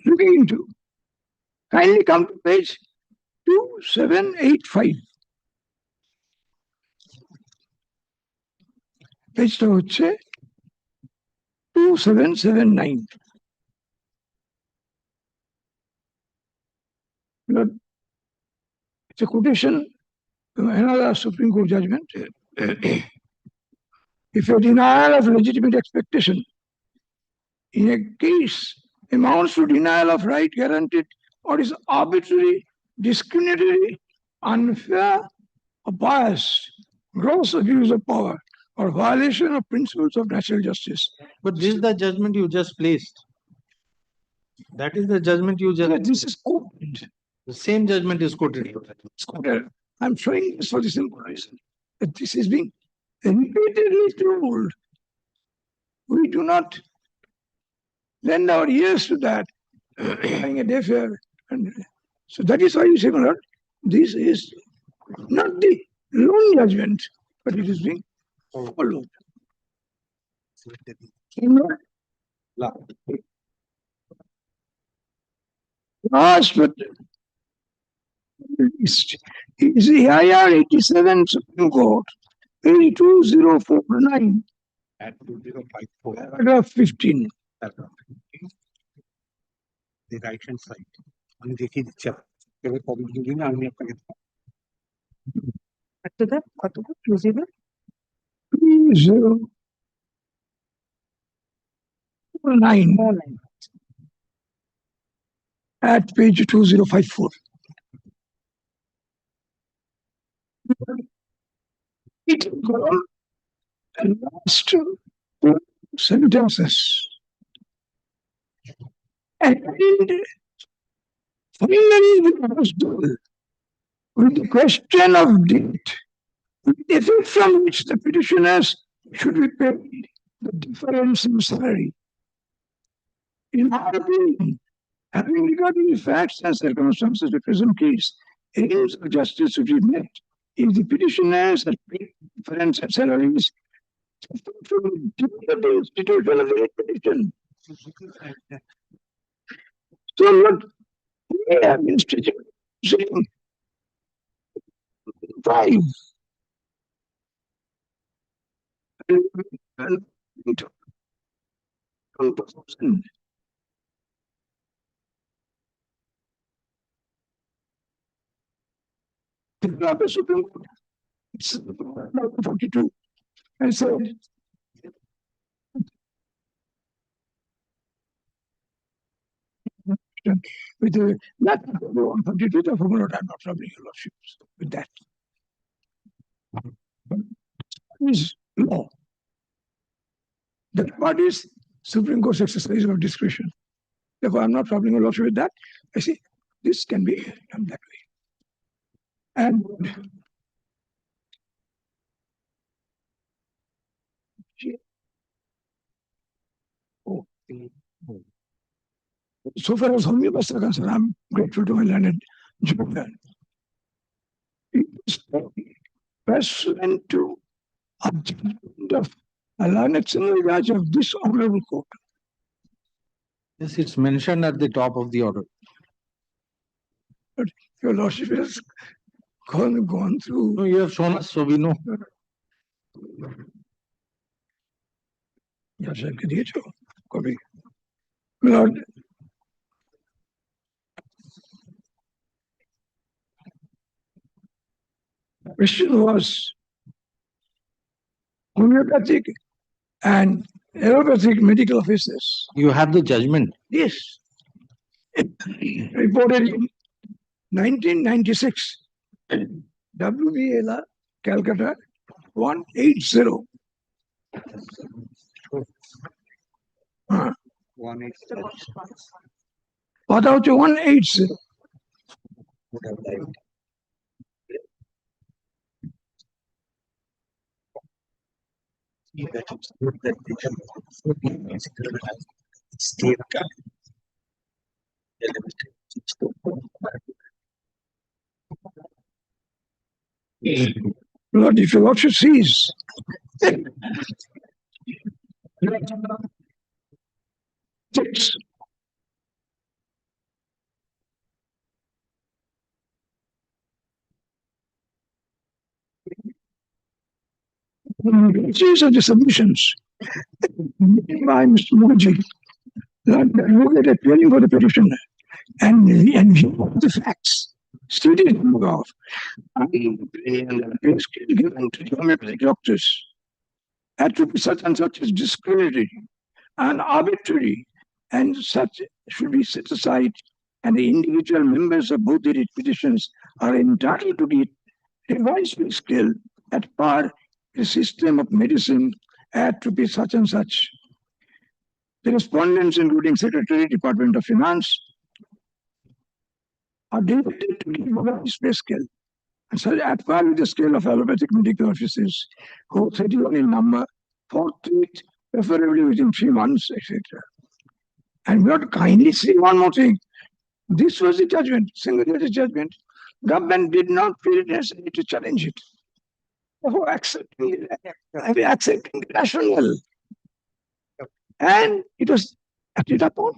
looking into. Kindly come to page 2785. Page হচ্ছে 2779. It's a quotation from another Supreme Court judgment. If a denial of legitimate expectation in a case amounts to denial of right guaranteed or is arbitrary, discriminatory, unfair, or biased, gross abuse of power, or violation of principles of natural justice. But this is the judgment you just placed. That is the judgment you just. This is quoted. The same judgment is quoted. I'm showing this for the simple reason that this is being repeatedly told. We do not lend our ears to that, having a deaf ear. And so that is why you say, my Lord, this is not the long judgment, but it is being followed. Last but least is the IR 87 Supreme Court, 82049, paragraph 15. The right hand side. আমি দেখিয়ে দিচ্ছি এবার problem জন্য আমি আপনাকে কতটা কতটা ক্লোজিবল 2049 at page 2054. It goes and last two sentences. And finally, we must do with the question of debt, the effect from which the petitioners should be paid the difference in salary. In our opinion, having regard to the facts and circumstances of the present case, aims of justice should be met if the petitioners are paid difference in salaries from the institution of the petition. So what we have been saying 5. And 2%. the Supreme Court, it's 42, and said, with that 142, the formula, I'm not troubling your lordships with that. But is law. That part is Supreme Court's exercise of discretion. Therefore, I'm not troubling your lordship with that. I say this can be done that way. And so far as homeopaths are concerned, I'm grateful to my learned gentleman. He is pursuant to a judgment of a learned single judge of this honorable court. Yes, it's mentioned at the top of the order. But your lordship has gone through. No, you have shown us, so we know. Yes, I can hear you. Copy. Lord, the question was homeopathic and allopathic medical officers. You have the judgment. Yes. Reported in 1996. WBLR, Calcutta, 180. 180. What out to 180? Lord, if your lordship sees six. Series of the submissions by Mr. Moji, look at appearing for the petition and view the facts stated of given to homeopathic doctors had to be such and such is discriminating and arbitrary, and such should be set aside, and the individual members of both the petitions are entitled to get revised skill at par. The system of medicine had to be such and such. The respondents, including Secretary, Department of Finance, are directed to give revised pay scale, and so at par with the scale of allopathic medical officers, who 31 in number, 48, preferably within 3 months, etc. And we have to kindly see one more thing. This was the judgment, single judge's judgment. Government did not feel it necessary to challenge it. Therefore, accepting the rationale. And it was acted upon.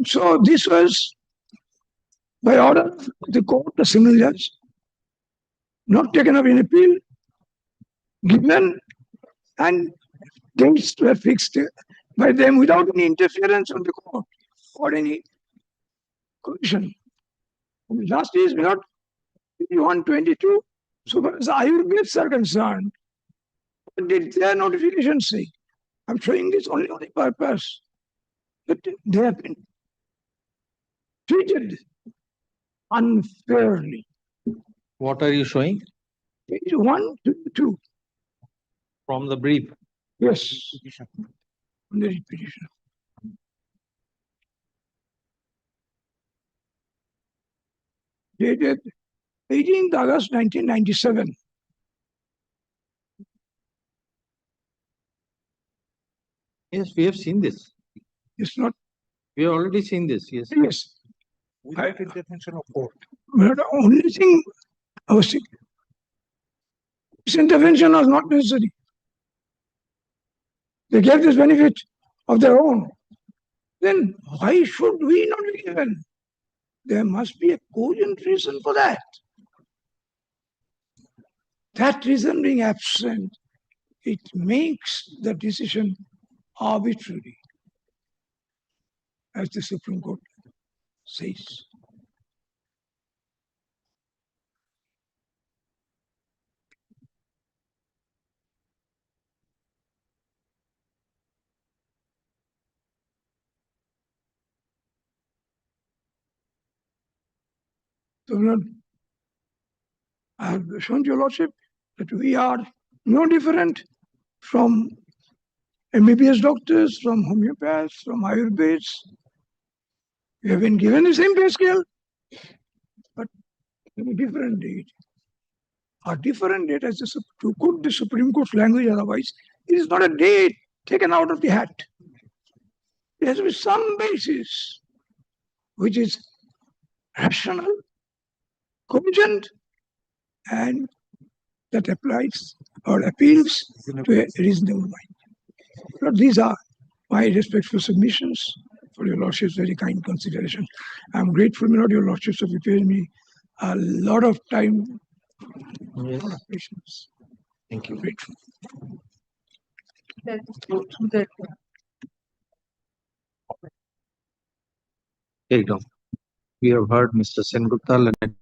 So this was by order of the court, the single judge, not taken up in appeal, given, and things were fixed by them without any interference on the court or any collision. Last is not 122. So far as Ayurvedics are concerned, what did their notification say? I'm showing this only on the purpose that they have been treated unfairly. What are you showing? Page 122. From the brief. Yes. On the repetition. Dated 18th August 1997. Yes, we have seen this. It's not. We have already seen this. Yes. Yes. Without intervention of court. But the only thing I was thinking, this intervention was not necessary. They gave this benefit of their own. Then why should we not be given? There must be a cogent reason for that. that reason being absent, it makes the decision arbitrary, as the Supreme Court says. So, my lord, I have shown to your lordship that we are no different from MBBS doctors, from homeopaths, from Ayurveds. We have been given the same pay scale, but in a different date. A different date, to quote the Supreme Court's language otherwise, it is not a date taken out of the hat. There has to be some basis which is rational, cogent, and that applies or appeals to a reasonable mind. But these are my respectful submissions for your lordship's very kind consideration. I'm grateful, my lord, your lordships have prepared me a lot of time, a lot of patience. Thank you. Grateful. Take down. We have heard Mr. Sengupta, learned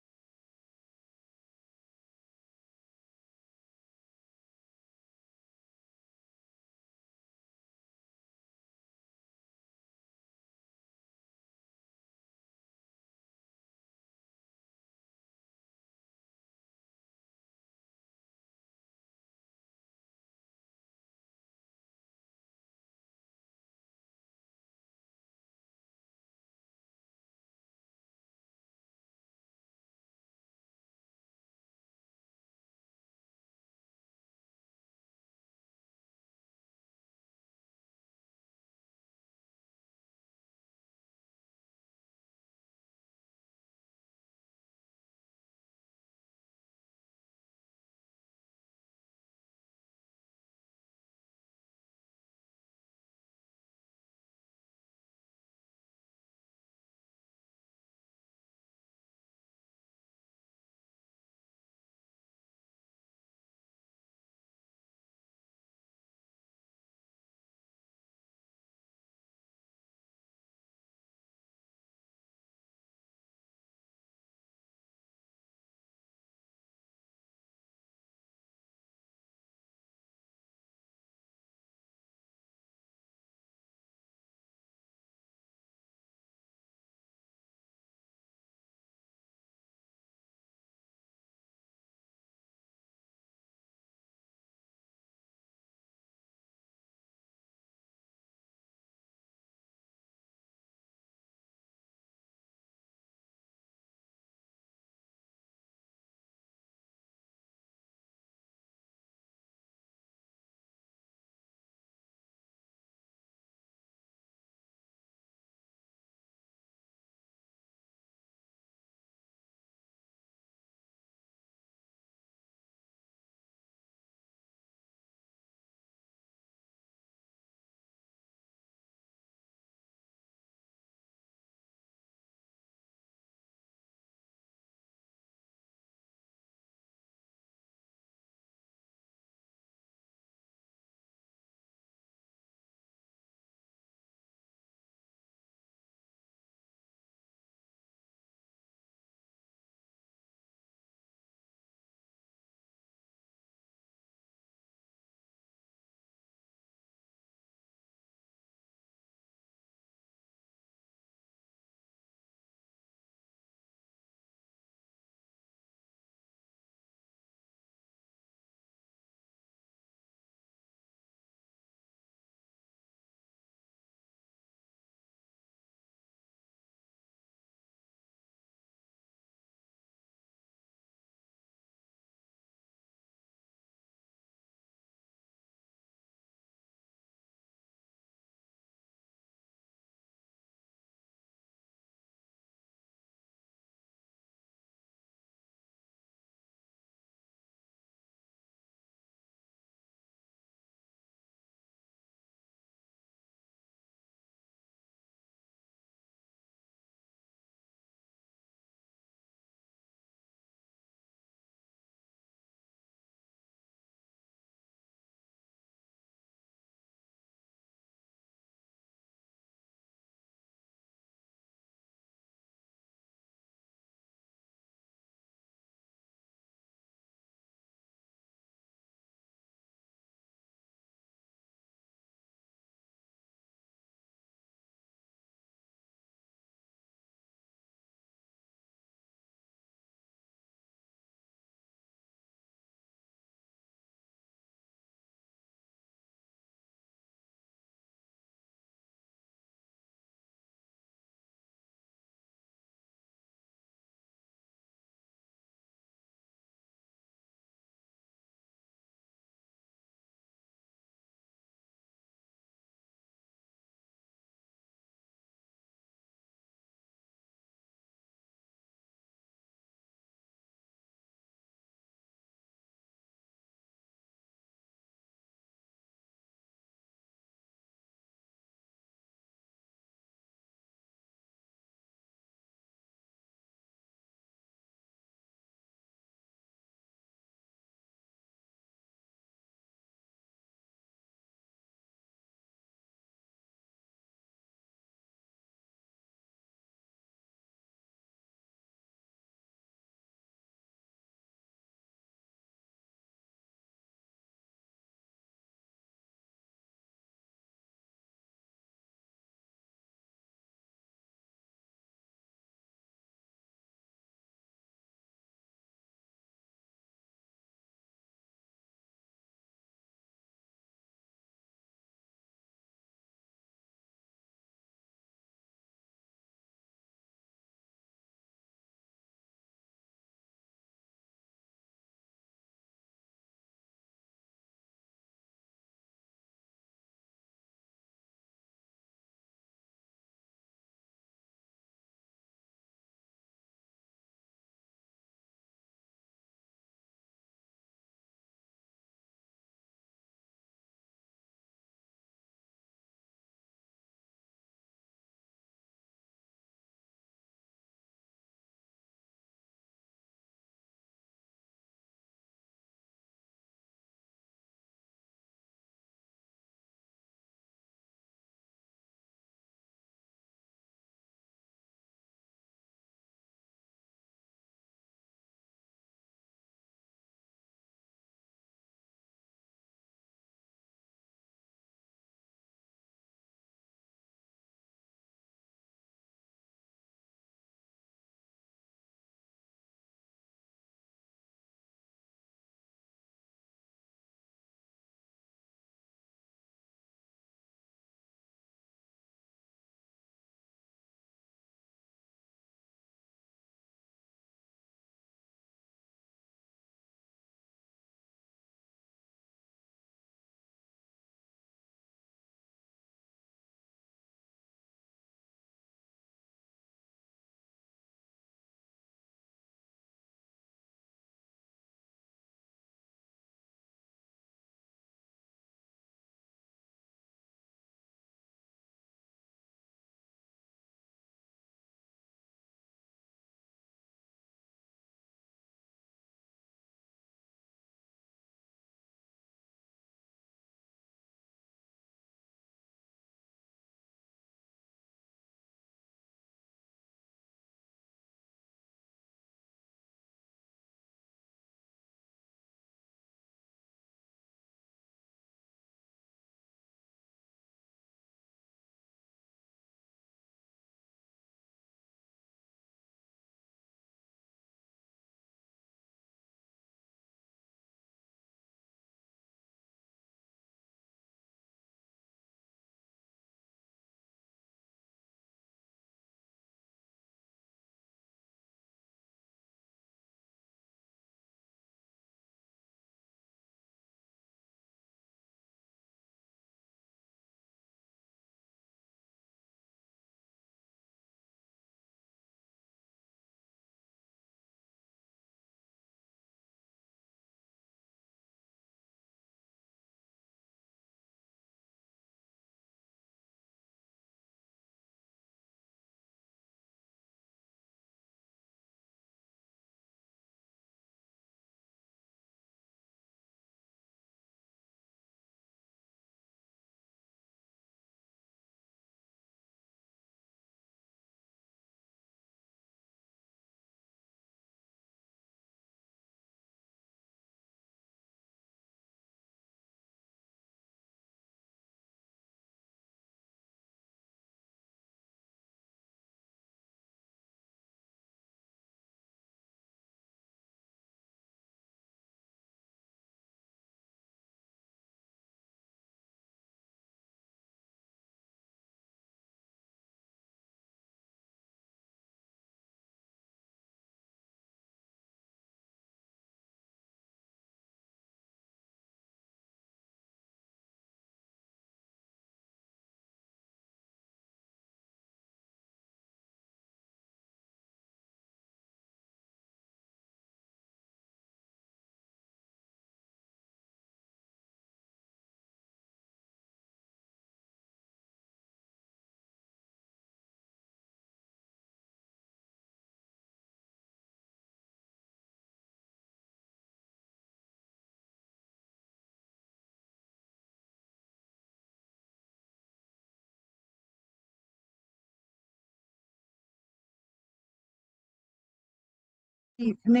এখানে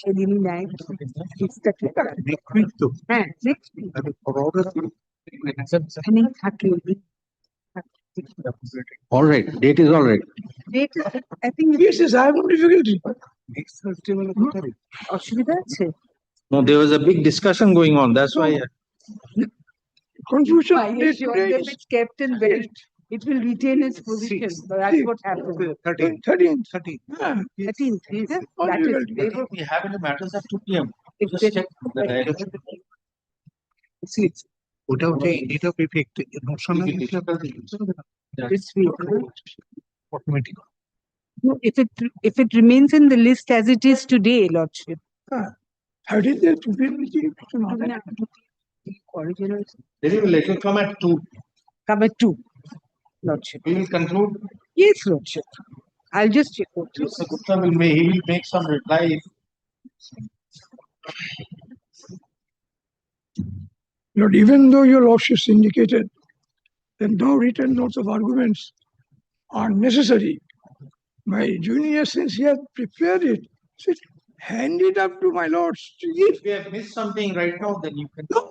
সেদিনই নেয় লিস্টটাকে হ্যাঁ next এখানেই থাকে All right, date is all right. Date, I think Yes, yes, I have no difficulty. অসুবিধা আছে No, there was a big discussion going on. That's why. Confusion. I assure them it's kept in bed. It will retain its position. So that's what happened. 13th. 13th, is it? All That is, difficulty. they were, We have any matters at 2 p.m. if Just they, check the diary. ওটা ওটা edit of effect this week. No, if it remains in the list as it is today, Lordship. How did they to be Original They will let you come at 2. come at 2, Lordship. We will conclude. Yes, Lordship. I'll just check what you Mr. Gupta he will make some reply. Lord, even though your lordship indicated that no written notes of arguments are necessary, my junior, since he has prepared it, said, hand it up to my lords. If we have missed something right now, then you can. No,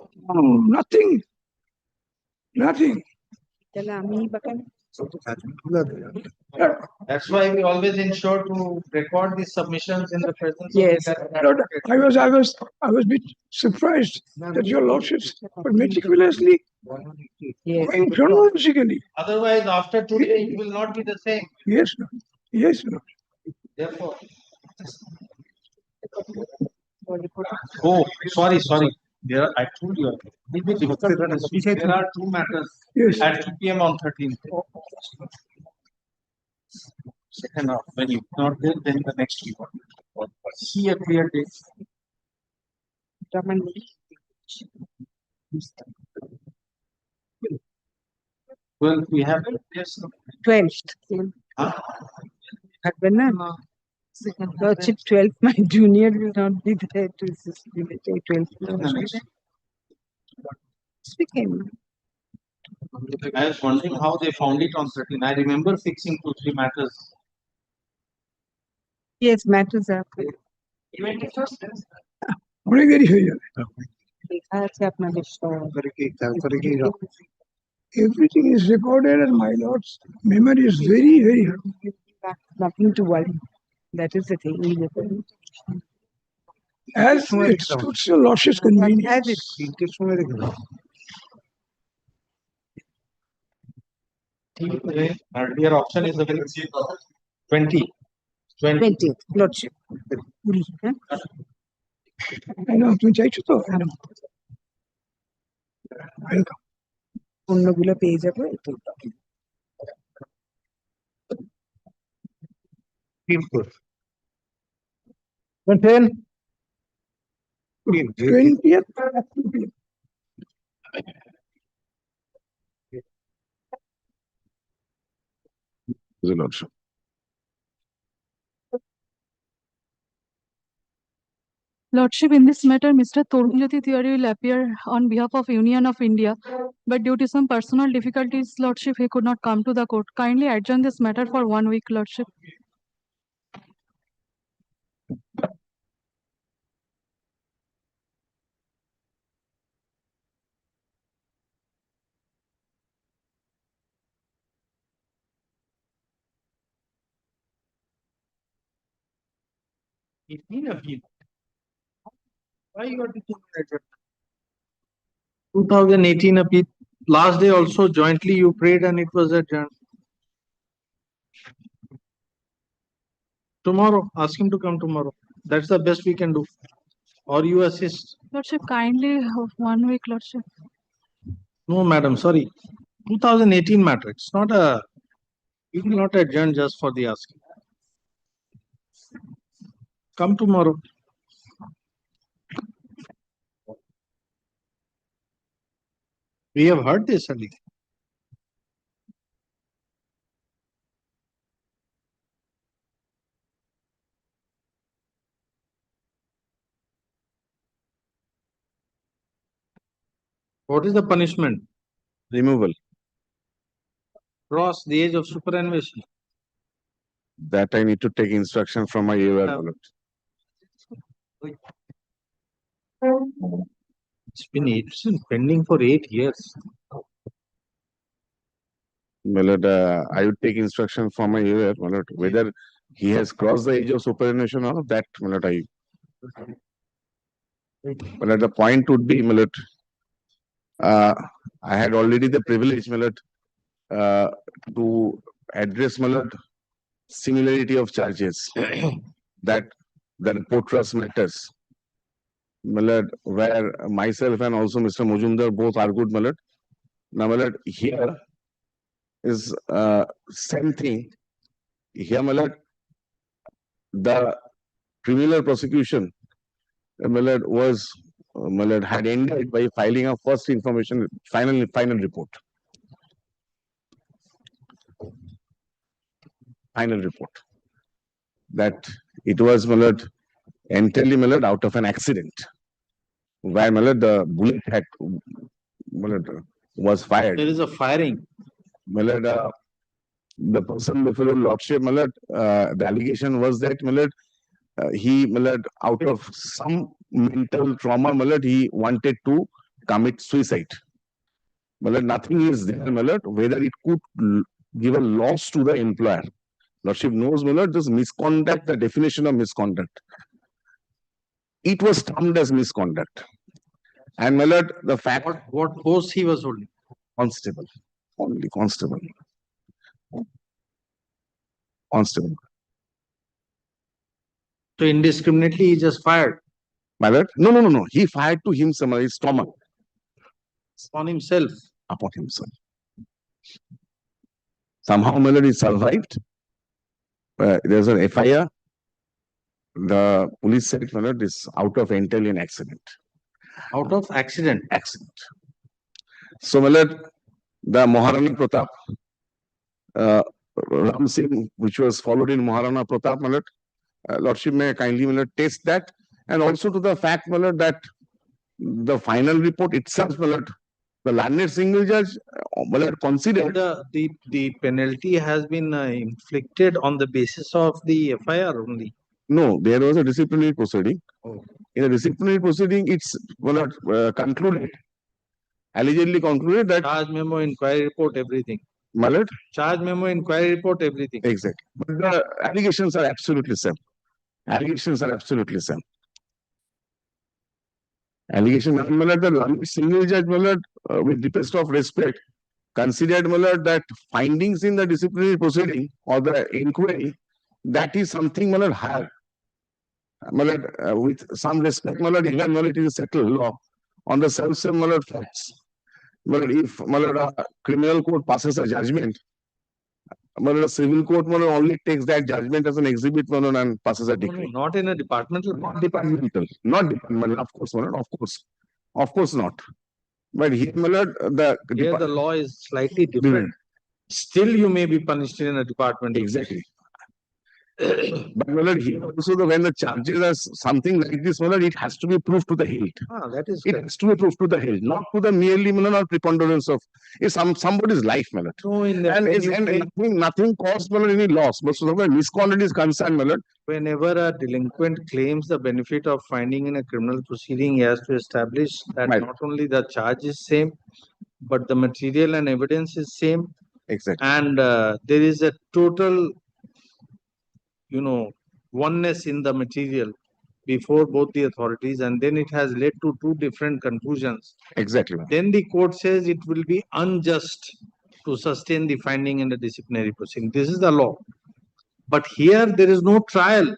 nothing. Nothing. Tell me, That's why we always ensure to record these submissions in the presence Yes. of the Lord, I was a bit surprised that your lordships were meticulously going chronologically. Otherwise, after today, it will not be the same. Yes, Lord. Yes, Lord. Therefore. Oh, sorry. There, I told you. There are 2 matters Yes. at 2 p.m. on 13th. Second half, when you not there, then the next week. See a clear date. Well, we have it. Yes. 12th. Huh? Lordship 12th, my junior will not be there to assist me. 12th. Speaking. I was wondering how they found it on 13. I remember fixing 2-3 matters. Yes, matters are. অনেক দেরি হয়ে যাবে লেখা আছে আপনাদের সব। Everything is recorded and my lord's memory is very, very hard. Nothing to worry. That is the thing. As it suits your lordship's convenience. As it. Earlier option is the 20th, Lordship. তুমি চাইছো তো অন্যগুলো পেয়ে যাবো Lordship. Lordship, in this matter, Mr. Torunjoti Tiwari will appear on behalf of Union of India, but due to some personal difficulties, Lordship, he could not come to the court. Kindly adjourn this matter for 1 week, Lordship. Why you are taking that? 2018 appeal. Last day also jointly you prayed and it was adjourned. Tomorrow, ask him to come tomorrow. That's the best we can do. Or you assist. Lordship, kindly 1 week, Lordship. No, madam, sorry. 2018 matter. It's not a. You will not adjourn just for the asking. Come tomorrow. We have heard this earlier. What is the punishment? Removal. Cross the age of superannuation. That I need to take instruction from my AOR, my lord. It's been pending for 8 years. My lord, I would take instruction from my AOR, my lord, whether he has crossed the age of superannuation or not, that, my lord, my lord, the point would be, my lord, I had already the privilege, my lord, to address, my lord, similarity of charges that the report trust matters. My lord, where myself and also Mr. Mujumdar both argued, my lord. Now, my lord, here is same thing. Here, my lord, the criminal prosecution, my lord, was my lord, had ended by filing a first information final report. Final report that it was, my lord, entirely, my lord, out of an accident where, my lord, the bullet had, my lord, was fired. There is a firing. My lord, the person before your lordship, my lord, the allegation was that, my lord, he, my lord, out of some mental trauma, my lord, he wanted to commit suicide. My lord, nothing is there, my lord, whether it could give a loss to the employer. Lordship knows, my lord, this misconduct, the definition of misconduct. It was termed as misconduct. And, my lord, the fact. What post he was holding? Constable. Only constable. Constable. So indiscriminately he just fired. My lord? No. He fired to himself, his stomach. On himself. Upon himself. Somehow, my lord, he survived. There's an FIR. The police said, my lord, is out of entirely an accident. Out of accident? Accident. So, my lord, the Maharana Pratap, Ram Singh, which was followed in Maharana Pratap, my lord, lordship may kindly, my lord, test that. And also to the fact, my lord, that the final report itself, my lord, the learned single judge, my lord, considered. The penalty has been inflicted on the basis of the FIR only. No, there was a disciplinary proceeding. Oh. In a disciplinary proceeding, it's, my lord, concluded, allegedly concluded that. Charge memo, inquiry report, everything. My lord? Charge memo, inquiry report, everything. Exactly. But the allegations are absolutely same. Allegations are absolutely same. Allegation, my lord, the single judge, my lord, with deepest of respect, considered, my lord, that findings in the disciplinary proceeding or the inquiry, that is something, my lord, higher. My lord, with some respect, my lord, even, my lord, it is a settled law on the self-same, my lord, facts. My lord, if, my lord, a criminal court passes a judgment, my lord, a civil court, my lord, only takes that judgment as an exhibit, my lord, and passes a decree. No, not in a departmental. Not departmental. Not departmental, of course, my lord, of course. Of course not. But here, my lord, here the law is slightly different. Still, you may be punished in a department. Exactly. But, my lord, here also, when the charges are something like this, my lord, it has to be proved to the hilt. That is it has to be proved to the hilt, not to the merely, my lord, or preponderance of somebody's life, my lord. No, And nothing caused, my lord, any loss. But so far misconduct is concerned, my lord. Whenever a delinquent claims the benefit of finding in a criminal proceeding, he has to establish that not only the charge is same, but the material and evidence is same. Exactly. And there is a total, oneness in the material before both the authorities, and then it has led to two different conclusions. Exactly. Then the court says it will be unjust to sustain the finding in the disciplinary proceeding. This is the law. But here there is no trial.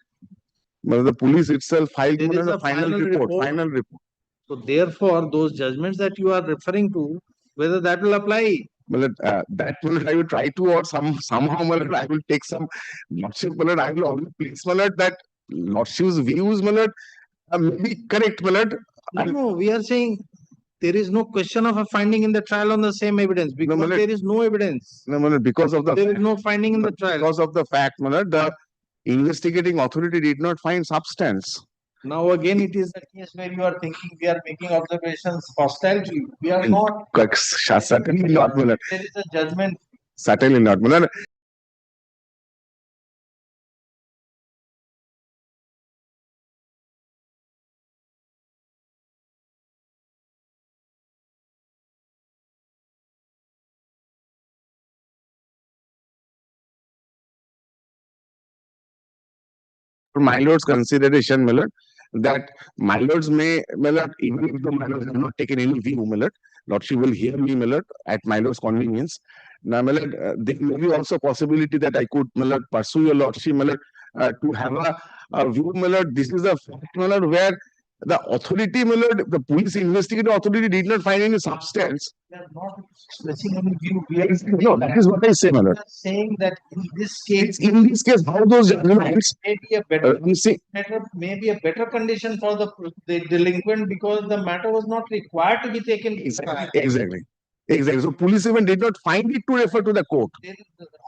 But the police itself filed a final report. Final report. So therefore, those judgments that you are referring to, whether that will apply. Well, that will I will try to, or somehow, well, I will take some lordship, well, I will always place, well, that lordship's views, well, may be correct, well. No, we are saying there is no question of a finding in the trial on the same evidence because there is no evidence. No, well, because of the there is no finding in the trial. Because of the fact, well, the investigating authority did not find substance. Now again, it is the case where you are thinking we are making observations hostile to you. We are not. Certainly not, well. There is a judgment. Certainly not, well. my lord's consideration, my lord, that my lords may, my lord, even if the my lords have not taken any view, my lord, lordship will hear me, my lord, at my lord's convenience. Now, my lord, there may be also possibility that I could, my lord, pursue your lordship, my lord, to have a view, my lord. This is a fact, my lord, where the authority, my lord, the police investigative authority did not find any substance. We are not expressing any view. We are No, that is what I say, my lord. saying that in this case, In this case, how those judgments, may be a better you see, matter, may be a better condition for the delinquent because the matter was not required to be taken. exactly. So police even did not find it to refer to the court. They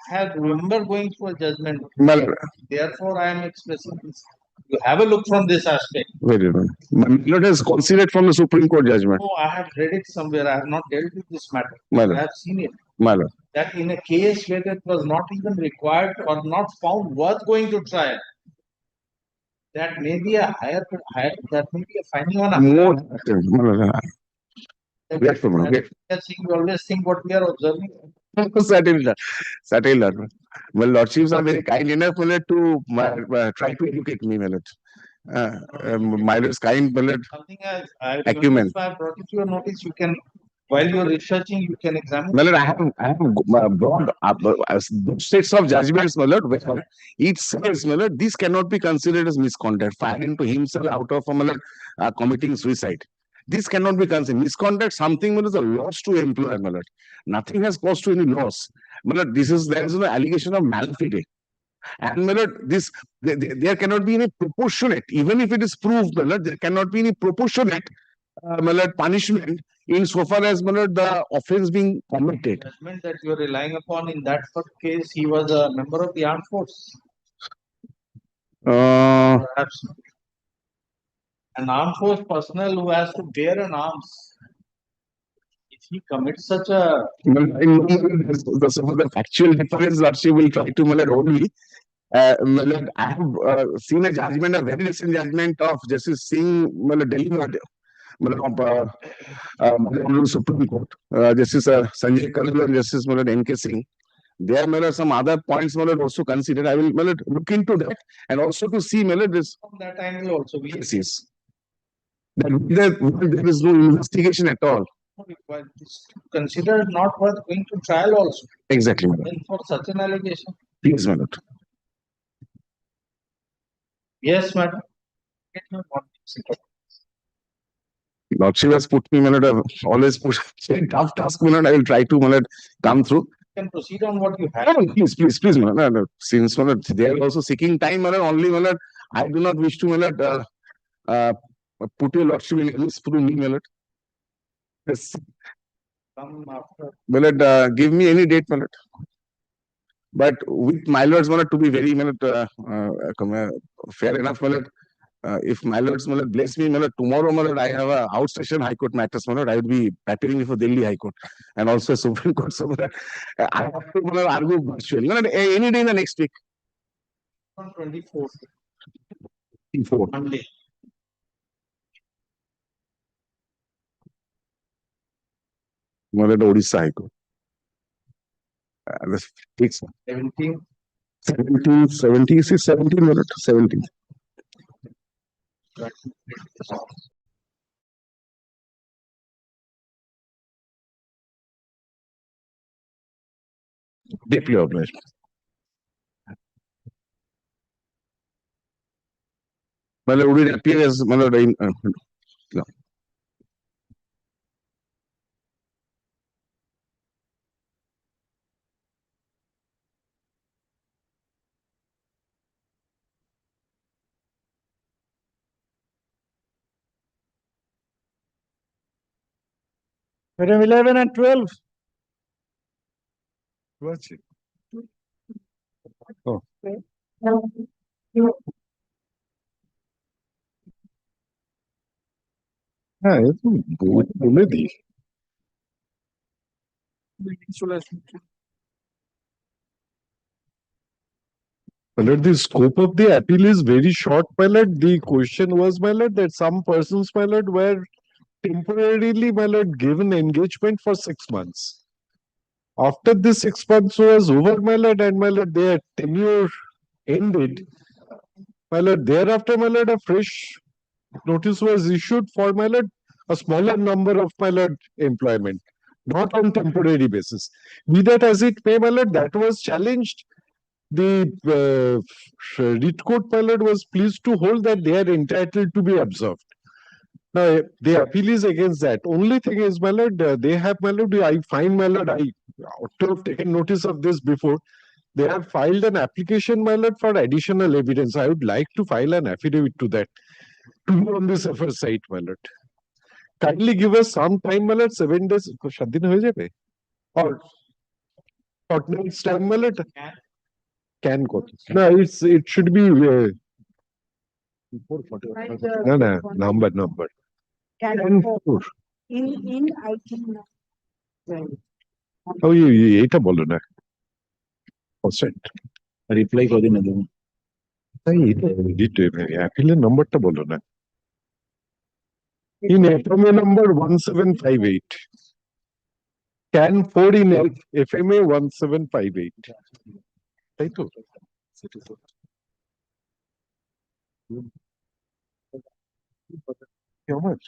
have remember going through a judgment. My lord. Therefore, I am expressing this. You have a look from this aspect. Very good. My lord has considered from the Supreme Court judgment. No, I have read it somewhere. I have not dealt with this matter. My lord. I have seen it. My lord. That in a case where it was not even required or not found worth going to trial, that may be a higher that may be a finding on a More. that Yes, my lord. we always think what we are observing. Certainly, lord. Certainly, lord. Well, lordships are very kind enough, my lord, to try to educate me, my lord. My lord's kind, my lord. Something else. I Acumen. if I brought it to your notice, you can, while you're researching, you can examine. My lord, I have brought up states of judgments, my lord, where it says, my lord, this cannot be considered as misconduct, firing to himself out of, my lord, committing suicide. This cannot be considered misconduct. Something, my lord, is a loss to employer, my lord. Nothing has caused to any loss. My lord, there is an allegation of malfide. And my lord, there cannot be any proportionate, even if it is proved, my lord, there cannot be any proportionate, my lord, punishment insofar as, my lord, the offense being committed. Judgment that you are relying upon in that case, he was a member of the armed force. Perhaps an armed force personnel who has to bear an arms. If he commits such a The factual difference, lordship will try to, my lord, only. I have seen a judgment, a very recent judgment of Justice Singh, my lord, delivered. Supreme Court, Justice Sanjay Khanna and Justice N.K. Singh. There are some other points also considered. I will look into that and also to see this. From that angle also. Yes. There is no investigation at all. Considered not worth going to trial also. Exactly. And for such an allegation. Please, my lord. Yes, madam. Lordship has put me, my lord, always put tough task, my lord. I will try to, my lord, come through. You can proceed on what you have. No, please, my lord. Since, my lord, they are also seeking time, my lord, only, my lord, I do not wish to, my lord, put your lordship in risk through me, my lord. Yes. Come after. My lord, give me any date, my lord. But with my lords, my lord, to be very, my lord, fair enough, my lord. If my lords, my lord, bless me, my lord, tomorrow, my lord, I have a outstation High Court matters, my lord. I would be preparing for Delhi High Court and also Supreme Court. So, my lord, I have to, my lord, argue virtually. My lord, any day in the next week. On 24th. 24. Monday. My lord, Odisha High Court. It's 17. 17, my lord, 17. Deeply obliged. My lord, would it appear as, my lord, no. Item 11 and 12. Watch it. Oh. হ্যাঁ এ তো বলে দিই My lord, the scope of the appeal is very short, my lord. The question was, my lord, that some persons, my lord, were temporarily, my lord, given engagement for 6 months. After this 6 months was over, my lord, and my lord, their tenure ended. My lord, thereafter, my lord, a fresh notice was issued for, my lord, a smaller number of, my lord, employment, not on temporary basis. Be that as it may, my lord, that was challenged. The writ court, my lord, was pleased to hold that they are entitled to be observed. Now, the appeal is against that. Only thing is, my lord, they have, my lord, I find, my lord, I ought to have taken notice of this before. They have filed an application, my lord, for additional evidence. I would like to file an affidavit to that, to be on this FR site, my lord. Kindly give us some time, my lord, 7 days. Shadin ho jabe? Or fortnight's time, my lord? Can go. No, it should be. No, number. Can four. In I can. Oh, এটা বলো না percent reply কদিন আগে তাই অ্যাপিলের নাম্বারটা বলো না in FMA number 1758 can 4 in FMA 1758 তাই তো how much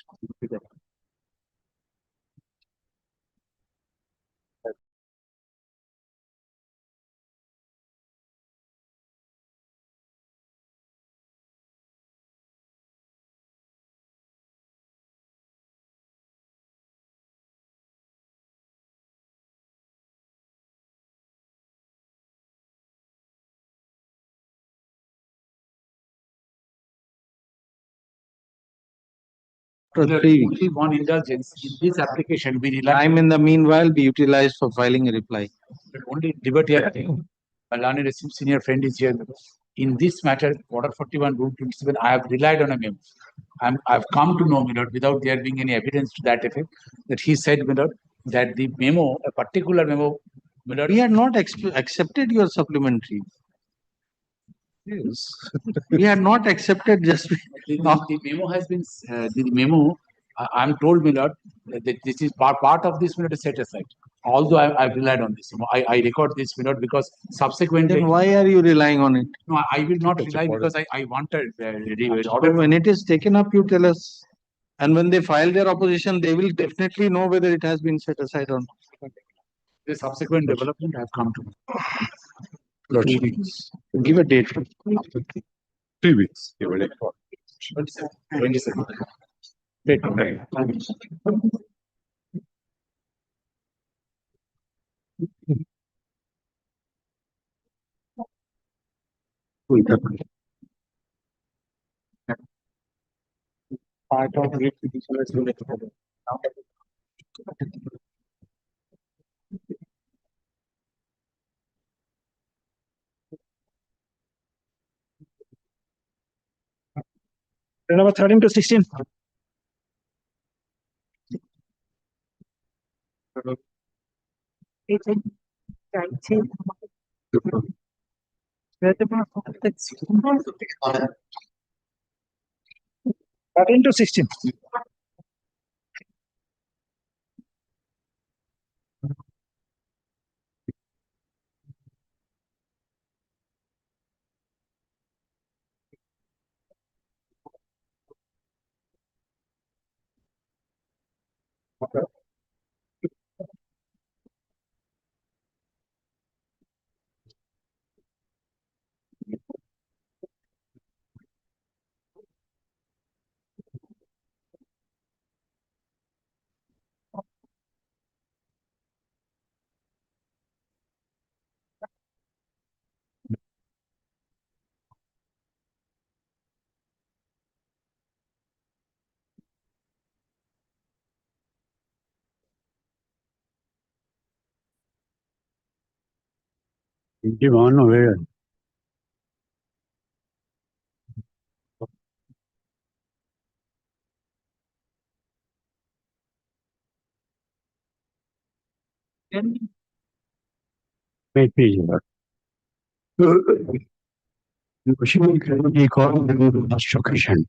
Only one indulgence in this application we rely. Time in the meanwhile be utilized for filing a reply. Only liberty acting. My learned senior friend is here. In this matter, Order 41, Rule 27, I have relied on a memo. I've come to know, Milord, without there being any evidence to that effect, that he said, Milord, that the memo, a particular memo, Milord. We had not accepted your supplementary. Yes. We had not accepted just. The memo has been, the memo, I'm told, Milord, that this is part of this, Milord, is set aside. Although I've relied on this, I record this, Milord, because subsequently. Then why are you relying on it? No, I will not rely because I wanted. When it is taken up, you tell us. And when they file their opposition, they will definitely know whether it has been set aside or not. The subsequent development have come to me. Lordship. Give a date. 3 weeks. 27. Date. Part of it is related to the. Number 13 to 16. To 16. Where? Wait, please. She will recall the last occasion.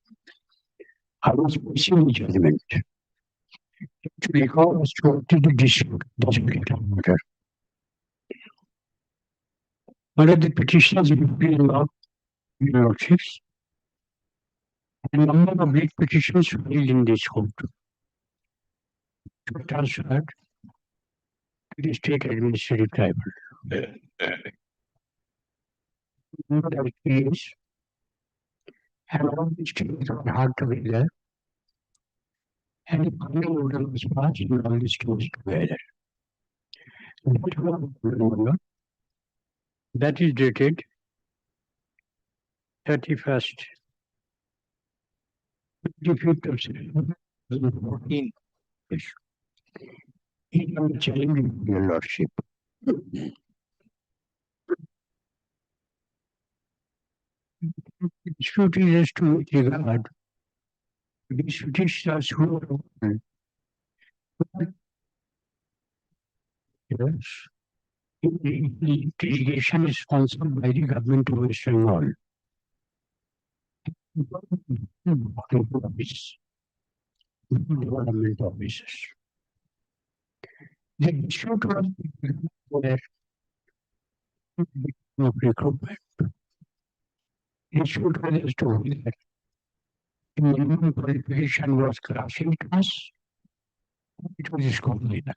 I was pushing the judgment. To recall was to the district matter. Under the petitions, you feel about your chiefs. The number of writ petitions filed in this court to transferred to the state administrative tribunal. That case, and all these cases were hard together, and the final order was passed in all these cases together. That is dated 31st, 25th of September 2014. Yes. It am challenging your lordship. Dispute is as to regard these petitioners who are open. Yes. The litigation is sponsored by the government of West Bengal. Government offices. The dispute was where of recruitment. The dispute was as to whether the minimum qualification was class A class. It was school leader.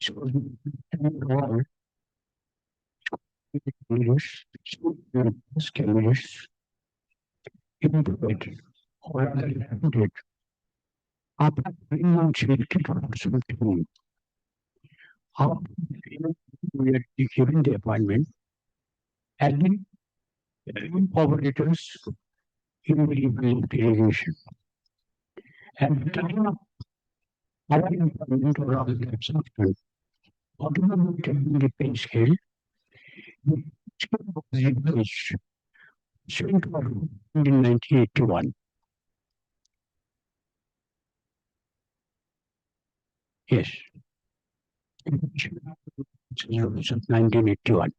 So, candidates employed or other employed after 3 months selected for something. After we are given the appointment, and then operators in the delegation. At the time of our employment or other subsequent, whatever we taking the pay scale, the scale was reduced pursuant to our rule in 1981. Yes. Rules of 1981.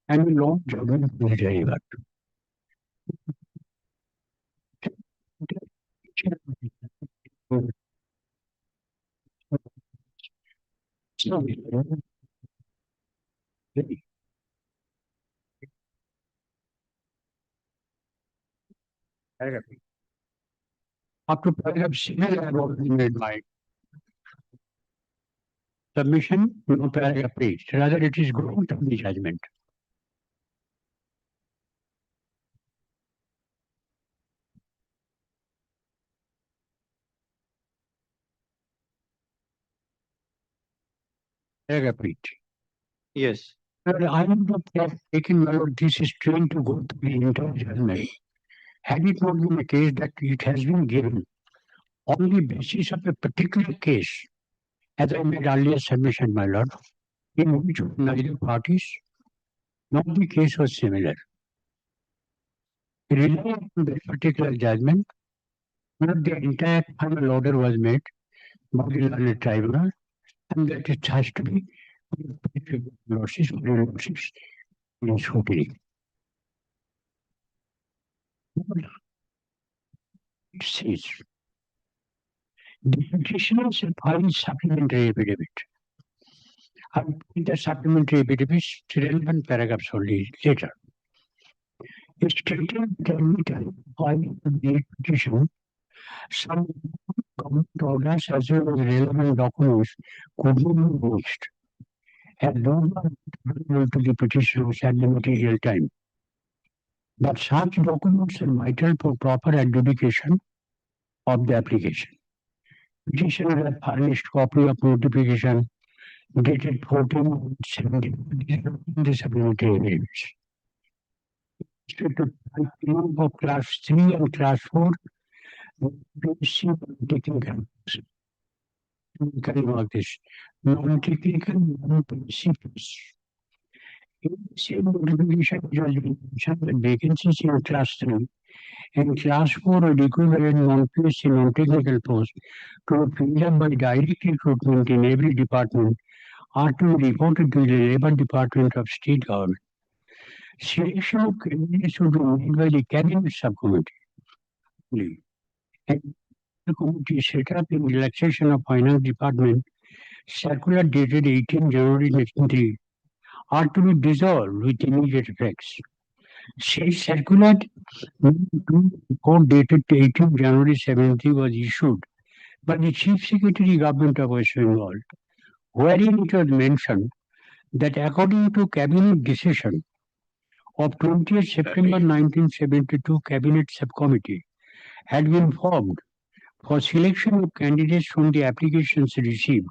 And a long German military work. Up to paragraph 7, I have already made my submission, no paragraph 8. Rather, it is going to the judgment. Paragraph 8. Yes. I would not have taken this is trying to go to the entire judgment. Had it not been a case that it has been given on the basis of a particular case, as I made earlier submission, my lord, in which neither parties nor the case was similar. Relying on that particular judgment, not the entire final order was made by the learned tribunal, and that it has to be losses or losses in scrutiny. It says the petitioners filed supplementary affidavit. I will put the supplementary affidavit relevant paragraphs only later. It stated that filing the petition, some government orders as well as relevant documents could not be mixed, and those are available to the petitioners at the material time. But such documents are vital for proper adjudication of the application. Petitioner has furnished copy of notification dated 14/17 the supplementary affidavits. For class 3 and class 4, technical. This non-technical, non-PCs. Same notification it was mentioned that vacancies in class 3 and class 4 or equivalent non-PSC non-technical posts to be filled up by direct recruitment in every department are to be reported to the Labour Department of State Government. Selection of candidates will be made by the Cabinet Subcommittee. And the committee set up in relaxation of Finance Department, circular dated 18 January 1993, are to be dissolved with immediate effects. Say circular report dated 18 January 73 was issued by the Chief Secretary Government of West Bengal, wherein it was mentioned that according to Cabinet decision of 20th September 1972 Cabinet Subcommittee had been formed for selection of candidates from the applications received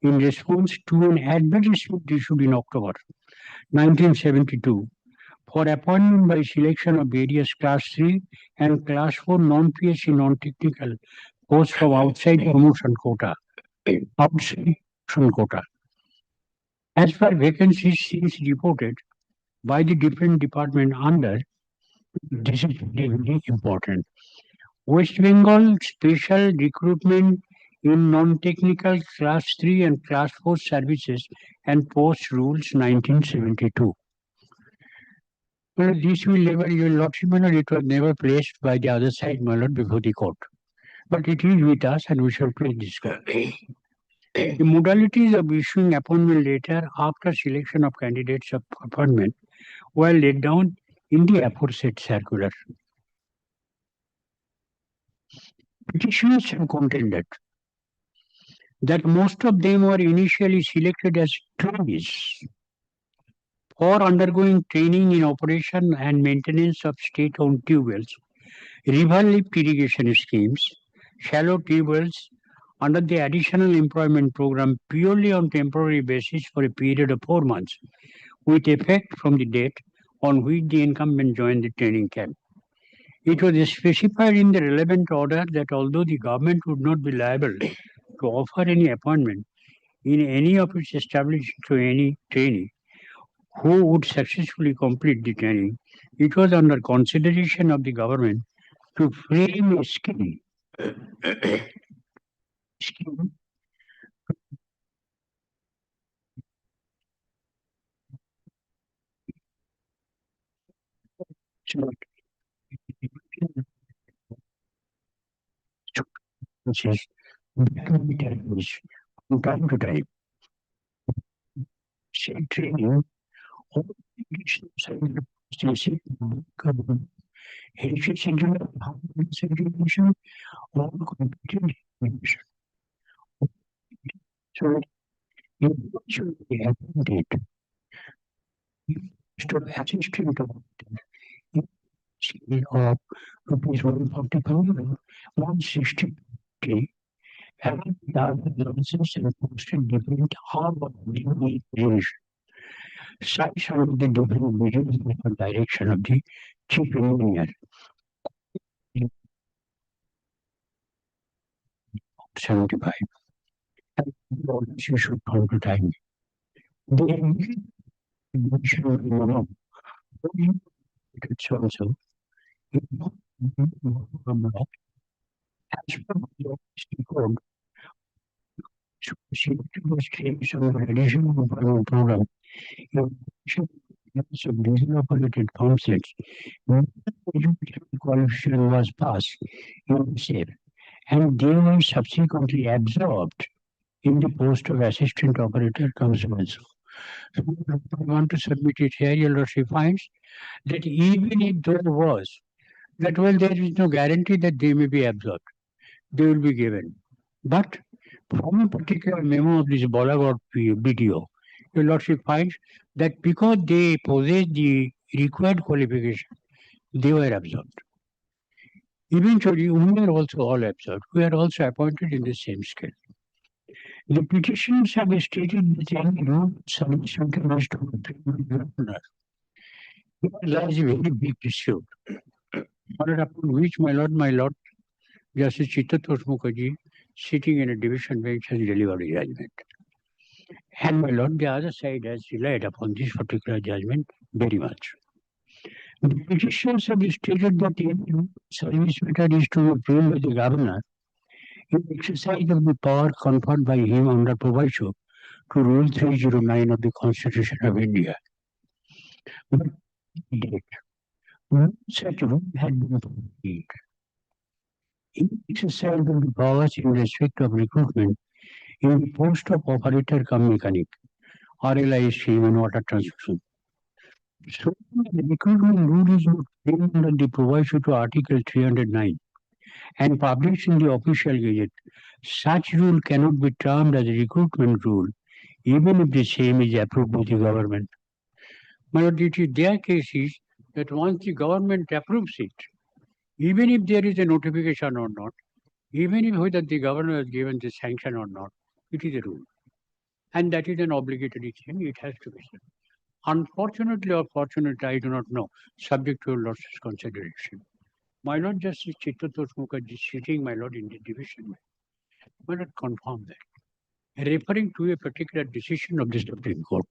in response to an advertisement issued in October 1972 for appointment by selection of various class 3 and class 4 non-PSC non-technical posts from outside promotion quota. As per vacancies since reported by the different department under, this is very important. West Bengal special recruitment in non-technical class 3 and class 4 services and post rules 1972. Well, this will never, your lordship, my lord, it was never placed by the other side, my lord, before the court. But it is with us and we shall place this court. The modalities of issuing appointment letter after selection of candidates of appointment were laid down in the aforesaid circular. Petitioners have contended that most of them were initially selected as trainees for undergoing training in operation and maintenance of state-owned tube wells, river lift irrigation schemes, shallow tube wells under the additional employment program purely on temporary basis for a period of 4 months, with effect from the date on which the incumbent joined the training camp. It was specified in the relevant order that although the government would not be liable to offer any appointment in any of its establishments to any trainee who would successfully complete the training, it was under consideration of the government to frame a scheme from time to time. Say training, all segregation, all competent education. So, you should be appointed to assistant of of rupees 140,000, 160, having the other nonsense and posted different half of the position. Size of the different visions in the direction of the chief engineer. 75. And you should come to time. The it's also as per the code, additional employment program, of diesel operated pump sets, qualification was passed in the same, and they were subsequently absorbed in the post of assistant operator comes also. So I want to submit it here, your lordship finds that even if there was, that well, there is no guarantee that they may be absorbed. They will be given. But from a particular memo of this Bolagod BDO, your lordship finds that because they possess the required qualification, they were absorbed. Eventually, we are also all absorbed. We are also appointed in the same scale. The petitioners have stated that any rule submission to the governor. There is a very big dispute, upon which my lord, Justice Chittatosh Mukherjee, sitting in a division bench, has delivered a judgment. And my lord, the other side has relied upon this particular judgment very much. The petitions have stated that the service matter is to be approved by the governor in exercise of the power conferred by him under proviso to Rule 309 of the Constitution of India. But no such rule had been fulfilled. In exercise of the powers in respect of recruitment in the post of operator cum mechanic, RLI scheme and water transmission. So the recruitment rule is not framed under the proviso to Article 309 and published in the official gazette. Such rule cannot be termed as a recruitment rule, even if the same is approved by the government. But it is their case is that once the government approves it, even if there is a notification or not, even if whether the governor has given the sanction or not, it is a rule. And that is an obligatory thing, it has to be done. Unfortunately or fortunately, I do not know, subject to your lordship's consideration. My Lord Justice Chittatosh Mukherjee sitting, my Lord, in the division, may not confirm that, referring to a particular decision of the Supreme Court.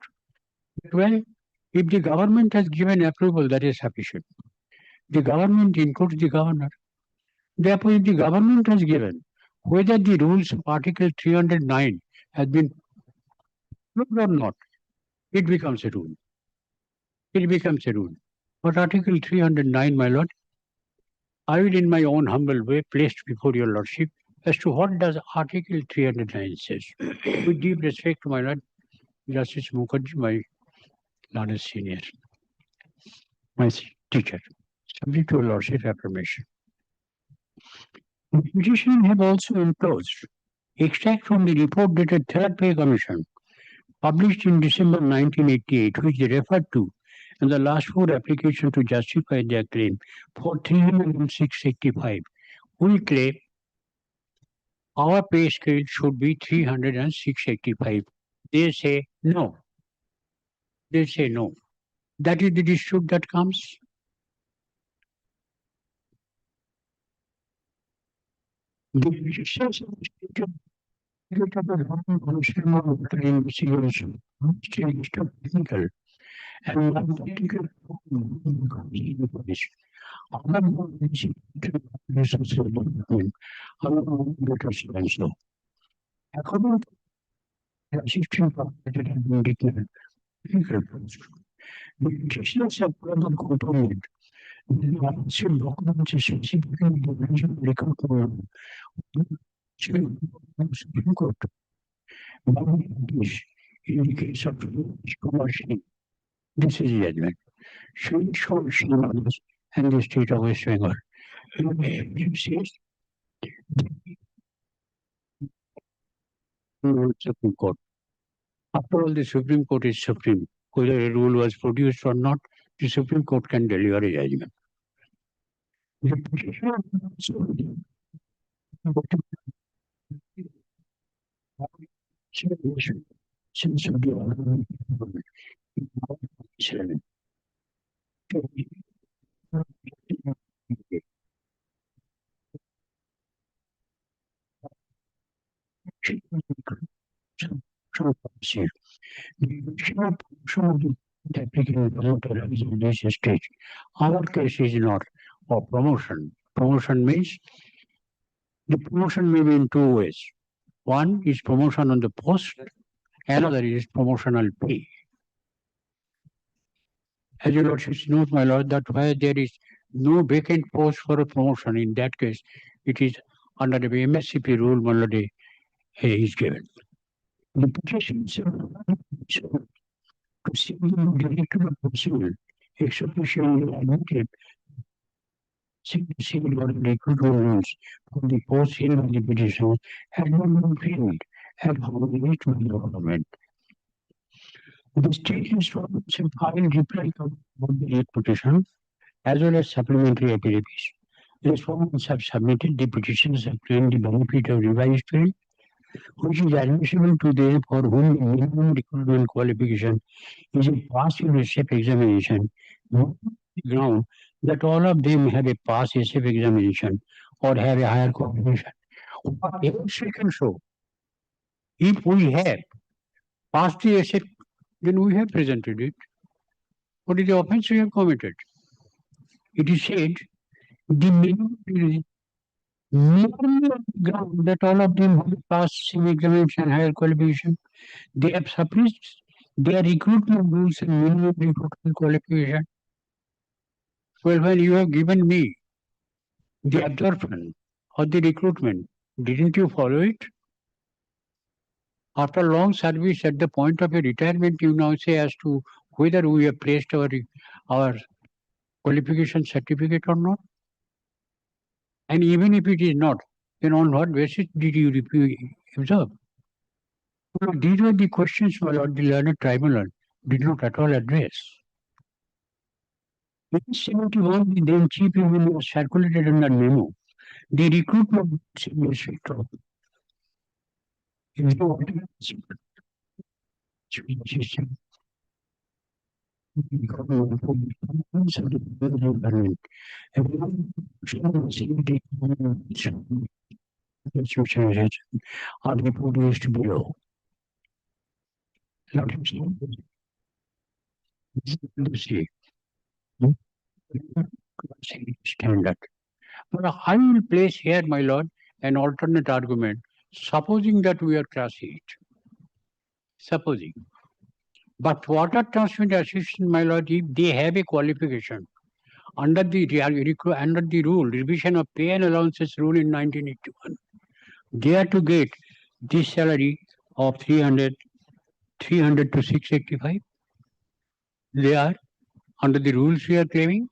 Well, if the government has given approval, that is sufficient. The government includes the governor. Therefore, if the government has given, whether the rules of Article 309 has been approved or not, it becomes a rule. It becomes a rule. But Article 309, my Lord, I will in my own humble way place before your Lordship as to what does Article 309 says. With deep respect to my Lord Justice Mukherjee, my learned senior, my teacher, subject to your Lordship's affirmation. The petition have also enclosed extract from the report dated Third Pay Commission, published in December 1988, which they referred to in the last four applications to justify their claim for 306.85. We claim our pay scale should be 306.85. They say no. They say no. That is the dispute that comes. The petitions of the state investigation, technical and non-technical according to the assistant professor has been declared technical post. The petitioners have further contended that the official documents specifically mentioned recruitment Supreme Court. In the case of commercial, this is judgment. Should show others and the state of West Bengal. Supreme Court. After all, the Supreme Court is supreme. Whether a rule was produced or not, the Supreme Court can deliver a judgment. The petitioner since this stage. Our case is not for promotion. Promotion means the promotion may be in two ways. One is promotion on the post, another is promotional pay. As your lordship knows, my lord, that where there is no vacant post for a promotion, in that case, it is under the MSCP rule, my lord, is given. The petition to see the director of civil ex officio admitted civil recruitment rules for the post in the petition had not been framed and formulated to the government. The state instruments have filed reply to the petition as well as supplementary affidavits. Respondents have submitted the petitions have claimed the benefit of revised field, which is admissible to them for whom the minimum recruitment qualification is a pass in SF examination, on the ground that all of them have a pass SF examination or have a higher qualification. What else we can show? If we have past the asset, then we have presented it. What is the offense we have committed? It is said the minimum ground that all of them who passed civil examination and higher qualification, they have suppressed their recruitment rules and minimum recruitment qualification. Well, when you have given me the absorption or the recruitment, didn't you follow it? After long service at the point of a retirement, you now say as to whether we have placed our qualification certificate or not. And even if it is not, then on what basis did you observe? Well, these were the questions my lord, the learned tribunal did not at all address. In 1971, the then chief engineer circulated under memo the recruitment sector. Are reproduced below. Standard. But I will place here, my lord, an alternate argument, supposing that we are class 8. Supposing. But water transmission assistant, my lord, if they have a qualification under the rule, revision of pay and allowances rule in 1981, they are to get this salary of 300 to 685. They are under the rules we are claiming.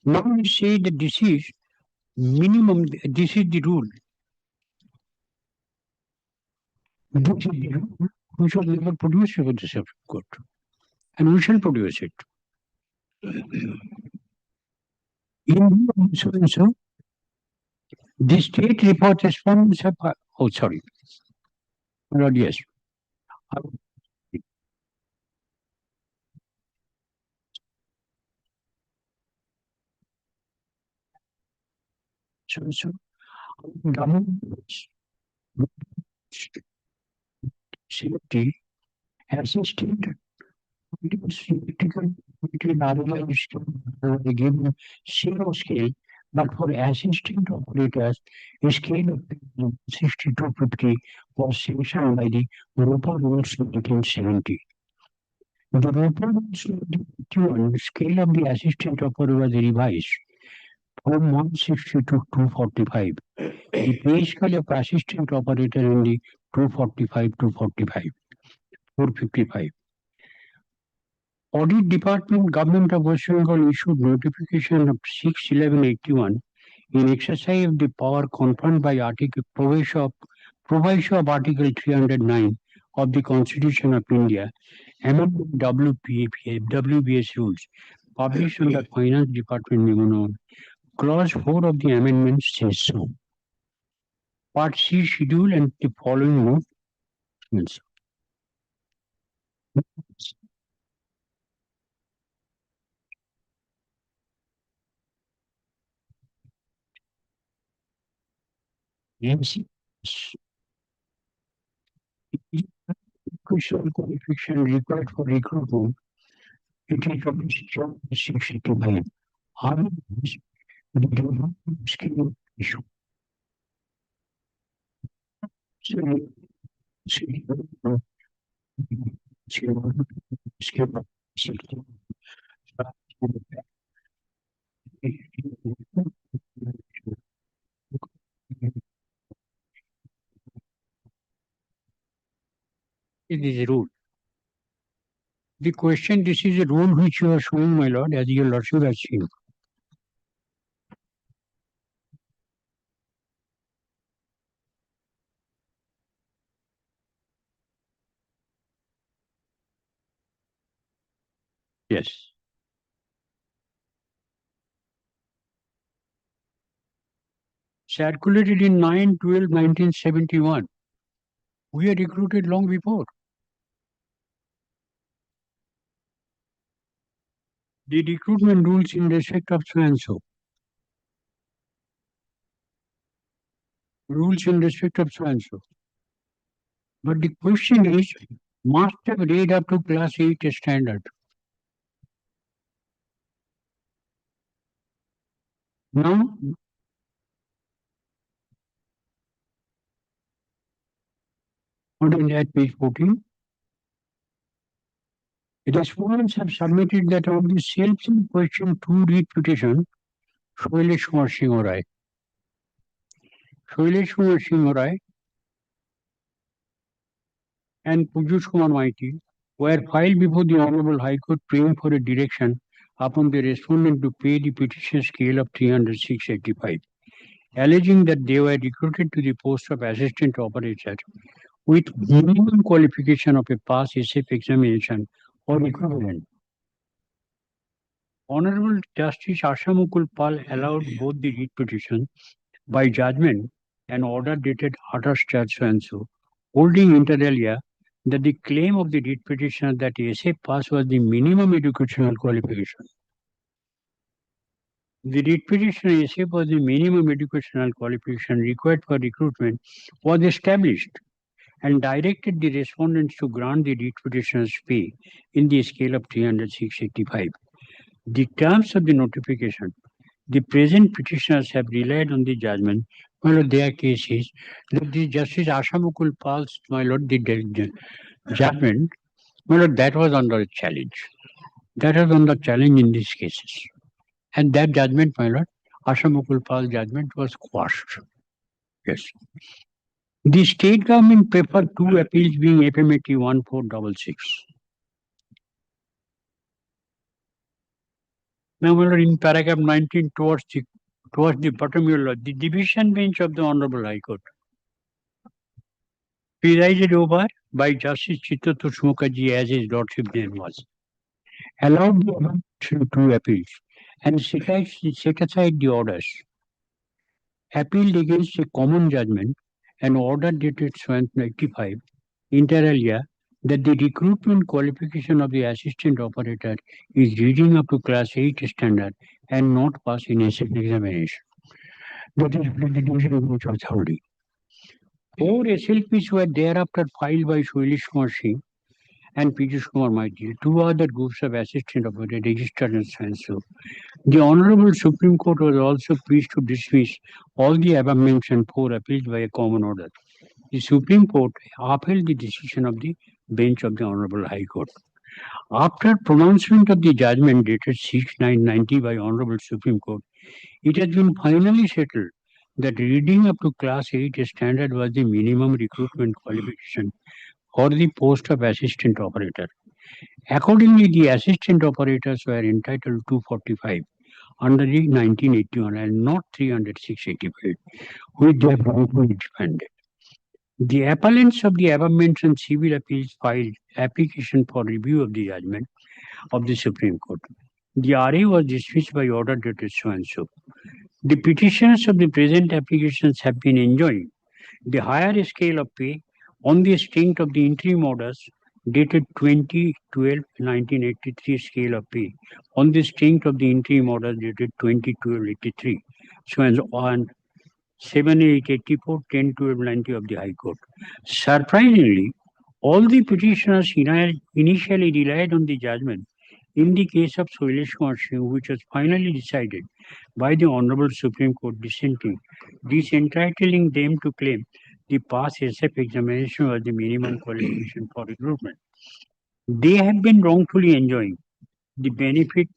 Now we say that this is minimum, this is the rule. This is the rule we shall never produce for the Supreme Court. And we shall produce it. In so the state report respondents have, oh sorry. Lord, yes. So government safety assistant given 0 scale, but for assistant operators, a scale of 6250 was sanctioned by the Europa rules of 1970. The Europa rules of 1981 scale of the assistant operator was revised from 160 to 245. The pay scale of assistant operator in the 245 to 455. Audit Department, Government of West Bengal issued notification of 6/11/81 in exercise of the power conferred by proviso of Article 309 of the Constitution of India, amending WBS rules, published under Finance Department memo. Clause 4 of the amendment says so. Part C schedule and the following notes. Crucial qualification required for recruitment. It is from 685. Otherwise, the skill issue. It is a rule. The question, this is a rule which you are showing, my lord, as your lordship has seen. Yes. Circulated in 9/12/1971. We are recruited long before. The recruitment rules in respect of so and so. Rules in respect of so and so. But the question is, must have read up to class 8 standard. Now, at page 14, respondents have submitted that of the same question 2 read petition, Shailesh Kumar Singh Rai. Shailesh Kumar Singh Rai and Pujus Kumar Maiti were filed before the Honorable High Court praying for a direction upon the respondent to pay the petition scale of 300,685, alleging that they were recruited to the post of assistant operator with minimum qualification of a pass SF examination or equivalent. Honorable Justice Ashamukul Pal allowed both the read petition by judgment and order dated 28 so and so, holding inter alia that the claim of the read petitioner that SF pass was the minimum educational qualification. The read petitioner SF was the minimum educational qualification required for recruitment was established and directed the respondents to grant the read petitioner's pay in the scale of 300,685. The terms of the notification, the present petitioners have relied on the judgment, my lord, their case is that the Justice Ashamukul Pal's, my lord, the judgment, my lord, that was under challenge. That was under challenge in these cases. And that judgment, my lord, Ashamukul Pal's judgment was quashed. Yes. The state government preferred 2 appeals being FMAT 1466. Now, my lord, in paragraph 19 towards the bottom, your lord, the division bench of the Honorable High Court, presided over by Justice Chittatosh Mukherjee as his lordship name was, allowed the 2 appeals and set aside the orders, appealed against a common judgment and order dated 85 inter alia that the recruitment qualification of the assistant operator is reading up to class 8 standard and not pass in SF examination. That is the division bench was holding. 4 SLPs were thereafter filed by Shailesh Kumar Singh and Pujus Kumar Maiti, 2 other groups of assistant operator registered and so. The Honorable Supreme Court was also pleased to dismiss all the above mentioned 4 appeals by a common order. The Supreme Court upheld the decision of the bench of the Honorable High Court. After pronouncement of the judgment dated 6/9/90 by Honorable Supreme Court, it has been finally settled that reading up to class 8 standard was the minimum recruitment qualification for the post of assistant operator. Accordingly, the assistant operators were entitled to 45 under the 1981 and not 300,685, which they have wrongfully defended. The appellants of the above-mentioned civil appeals filed application for review of the judgment of the Supreme Court. The RA was dismissed by order dated so and so. The petitioners of the present applications have been enjoying the higher scale of pay on the strength of the interim orders dated 20/12/1983 scale of pay on the strength of the interim orders dated 20/12/83 so as on 7/8/84, 10/12/90 of the High Court. Surprisingly, all the petitioners initially relied on the judgment in the case of Shailesh Kumar Singh, which was finally decided by the Honorable Supreme Court dissenting, this entitling them to claim the pass SF examination was the minimum qualification for recruitment. They have been wrongfully enjoying the benefit.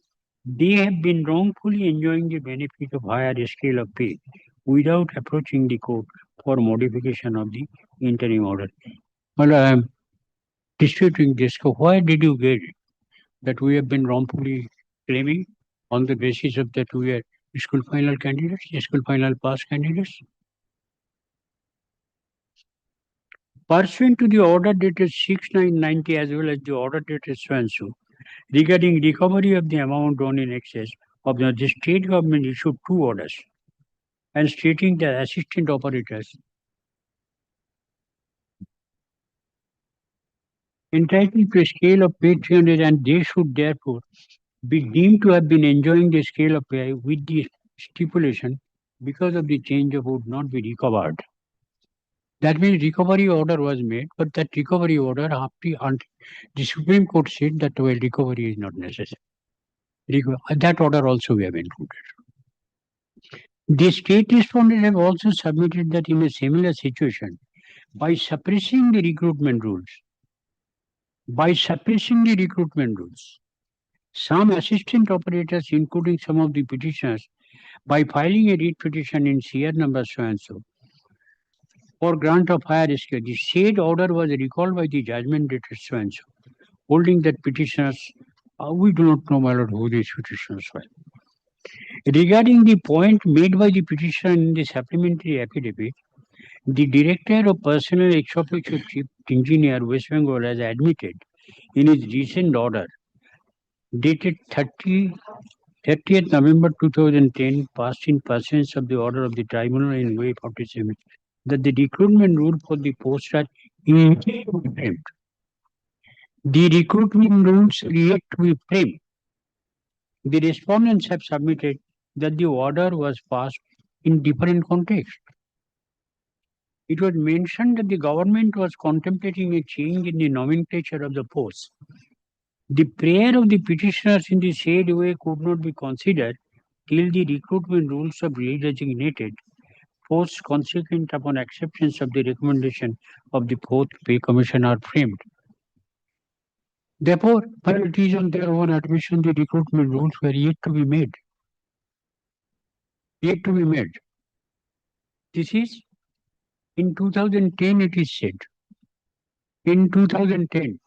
They have been wrongfully enjoying the benefit of higher scale of pay without approaching the court for modification of the interim order. Well, I am disputing this. So why did you get it? That we have been wrongfully claiming on the basis of that we are school final candidates, school final pass candidates? Pursuant to the order dated 6/9/90 as well as the order dated so and so, regarding recovery of the amount drawn in excess of the state government issued 2 orders and stating that assistant operators entitled to a scale of pay 300 and they should therefore be deemed to have been enjoying the scale of pay with the stipulation because of the change of would not be recovered. That means recovery order was made, but that recovery order, the Supreme Court said that well, recovery is not necessary. That order also we have included. The state respondents have also submitted that in a similar situation, by suppressing the recruitment rules, some assistant operators, including some of the petitioners, by filing a writ petition in CR number so and so, for grant of higher SQ, the said order was recalled by the judgment dated so and so, holding that petitioners, we do not know, my lord, who these petitioners were. Regarding the point made by the petitioner in the supplementary affidavit, the Director of Personnel ex officio Chief Engineer West Bengal has admitted in his recent order dated 30th November 2010, passed in pursuance of the order of the tribunal in way 47, that the recruitment rule for the post are yet to be framed. The recruitment rules are yet to be framed. The respondents have submitted that the order was passed in different context. It was mentioned that the government was contemplating a change in the nomenclature of the posts. The prayer of the petitioners in the said way could not be considered till the recruitment rules of redesignated posts consequent upon acceptance of the recommendation of the Fourth Pay Commission are framed. Therefore, while it is on their own admission, the recruitment rules were yet to be made. This is in 2010, it is said. In 2010.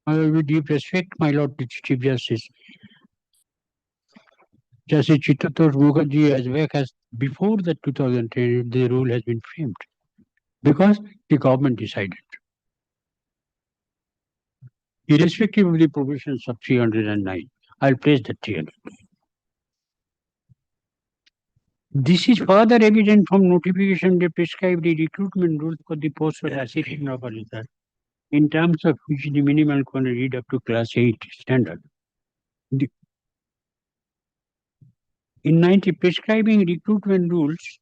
With deep respect, my Lord Chief Justice, Justice Chittator Mukherjee, as well as before the 2010, the rule has been framed because the government decided. Irrespective of the provisions of 309, I'll place the 309. This is further evident from notification they prescribed the recruitment rules for the post of assistant operator, in terms of which the minimal quantity read up to class 8 standard. In prescribing recruitment rules,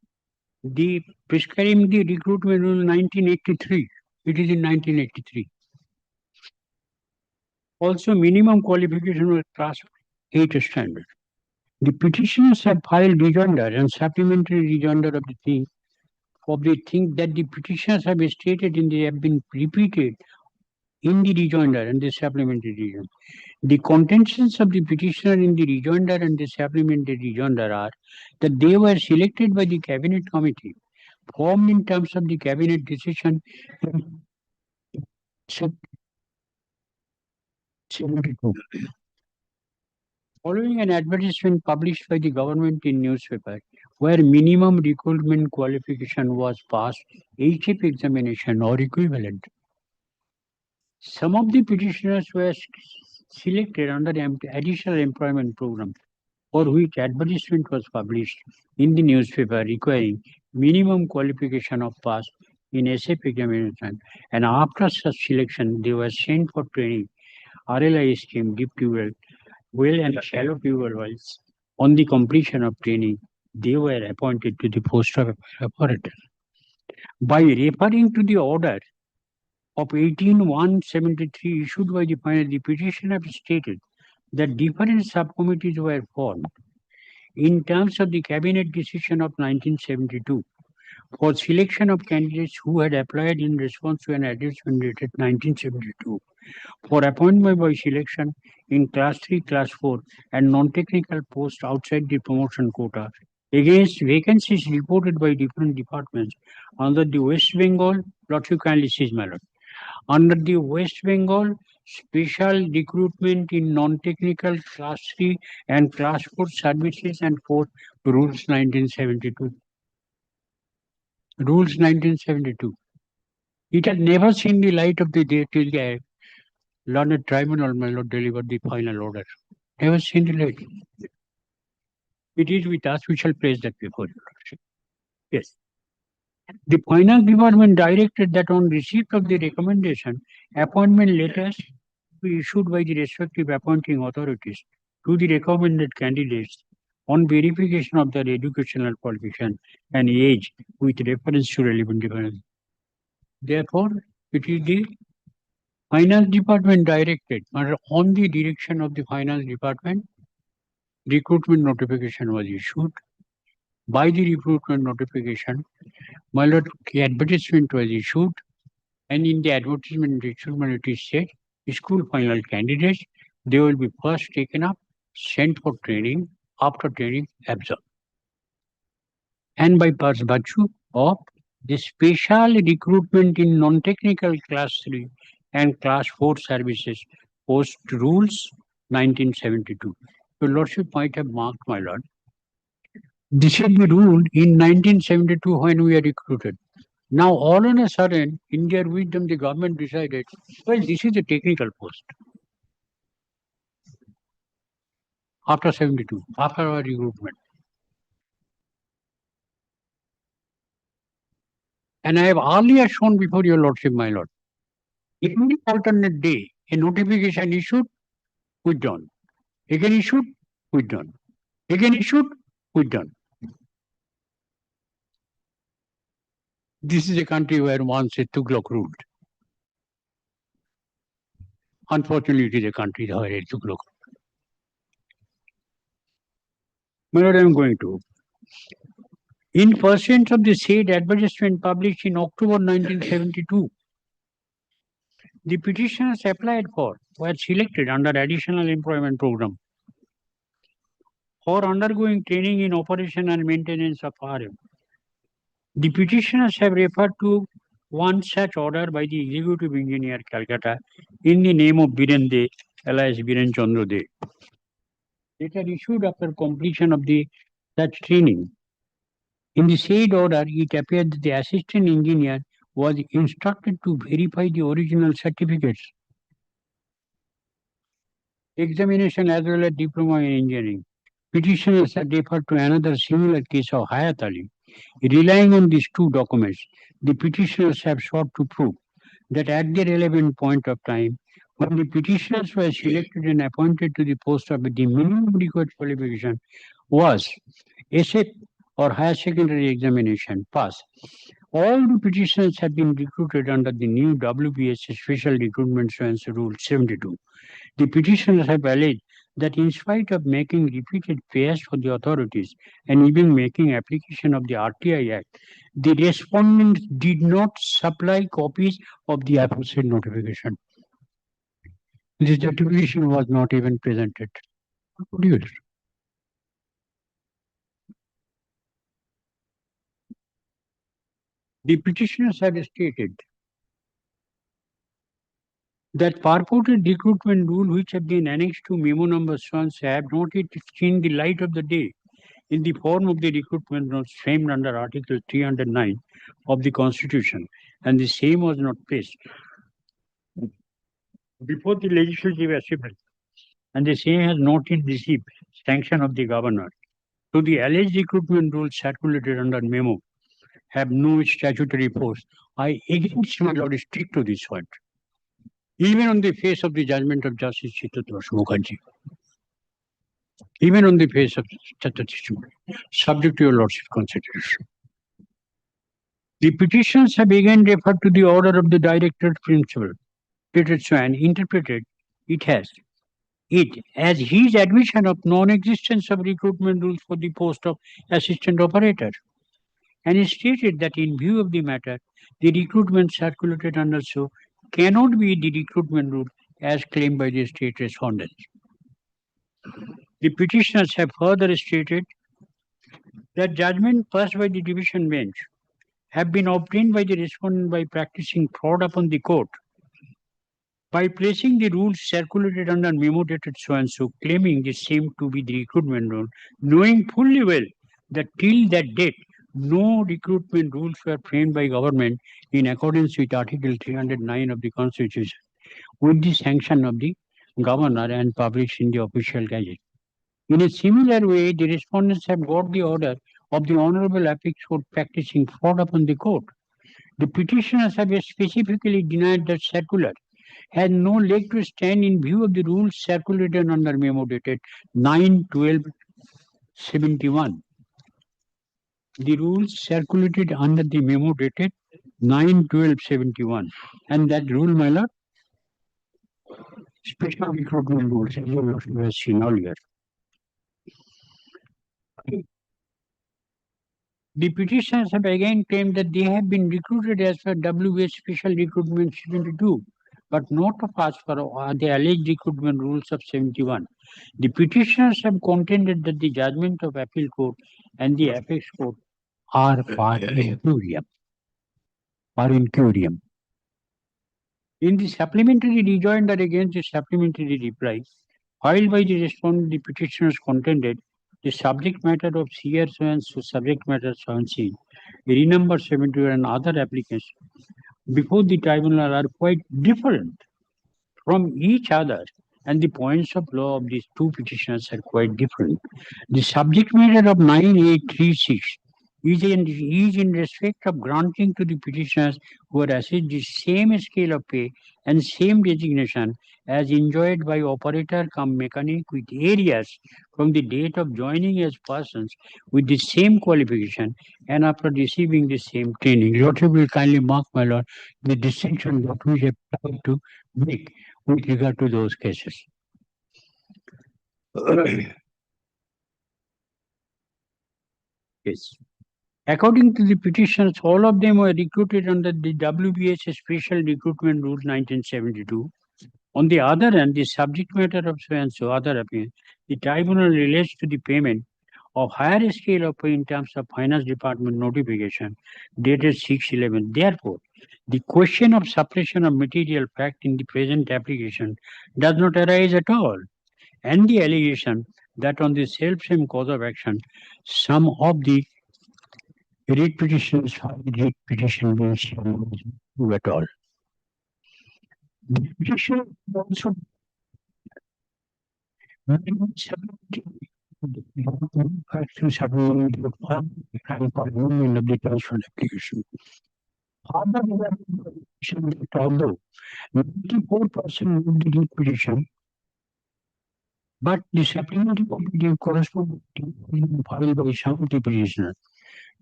the prescribing the recruitment rule 1983, it is in 1983. Also, minimum qualification was class 8 standard. The petitioners have filed rejoinder and supplementary rejoinder of the thing that the petitioners have stated in they have been repeated in the rejoinder and the supplementary rejoinder. The contentions of the petitioner in the rejoinder and the supplementary rejoinder are that they were selected by the cabinet committee, formed in terms of the cabinet decision 72. Following an advertisement published by the government in newspaper, where minimum recruitment qualification was passed HF examination or equivalent. Some of the petitioners were selected under the additional employment program, for which advertisement was published in the newspaper requiring minimum qualification of pass in SF examination, and after such selection they were sent for training RLI scheme, deep tube well and shallow tube wells. On the completion of training, they were appointed to the post of operator. By referring to the order of 18-173 issued by the final, the petitioner stated that different subcommittees were formed in terms of the cabinet decision of 1972 for selection of candidates who had applied in response to an advertisement dated 1972 for appointment by selection in class 3, class 4 and non-technical posts outside the promotion quota against vacancies reported by different departments under the West Bengal, Lordship kindly sees my lord, under the West Bengal Special Recruitment in Non-Technical Class 3 and Class 4 Services and Force Rules 1972. Rules 1972. It had never seen the light of the day till the learned tribunal may not deliver the final order. Never seen the light. It is with us, we shall place that before you. Yes. The finance department directed that on receipt of the recommendation, appointment letters be issued by the respective appointing authorities to the recommended candidates on verification of their educational qualification and age with reference to relevant department. Therefore, it is the Finance Department directed, or on the direction of the Finance Department, recruitment notification was issued. By the recruitment notification, my lord, advertisement was issued, and in the advertisement it is said, school final candidates, they will be first taken up, sent for training, after training absorbed. And by virtue of the special recruitment in non-technical class 3 and class 4 services post rules 1972. Your lordship might have marked, my lord. This is the rule in 1972 when we are recruited. Now, all on a sudden, in their wisdom, the government decided, well, this is a technical post. After 72, after our recruitment. And I have earlier shown before your lordship, my lord, every alternate day, a notification issued, withdrawn. Again issued, withdrawn. Again issued, withdrawn. This is a country where once a Tughlaq ruled. Unfortunately, it is a country where a Tughlaq ruled. My lord, I am going to. In pursuance of the said advertisement published in October 1972, the petitioners applied for were selected under additional employment program for undergoing training in operation and maintenance of RM. The petitioners have referred to one such order by the Executive Engineer, Calcutta, in the name of Biren De, alias Biren Chandra De. Later issued after completion of the such training. In the said order, it appeared that the assistant engineer was instructed to verify the original certificates, examination as well as diploma in engineering. Petitioners have referred to another similar case of Hayat Ali. Relying on these two documents, the petitioners have sought to prove that at the relevant point of time, when the petitioners were selected and appointed to the post of the minimum required qualification was SF or higher secondary examination pass. All the petitioners have been recruited under the new WBS Special Recruitment Rule 72. The petitioners have alleged that in spite of making repeated fairs for the authorities and even making application of the RTI Act, the respondents did not supply copies of the aforesaid notification. This notification was not even presented. Produced. The petitioners have stated that purported recruitment rule which have been annexed to memo number 1 have not yet seen the light of the day in the form of the recruitment notes framed under Article 309 of the Constitution, and the same was not placed before the Legislative Assembly, and the same has not yet received sanction of the Governor. So the alleged recruitment rules circulated under memo have no statutory force. I against my lord stick to this point, even on the face of the judgment of Justice Chitradasa Mukherjee. Even on the face of subject to your lordship's consideration. The petitions have again referred to the order of the Director Principal, and interpreted it as his admission of non-existence of recruitment rules for the post of assistant operator, and stated that in view of the matter, the recruitment circulated under so cannot be the recruitment rule as claimed by the state respondents. The petitioners have further stated that judgment passed by the division bench have been obtained by the respondent by practicing fraud upon the court, by placing the rules circulated under memo dated so and so, claiming the same to be the recruitment rule, knowing fully well that till that date, no recruitment rules were framed by government in accordance with Article 309 of the Constitution, with the sanction of the Governor and published in the official gazette. In a similar way, the respondents have got the order of the Honorable Apex Court practicing fraud upon the court. The petitioners have specifically denied that circular had no leg to stand in view of the rules circulated under memo dated 9/12 71. The rules circulated under the memo dated 9/12/71, and that rule, my lord, special recruitment rules, as you have seen earlier. The petitioners have again claimed that they have been recruited as per WBS Special Recruitment 72, but not as per the alleged recruitment rules of 71. The petitioners have contended that the judgment of appeal court and the apex court are par incuriam. In the supplementary rejoinder against the supplementary reply filed by the respondent, the petitioners contended the subject matter of CR and subject matter 17, renumber 71 and other applicants before the tribunal are quite different from each other, and the points of law of these two petitioners are quite different. The subject matter of 9836 is in respect of granting to the petitioners who are assessed the same scale of pay and same designation as enjoyed by operator cum mechanic with areas from the date of joining as persons with the same qualification and after receiving the same training. Lordship will kindly mark, my lord, the distinction that we have tried to make with regard to those cases. Yes. According to the petitioners, all of them were recruited under the WBS Special Recruitment Rule 1972. On the other hand, the subject matter of so and so other appeal, the tribunal relates to the payment of higher scale of pay in terms of Finance Department notification dated 6/11. Therefore, the question of suppression of material fact in the present application does not arise at all. And the allegation that on the self-same cause of action, some of the writ petitions filed writ petition means true at all. The petition also of the transfer application. Further, although 94% of the writ petition, but the supplementary copy corresponds to filed by some of the petitioner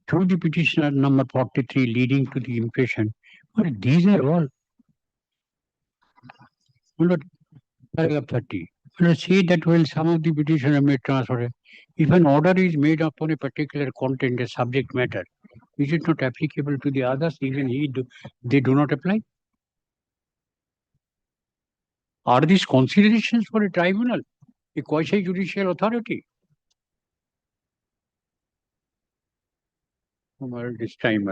through the petitioner number 43, leading to the impression. But these are all. Paragraph 30. Let's say that while some of the petitioner may transfer, if an order is made upon a particular content, a subject matter, is it not applicable to the others? Even they do not apply. Are these considerations for a tribunal, a quasi-judicial authority? Well, this time,